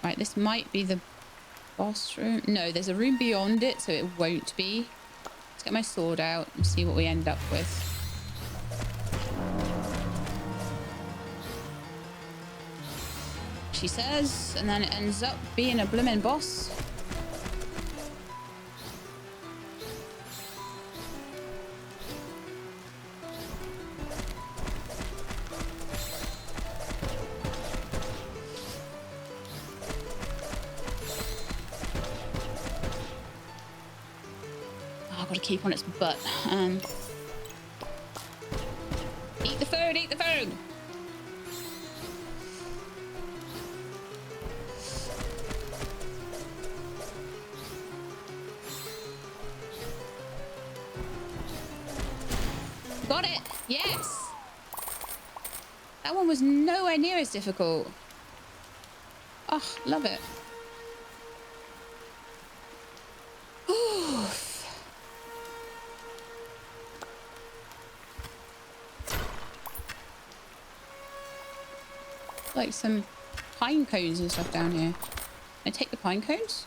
Right, this might be the boss room. No, there's a room beyond it, so it won't be. Let's get my sword out and see what we end up with. She says, and then it ends up being a blooming boss. Keep on its butt. Eat the food, eat the food. Got it. Yes. That one was nowhere near as difficult. Oh, love it. Like some pine cones and stuff down here. Can I take the pine cones?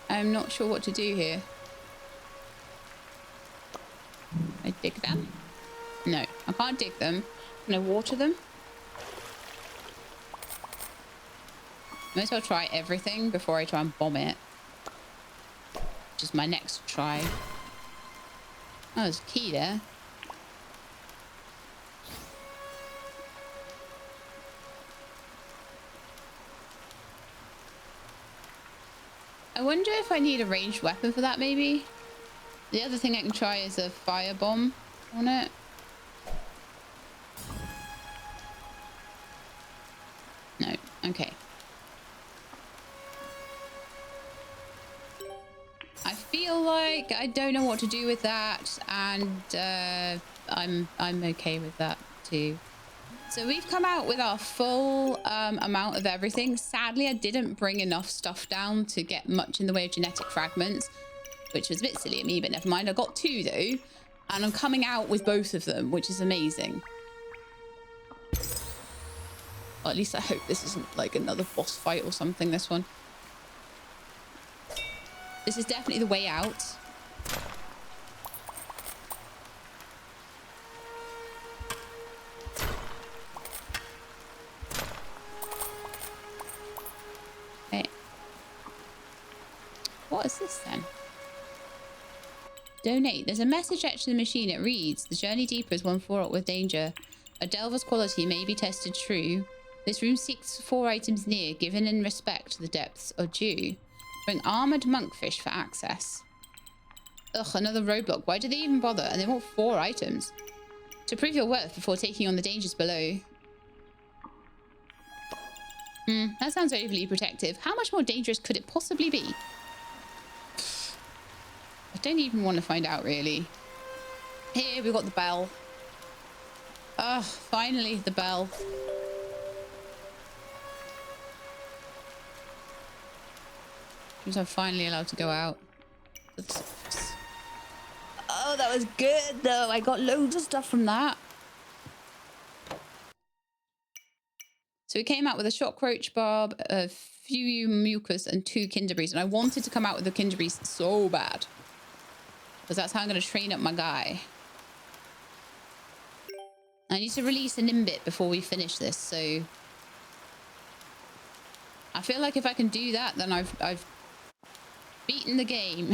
I'm not sure what to do here. Can I dig them? No, I can't dig them. Can I water them? Might as well try everything before I try and bomb it. Which is my next try. Oh, there's a key there. I wonder if I need a ranged weapon for that, maybe? The other thing I can try is a firebomb on it. No, okay. I feel like I don't know what to do with that, and I'm okay with that too. So we've come out with our full amount of everything. Sadly, I didn't bring enough stuff down to get much in the way of genetic fragments, which was a bit silly of me, but never mind. I got 2 though, and I'm coming out with both of them, which is amazing. Or at least I hope this isn't like another boss fight or something, this one. This is definitely the way out. What is this then? Donate. There's a message etched in the machine. It reads, the journey deeper is one fraught with danger. A delver's quality may be tested true. This room seeks 4 items near, given in respect to the depths are due. Bring armored monkfish for access. Ugh, another roadblock. Why do they even bother? And they want 4 items. To prove your worth before taking on the dangers below. That sounds overly protective. How much more dangerous could it possibly be? I don't even want to find out, really. Here, we've got the bell. Ugh, finally, the bell. Means I'm finally allowed to go out. Oh, that was good, though. I got loads of stuff from that. So we came out with a shot roach barb, a few mucus, and 2 kinderberries. And I wanted to come out with the kinderberries so bad. Because that's how I'm going to train up my guy. I need to release a Nimbit before we finish this, so... I feel like if I can do that, then I've beaten the game.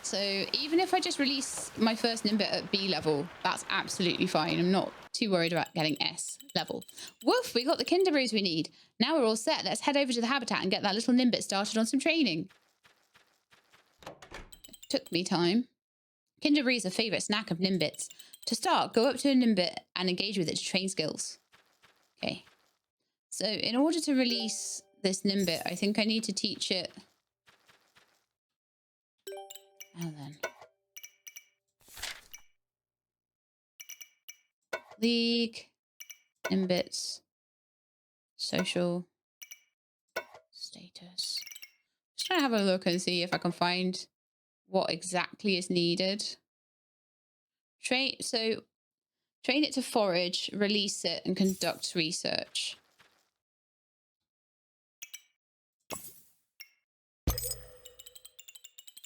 So even if I just release my first Nimbit at B level, that's absolutely fine. I'm not too worried about getting S level. Woof, we got the kinderberries we need. Now we're all set. Let's head over to the habitat and get that little Nimbit started on some training. Took me time. Kinderberry is a favourite snack of Nimbits. To start, go up to a Nimbit and engage with it to train skills. Okay. So in order to release this Nimbit, I think I need to teach it... How then? League, Nimbits, social, status. Just trying to have a look and see if I can find what exactly is needed. Train it to forage, release it, and conduct research.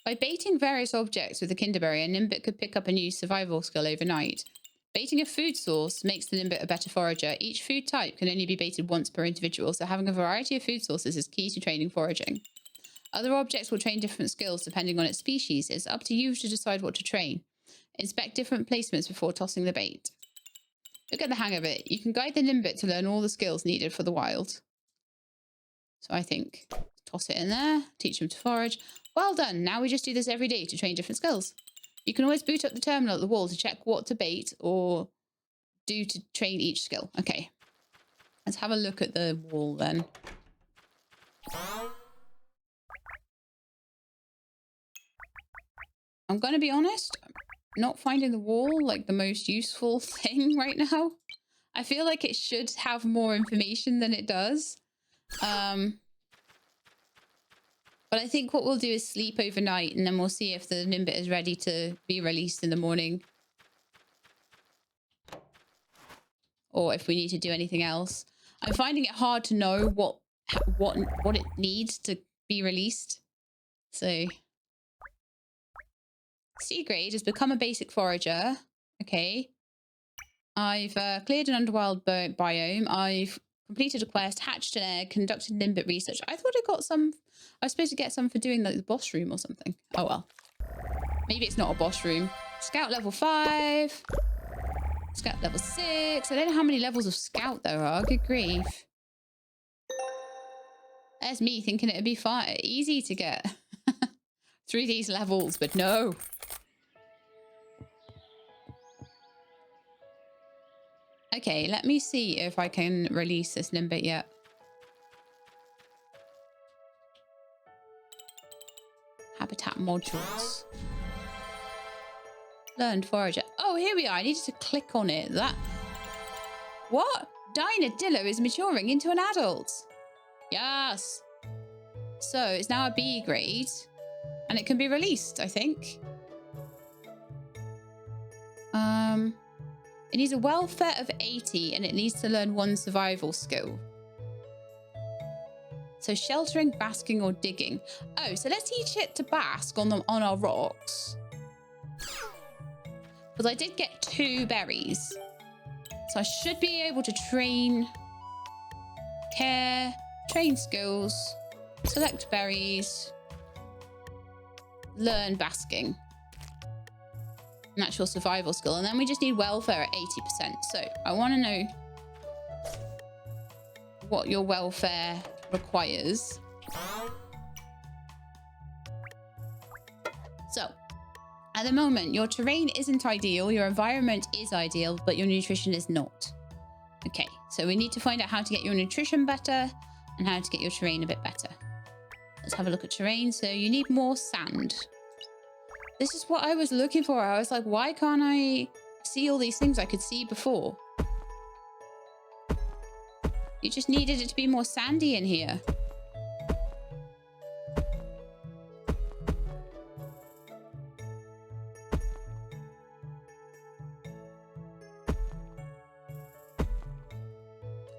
By baiting various objects with a kinderberry, a Nimbit could pick up a new survival skill overnight. Baiting a food source makes the Nimbit a better forager. Each food type can only be baited once per individual, so having a variety of food sources is key to training foraging. Other objects will train different skills depending on its species. It's up to you to decide what to train. Inspect different placements before tossing the bait. You'll get the hang of it. You can guide the Nimbit to learn all the skills needed for the wild. So I think toss it in there, teach them to forage. Well done. Now we just do this every day to train different skills. You can always boot up the terminal at the wall to check what to bait or do to train each skill. Okay. Let's have a look at the wall then. I'm going to be honest, I'm not finding the wall like the most useful thing right now. I feel like it should have more information than it does. But I think what we'll do is sleep overnight and then we'll see if the Nimbit is ready to be released in the morning. Or if we need to do anything else. I'm finding it hard to know what it needs to be released. So C grade has become a basic forager. Okay. I've cleared an Underworld biome. I've completed a quest, hatched an egg, conducted Nimbit research. I thought I got some... I was supposed to get some for doing like the boss room or something. Oh well. Maybe it's not a boss room. Scout level 5. Scout level 6. I don't know how many levels of scout there are. Good grief. There's me thinking it'd be easy to get through these levels, but no. Okay, let me see if I can release this Nimbit yet. Habitat modules. Learned forager. Oh, here we are. I needed to click on it. That... What? Dinadillo is maturing into an adult. Yes. So it's now a B grade. And it can be released, I think. It needs a welfare of 80 and it needs to learn 1 survival skill. So sheltering, basking, or digging. Oh, so let's teach it to bask on our rocks. Because I did get 2 berries. So I should be able to train care, train skills, select berries. learn basking. Natural survival skill. And then we just need welfare at 80%. So I want to know what your welfare requires. So at the moment, your terrain isn't ideal, your environment is ideal, but your nutrition is not. Okay, so we need to find out how to get your nutrition better and how to get your terrain a bit better. Let's have a look at terrain. So you need more sand. This is what I was looking for. I was like, why can't I see all these things I could see before? You just needed it to be more sandy in here.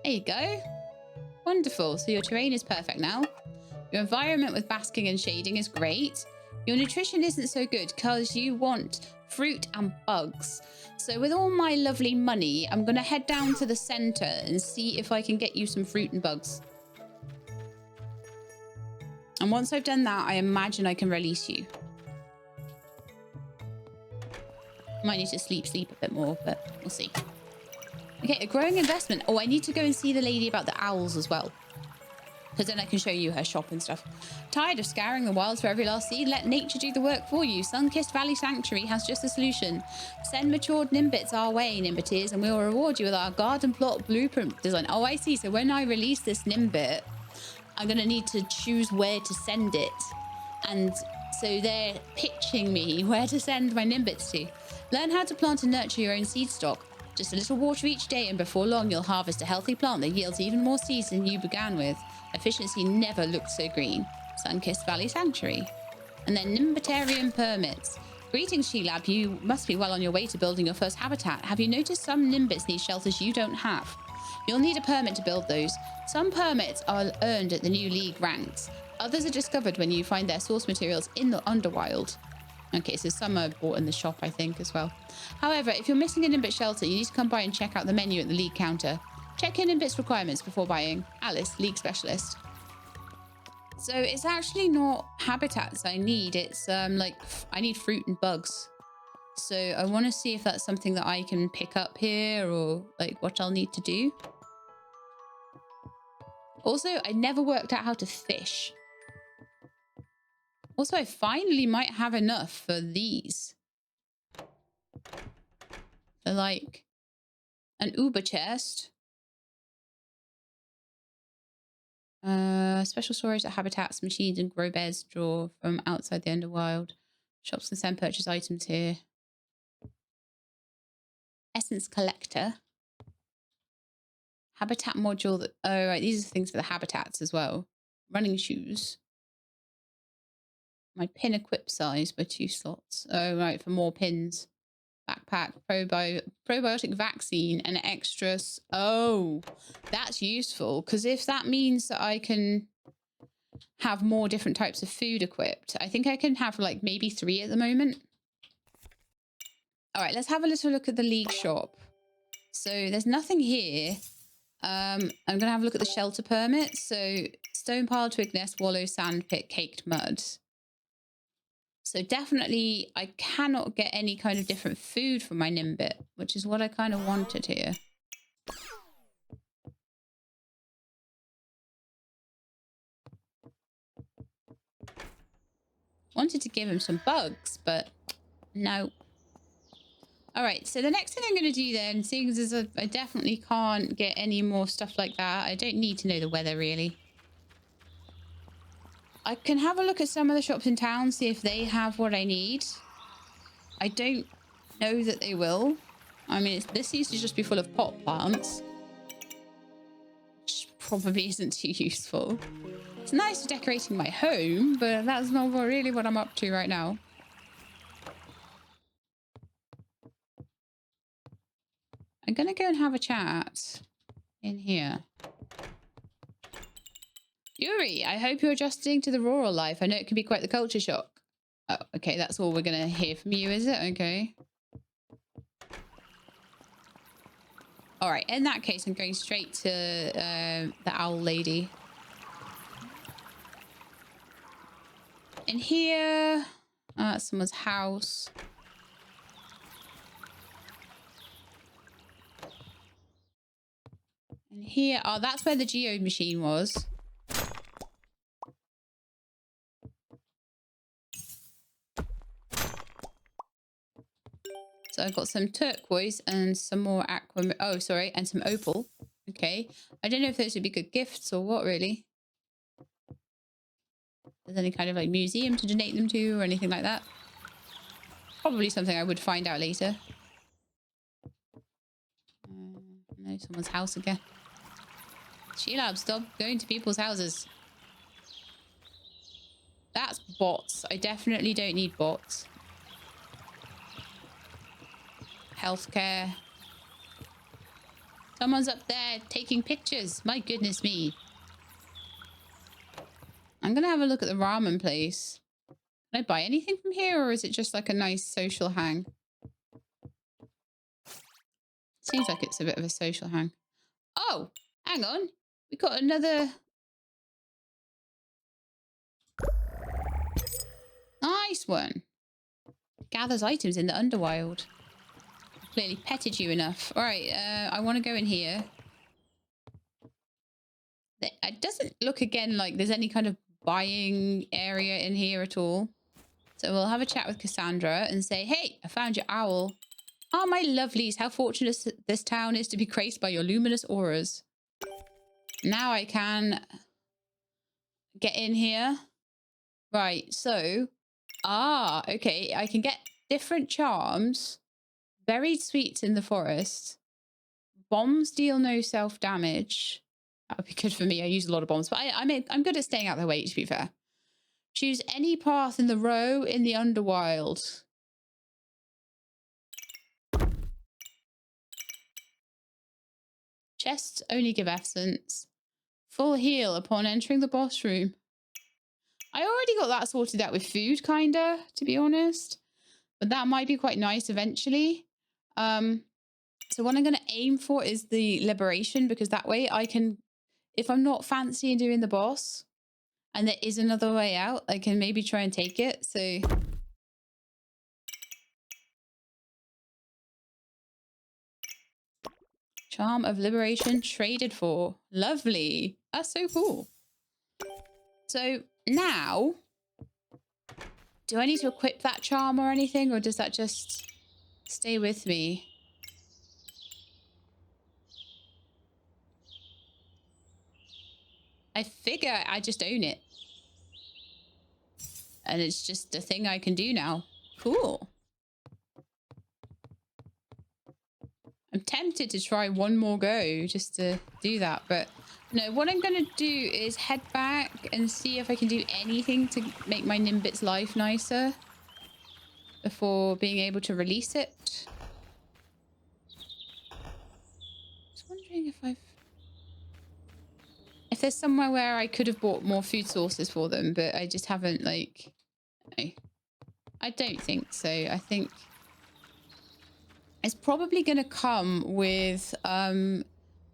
There you go. Wonderful. So your terrain is perfect now. Your environment with basking and shading is great. Your nutrition isn't so good because you want fruit and bugs. So with all my lovely money, I'm going to head down to the center and see if I can get you some fruit and bugs. And once I've done that, I imagine I can release you. Might need to sleep a bit more, but we'll see. Okay, a growing investment. Oh, I need to go and see the lady about the owls as well, because then I can show you her shop and stuff. Tired of scouring the wilds for every last seed? Let nature do the work for you. Sun-kissed Valley Sanctuary has just a solution. Send matured Nimbits our way, Nimbiteers, and we will reward you with our garden plot blueprint design. Oh, I see. So when I release this Nimbit, I'm going to need to choose where to send it. And so they're pitching me where to send my Nimbits to. Learn how to plant and nurture your own seed stock. Just a little water each day, and before long, you'll harvest a healthy plant that yields even more seeds than you began with. Efficiency never looked so green. Sun-kissed Valley Sanctuary. And then Nimbitarian permits. Greetings, She-Lab. You must be well on your way to building your first habitat. Have you noticed some Nimbits need shelters you don't have? You'll need a permit to build those. Some permits are earned at the new league ranks. Others are discovered when you find their source materials in the Underwild. Okay, so some are bought in the shop, I think, as well. However, if you're missing a Nimbit shelter, you need to come by and check out the menu at the league counter. Check your Nimbit's requirements before buying. Alice, league specialist. So it's actually not habitats I need. It's like I need fruit and bugs. So I want to see if that's something that I can pick up here, or like what I'll need to do. Also, I never worked out how to fish. Also, I finally might have enough for these. For like an Uber chest. Special storage at habitats, machines, and grow beds draw from outside the Underwild. Shops can send purchase items here. Essence collector. Habitat module that, oh right, these are things for the habitats as well. Running shoes. My pin equip size by 2 slots. Oh right, for more pins. Backpack, probiotic vaccine, and extras. Oh, that's useful, because if that means that I can have more different types of food equipped, I think I can have like maybe 3 at the moment. All right, let's have a little look at the league shop. So there's nothing here. I'm going to have a look at the shelter permits. So stone pile, twig nest, wallow, sand pit, caked mud. So definitely I cannot get any kind of different food from my Nimbit, which is what I kind of wanted here. Wanted to give him some bugs, but no. All right, so the next thing I'm going to do then, seeing as I definitely can't get any more stuff like that, I don't need to know the weather really. I can have a look at some of the shops in town, see if they have what I need. I don't know that they will. I mean, this seems to just be full of pot plants, which probably isn't too useful. It's nice for decorating my home, but that's not really what I'm up to right now. I'm going to go and have a chat in here. Yuri, I hope you're adjusting to the rural life. I know it can be quite the culture shock. Oh, okay, that's all we're going to hear from you, is it? Okay. All right, in that case, I'm going straight to the owl lady. In here, Someone's house. And here, oh, that's where the geode machine was. So I've got some turquoise and some more aqua. Oh, sorry, and some opal. Okay. I don't know if those would be good gifts or what, really. There's any kind of like museum to donate them to or anything like that. Probably something I would find out later. No, someone's house again. Sheila, stop going to people's houses. That's bots. I definitely don't need bots. Healthcare. Someone's up there taking pictures. My goodness me. I'm going to have a look at the ramen place. Can I buy anything from here, or is it just like a nice social hang? Seems like it's a bit of a social hang. Oh, hang on. We got another... Nice one. Gathers items in the Underwild. Clearly petted you enough. All right, I want to go in here. It doesn't look again like there's any kind of buying area in here at all. So we'll have a chat with Cassandra and say, hey, I found your owl. Ah, my lovelies, how fortunate this town is to be graced by your luminous auras. Now I can get in here. Right, so... Ah, okay, I can get different charms. Buried sweets in the forest. Bombs deal no self-damage. That would be good for me. I use a lot of bombs, but I'm good at staying out of their way, to be fair. Choose any path in the row in the Underwild. Chests only give essence. Full heal upon entering the boss room. I already got that sorted out with food, kinda, to be honest. But that might be quite nice eventually. So what I'm going to aim for is the liberation, because that way I can, if I'm not fancying doing the boss and there is another way out, I can maybe try and take it. So charm of liberation traded for. Lovely. That's so cool. So now, do I need to equip that charm or anything, or does that just stay with me? I figure I just own it. And it's just a thing I can do now. Cool. I'm tempted to try one more go just to do that. But no, what I'm going to do is head back and see if I can do anything to make my Nimbit's life nicer before being able to release it. Just wondering if there's somewhere where I could have bought more food sources for them, but I just haven't, like... No, I don't think so. I think it's probably going to come with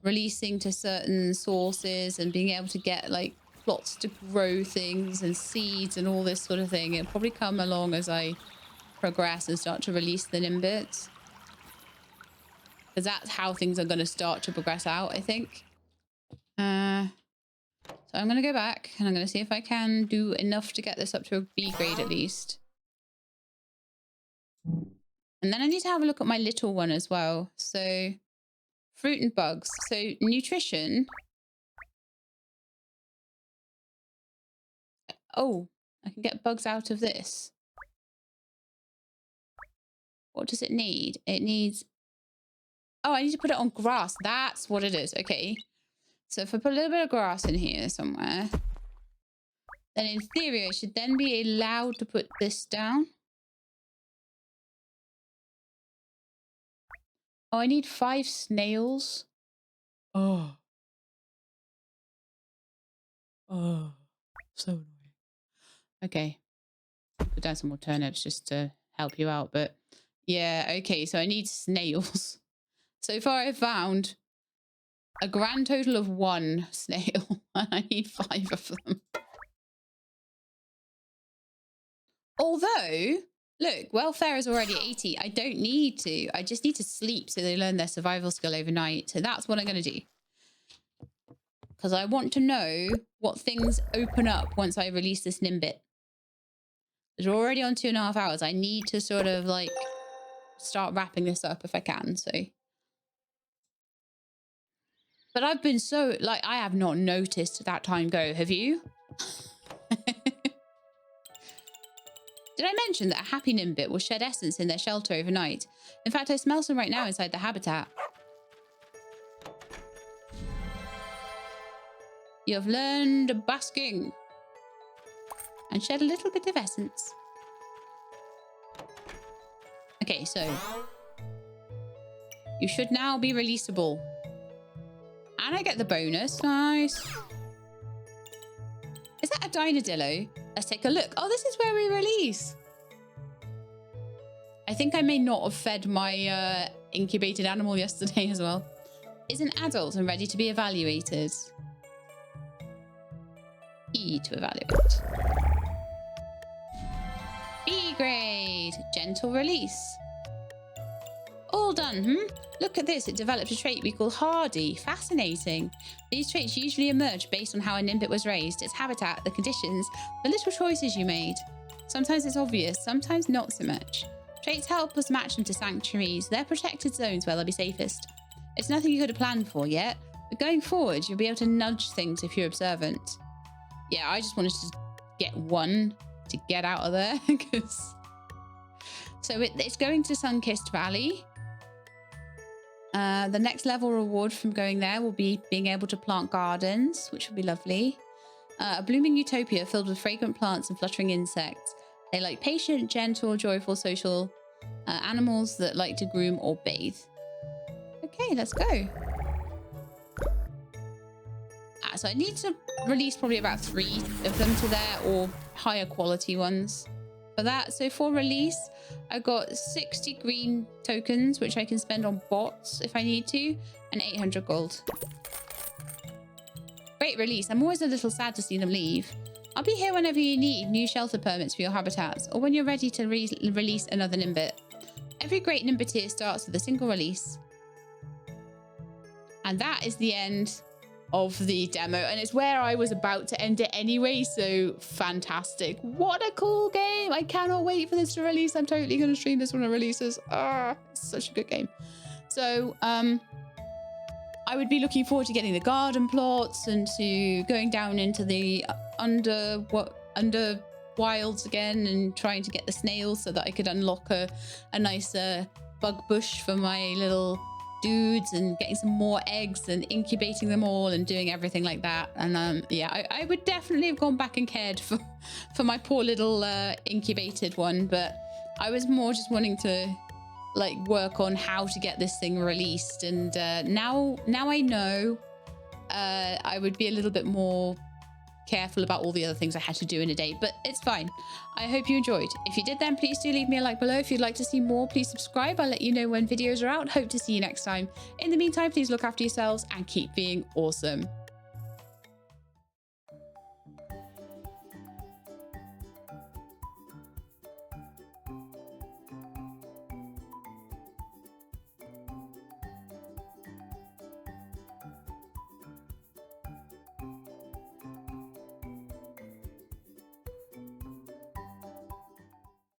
releasing to certain sources and being able to get like plots to grow things and seeds and all this sort of thing. It'll probably come along as I progress and start to release the Nimbits, because that's how things are going to start to progress out, I think. So I'm going to go back and I'm going to see if I can do enough to get this up to a B grade at least. And then I need to have a look at my little one as well. So fruit and bugs. So nutrition. Oh, I can get bugs out of this. What does it need? It needs... Oh, I need to put it on grass. That's what it is. Okay. So if I put a little bit of grass in here somewhere, then in theory, I should then be allowed to put this down. Oh, I need 5 snails. Oh. Oh. So annoying. Okay. Put down some more turnips just to help you out. But yeah, okay. So I need snails. So far I've found a grand total of 1 snail. And I need 5 of them. Although, look, welfare is already 80. I don't need to. I just need to sleep so they learn their survival skill overnight. So that's what I'm going to do. Because I want to know what things open up once I release this Nimbit. We're already on 2.5 hours. I need to sort of like start wrapping this up if I can. So, but I've been so like, I have not noticed that time go. Have you? Did I mention that a happy Nimbit will shed essence in their shelter overnight? In fact, I smell some right now inside the habitat. You have learned basking and shed a little bit of essence. Okay, so you should now be releasable. And I get the bonus. Nice. Is that a Dynadillo? Let's take a look. Oh, this is where we release. I think I may not have fed my incubated animal yesterday as well. Is an adult and ready to be evaluated. E to evaluate. B grade. Gentle release. All done, Look at this. It developed a trait we call hardy. Fascinating. These traits usually emerge based on how a Nimbit was raised, its habitat, the conditions, the little choices you made. Sometimes it's obvious, sometimes not so much. Traits help us match them to sanctuaries. They're protected zones where they'll be safest. It's nothing you could have planned for yet, but going forward, you'll be able to nudge things if you're observant. Yeah, I just wanted to get one to get out of there. So it's going to Sunkissed Valley. The next level reward from going there will be being able to plant gardens, which will be lovely. A blooming utopia filled with fragrant plants and fluttering insects. They like patient, gentle, joyful, social animals that like to groom or bathe. Okay, let's go. So I need to release probably about 3 of them to there, or higher quality ones for that. So for release, I got 60 green tokens, which I can spend on bots if I need to, and 800 gold. Great release. I'm always a little sad to see them leave. I'll be here whenever you need new shelter permits for your habitats, or when you're ready to release another Nimbit. Every great Nimbiteer starts with a single release. And that is the end of the demo, and it's where I was about to end it anyway, so fantastic. What a cool game. I cannot wait for this to release. I'm totally going to stream this when it releases. It's such a good game. So I would be looking forward to getting the garden plots and to going down into the Underwilds again and trying to get the snails so that I could unlock a nice bug bush for my little dudes, and getting some more eggs and incubating them all and doing everything like that. And yeah, I would definitely have gone back and cared for my poor little incubated one, but I was more just wanting to like work on how to get this thing released. And now I know I would be a little bit more careful about all the other things I had to do in a day, but it's fine. I hope you enjoyed. If you did, then please do leave me a like below. If you'd like to see more, please subscribe. I'll let you know when videos are out. Hope to see you next time. In the meantime, please look after yourselves and keep being awesome.